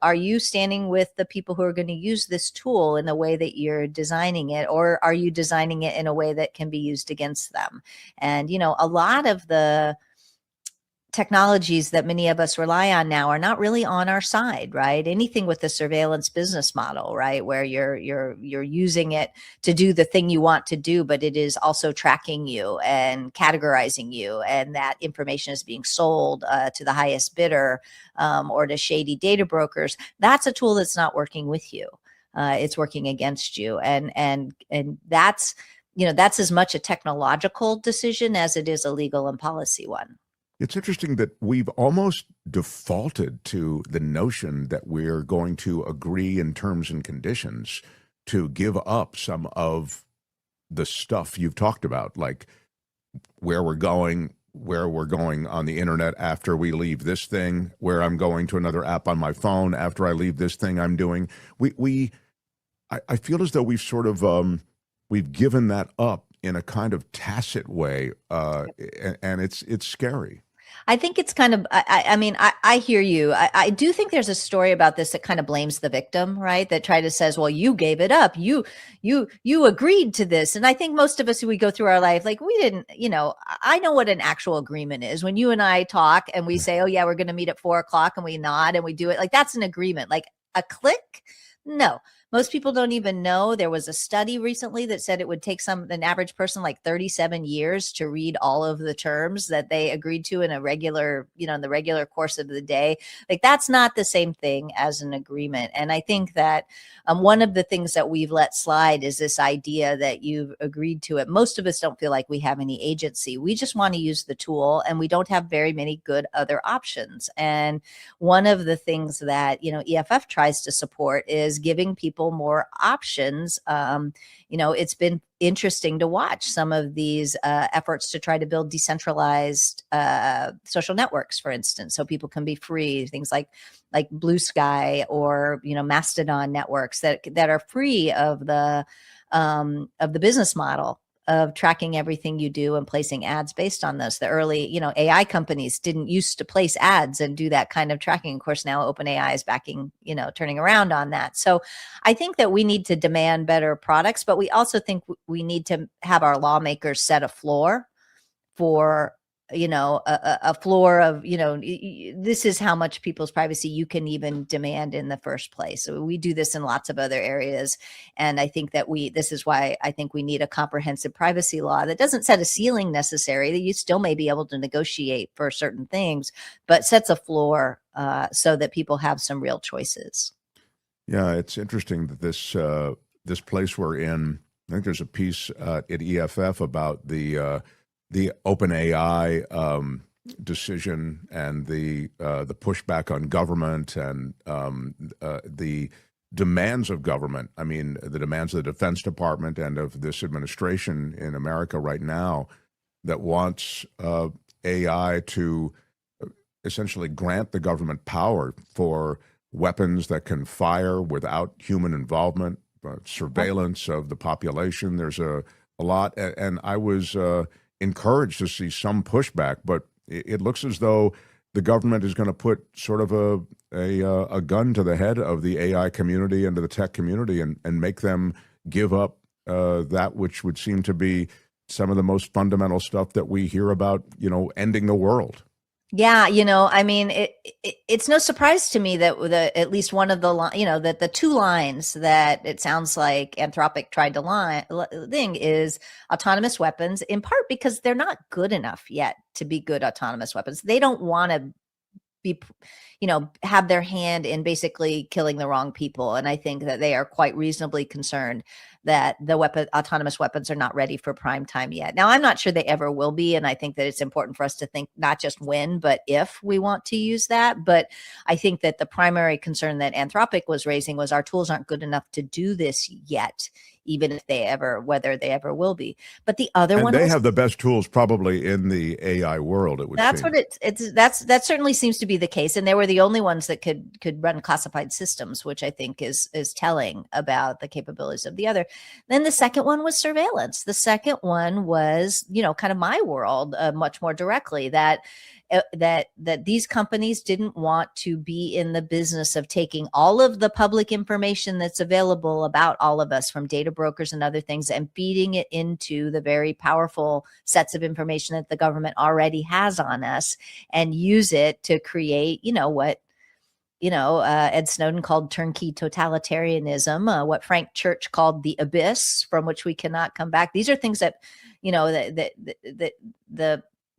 are you standing with the people who are going to use this tool in the way that you're designing it, or are you designing it in a way that can be used against them? And, a lot of the technologies that many of us rely on now are not really on our side, right? Anything with the surveillance business model, right, where you're using it to do the thing you want to do, but it is also tracking you and categorizing you, and that information is being sold to the highest bidder or to shady data brokers. That's a tool that's not working with you. It's working against you, and that's that's as much a technological decision as it is a legal and policy one. It's interesting that we've almost defaulted to the notion that we're going to agree in terms and conditions to give up some of the stuff you've talked about, like where we're going on the internet after we leave this thing, where I'm going to another app on my phone after I leave this thing I'm doing. I feel as though we've sort of we've given that up in a kind of tacit way, and it's scary. I think it's kind of, I hear you. I do think there's a story about this that kind of blames the victim, right? That says, well, you gave it up. You agreed to this. And I think most of us, who we go through our life, like, we didn't, I know what an actual agreement is. When you and I talk and we say, oh yeah, we're going to meet at 4:00, and we nod and we do it, like, that's an agreement. Like a click? No. Most people don't even know. There was a study recently that said it would take an average person like 37 years to read all of the terms that they agreed to in a regular, in the regular course of the day. Like, that's not the same thing as an agreement. And I think that one of the things that we've let slide is this idea that you've agreed to it. Most of us don't feel like we have any agency. We just want to use the tool, and we don't have very many good other options. And one of the things that, EFF tries to support is giving people more options. It's been interesting to watch some of these efforts to try to build decentralized social networks, for instance, so people can be free. Things like Blue Sky or Mastodon networks that are free of the business model of tracking everything you do and placing ads based on those. The early, AI companies didn't used to place ads and do that kind of tracking. Of course, now OpenAI is backing, turning around on that. So I think that we need to demand better products, but we also think we need to have our lawmakers set a floor for, a floor of, this is how much people's privacy you can even demand in the first place. So we do this in lots of other areas. And I think that this is why I think we need a comprehensive privacy law that doesn't set a ceiling necessary, that you still may be able to negotiate for certain things, but sets a floor so that people have some real choices. Yeah, it's interesting that this place we're in, I think there's a piece at EFF about the OpenAI decision and the pushback on government and the demands of government. I mean, the demands of the Defense Department and of this administration in America right now that wants AI to essentially grant the government power for weapons that can fire without human involvement, surveillance of the population. There's a lot, and I was encouraged to see some pushback, but it looks as though the government is going to put sort of a gun to the head of the AI community and to the tech community and make them give up that which would seem to be some of the most fundamental stuff that we hear about, ending the world. Yeah, I mean, it's no surprise to me that at least one of the that the two lines that it sounds like Anthropic tried to thing is autonomous weapons, in part because they're not good enough yet to be good autonomous weapons. They don't want to be, have their hand in basically killing the wrong people. And I think that they are quite reasonably concerned that the autonomous weapons are not ready for prime time yet. Now, I'm not sure they ever will be. And I think that it's important for us to think not just when, but if we want to use that. But I think that the primary concern that Anthropic was raising was our tools aren't good enough to do this yet, even if whether they ever will be. But the other one, they have the best tools probably in the AI world. It would that's seem. what that certainly seems to be the case. And they were the only ones that could run classified systems, which I think is telling about the capabilities of the other. Then the second one was surveillance. The second one was, kind of my world, much more directly, that these companies didn't want to be in the business of taking all of the public information that's available about all of us from data brokers and other things and feeding it into the very powerful sets of information that the government already has on us and use it to create, what Ed Snowden called turnkey totalitarianism, what Frank Church called the abyss from which we cannot come back. These are things that,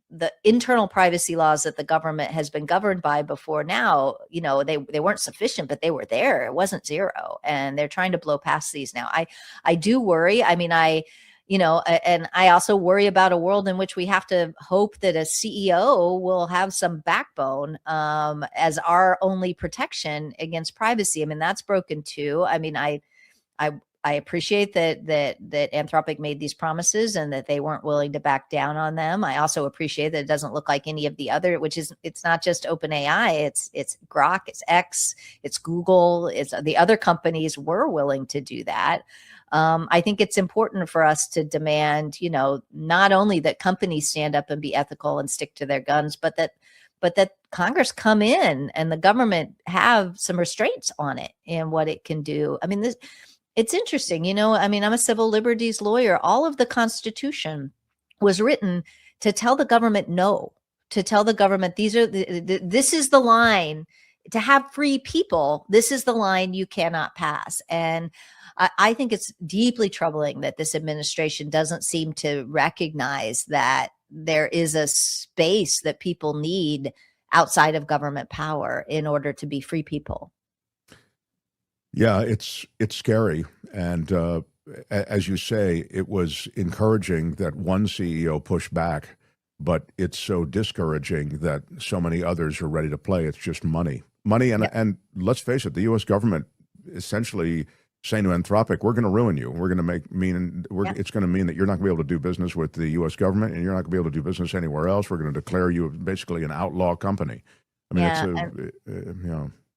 the internal privacy laws that the government has been governed by before now, they weren't sufficient, but they were there. It wasn't zero. And they're trying to blow past these now. I do worry. I mean, and I also worry about a world in which we have to hope that a CEO will have some backbone as our only protection against privacy. I mean, that's broken too. I mean, I appreciate that Anthropic made these promises and that they weren't willing to back down on them. I also appreciate that it doesn't look like any of the other, it's not just OpenAI, it's Grok, it's X, it's Google, it's the other companies were willing to do that. I think it's important for us to demand, not only that companies stand up and be ethical and stick to their guns, but that Congress come in and the government have some restraints on it and what it can do. I mean, it's interesting, I'm a civil liberties lawyer. All of the Constitution was written to tell the government no, to tell the government this is the line to have free people. This is the line you cannot pass. And I think it's deeply troubling that this administration doesn't seem to recognize that there is a space that people need outside of government power in order to be free people. Yeah, it's scary. And as you say, it was encouraging that one CEO pushed back, but it's so discouraging that so many others are ready to play. It's just money. And let's face it, the U.S. government essentially saying to Anthropic, we're going to ruin you. We're going to it's going to mean that you're not going to be able to do business with the U.S. government and you're not going to be able to do business anywhere else. We're going to declare you basically an outlaw company. I mean,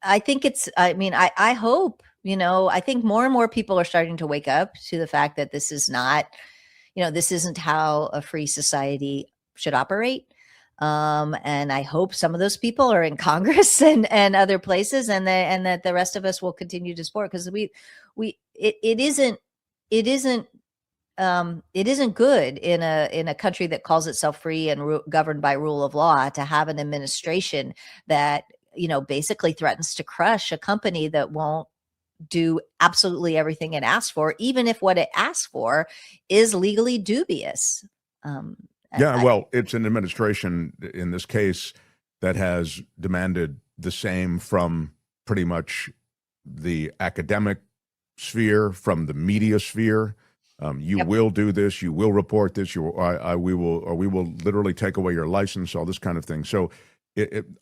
I think I hope, I think more and more people are starting to wake up to the fact that this is not, this isn't how a free society should operate. And I hope some of those people are in Congress and other places, and that the rest of us will continue to support, because it isn't good in a country that calls itself free and governed by rule of law to have an administration that basically threatens to crush a company that won't do absolutely everything it asks for, even if what it asks for is legally dubious. Well, it's an administration in this case that has demanded the same from pretty much the academic sphere, from the media sphere. You will do this, you will report this, we will literally take away your license, all this kind of thing. So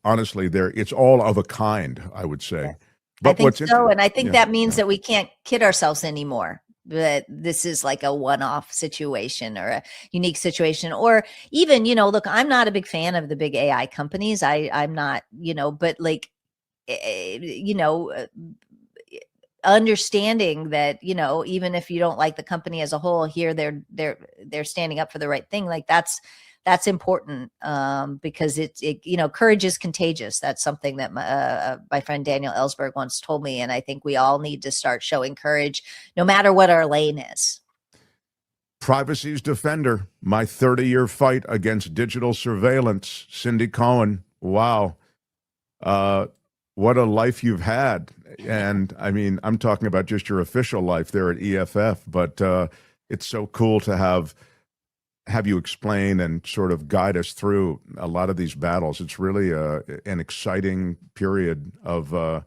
honestly, it's all of a kind, I would say. But I think so, and I think that means that we can't kid ourselves anymore. That this is like a one-off situation or a unique situation, or even, look, I'm not a big fan of the big AI companies. I'm not, but like, understanding that, even if you don't like the company as a whole, here they're standing up for the right thing. Like that's that's important, because courage is contagious. That's something that my friend Daniel Ellsberg once told me, and I think we all need to start showing courage, no matter what our lane is. Privacy's defender, my 30-year fight against digital surveillance. Cindy Cohn, wow. What a life you've had. And I mean, I'm talking about just your official life there at EFF, but it's so cool to have you explain and sort of guide us through a lot of these battles. It's really an exciting period of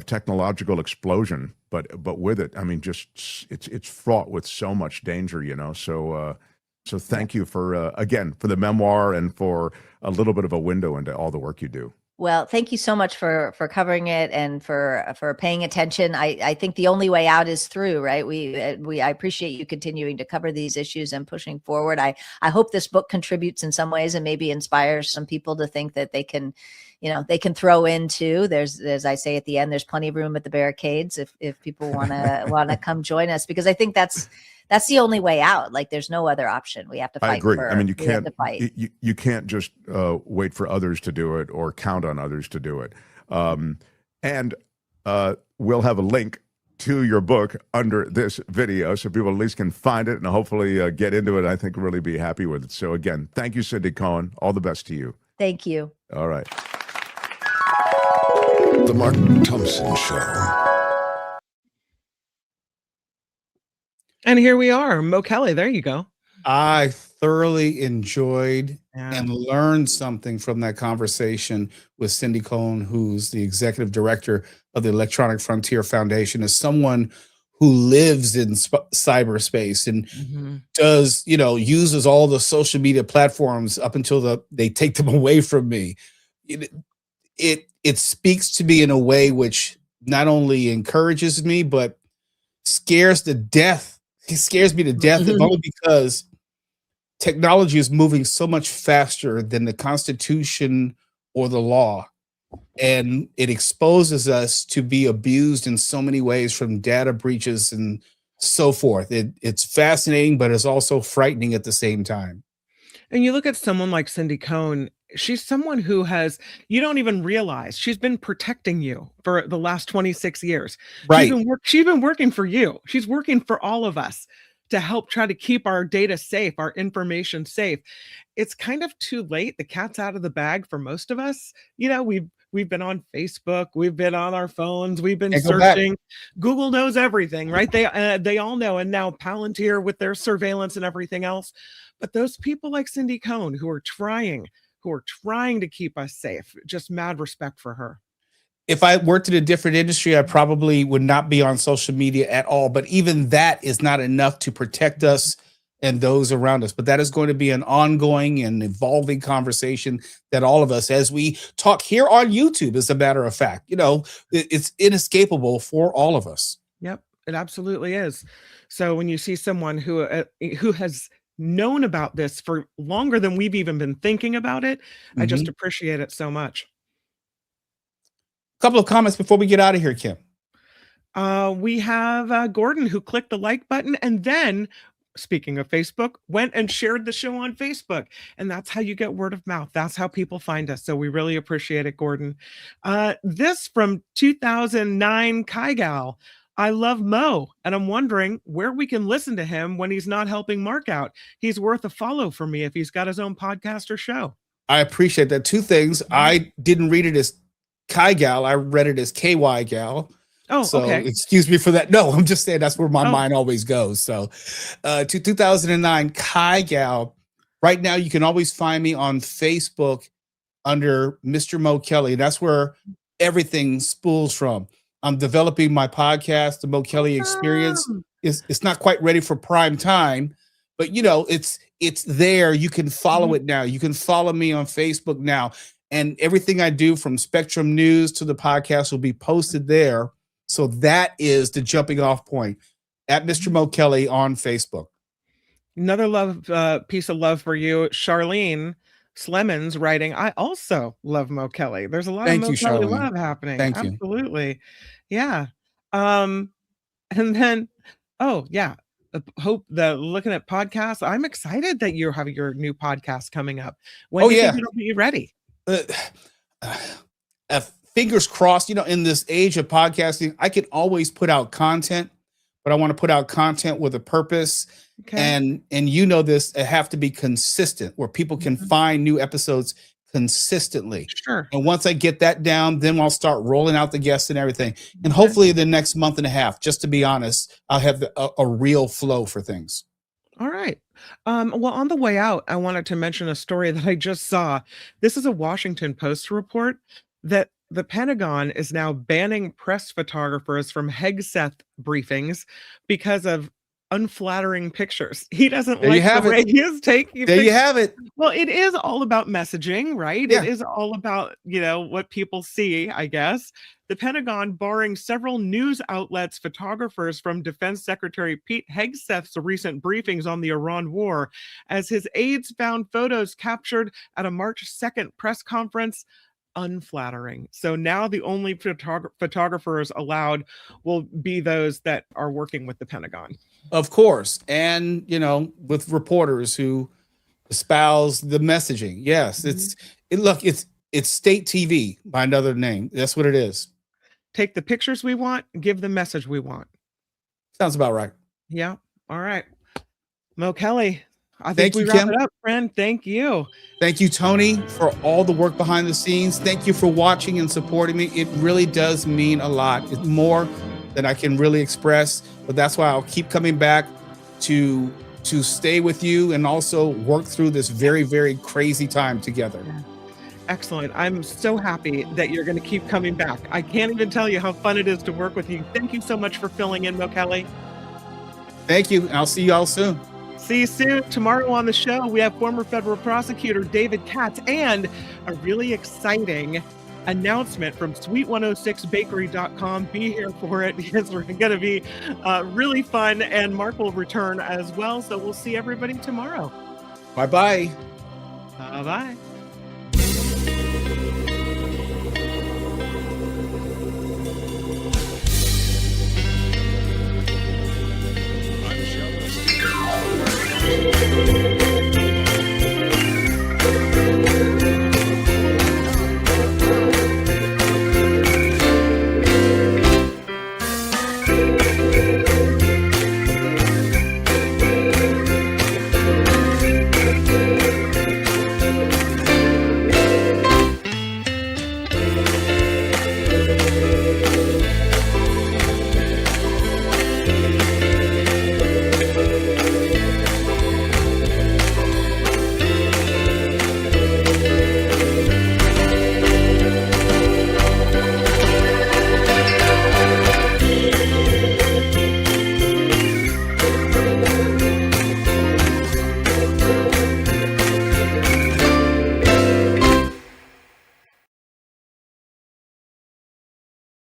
technological explosion, but with it, I mean, just it's fraught with so much danger, So thank you for again for the memoir and for a little bit of a window into all the work you do. Well, thank you so much for covering it and for paying attention. I think the only way out is through, right? I appreciate you continuing to cover these issues and pushing forward. I hope this book contributes in some ways and maybe inspires some people to think that they can throw in too. There's, as I say at the end, there's plenty of room at the barricades if people want to come join us, because I think that's the only way out. Like, there's no other option. We have to fight. I agree. I mean, you can't just wait for others to do it or count on others to do it. And we'll have a link to your book under this video so people at least can find it and hopefully get into it. I think really be happy with it. So again, thank you, Cindy Cohn. All the best to you. Thank you. All right. The Mark Thompson Show. And here we are, Mo Kelly. There you go. I thoroughly enjoyed and learned something from that conversation with Cindy Cohn, who's the executive director of the Electronic Frontier Foundation, as someone who lives in cyberspace and does, uses all the social media platforms up until they take them away from me. It speaks to me in a way which not only encourages me, but scares me to death, if only because technology is moving so much faster than the Constitution or the law. And it exposes us to be abused in so many ways, from data breaches and so forth. It's fascinating, but it's also frightening at the same time. And you look at someone like Cindy Cohn, she's someone who you don't even realize she's been protecting you for the last 26 years. Right. She's been working for you. She's working for all of us to help try to keep our data safe, our information safe. It's kind of too late. The cat's out of the bag for most of us. We've been on Facebook, we've been on our phones, we've been searching. Google knows everything, right? They all know. And now Palantir with their surveillance and everything else. But those people like Cindy Cohn who are trying to keep us safe, just mad respect for her. If I worked in a different industry, I probably would not be on social media at all. But even that is not enough to protect us and those around us. But that is going to be an ongoing and evolving conversation that all of us, as we talk here on YouTube, as a matter of fact, it's inescapable for all of us. Yep, it absolutely is. So when you see someone who has known about this for longer than we've even been thinking about it, I just appreciate it so much. Couple of comments before we get out of here, Kim. We have Gordon, who clicked the like button and then, speaking of Facebook, went and shared the show on Facebook. And that's how you get word of mouth. That's how people find us. So we really appreciate it, Gordon. This from 2009 Kaigal. I love Mo, and I'm wondering where we can listen to him when he's not helping Mark out. He's worth a follow for me if he's got his own podcast or show. I appreciate that. Two things. I didn't read it as Kaigal. I read it as KY Gal. Oh, so okay. Excuse me for that. No, I'm just saying that's where my mind always goes. So to 2009 Kaigal. Right now, you can always find me on Facebook under Mr. Mo Kelly. That's where everything spools from. I'm developing my podcast, the Mo Kelly Experience. It's not quite ready for prime time, but it's there. You can follow it now. You can follow me on Facebook now. And everything I do, from Spectrum News to the podcast, will be posted there. So that is the jumping off point, at Mr. Mo Kelly on Facebook. Another piece of love for you, Charlene Slemons writing, I also love Mo Kelly. There's a lot of Mo Kelly love happening. Thank you. Absolutely. Yeah. And then, hope that looking at podcasts, I'm excited that you have your new podcast coming up. When Oh, do you yeah. think it'll be ready? Fingers crossed, in this age of podcasting, I can always put out content, but I want to put out content with a purpose. Okay. And this, it have to be consistent where people can find new episodes consistently. Sure. And once I get that down, then I'll start rolling out the guests and everything. And hopefully the next month and a half, just to be honest, I'll have a real flow for things. All right. Well, on the way out, I wanted to mention a story that I just saw. This is a Washington Post report that the Pentagon is now banning press photographers from Hegseth briefings because of unflattering pictures. He doesn't There you like have the it. way he is taking There you pictures. have it. Well, it is all about messaging, right? Yeah. It is all about, what people see, I guess. The Pentagon barring several news outlets' photographers from Defense Secretary Pete Hegseth's recent briefings on the Iran war, as his aides found photos captured at a March 2nd press conference unflattering. So now the only photographers allowed will be those that are working with the Pentagon. Of course. And, with reporters who espouse the messaging. Yes, it's state TV by another name. That's what it is. Take the pictures we want, give the message we want. Sounds about right. Yeah. All right. Mo Kelly, I think Thank we you, wrap Kim. it up, friend. Thank you. Thank you, Tony, for all the work behind the scenes. Thank you for watching and supporting me. It really does mean a lot. It's more than I can really express, but that's why I'll keep coming back to stay with you and also work through this very, very crazy time together. Excellent. I'm so happy that you're going to keep coming back. I can't even tell you how fun it is to work with you. Thank you so much for filling in, Mo Kelly. Thank you. I'll see you all soon. See you soon. Tomorrow on the show, we have former federal prosecutor David Katz and a really exciting announcement from sweet106bakery.com. Be here for it because we're going to be really fun, and Mark will return as well. So we'll see everybody tomorrow. Bye-bye. Bye-bye.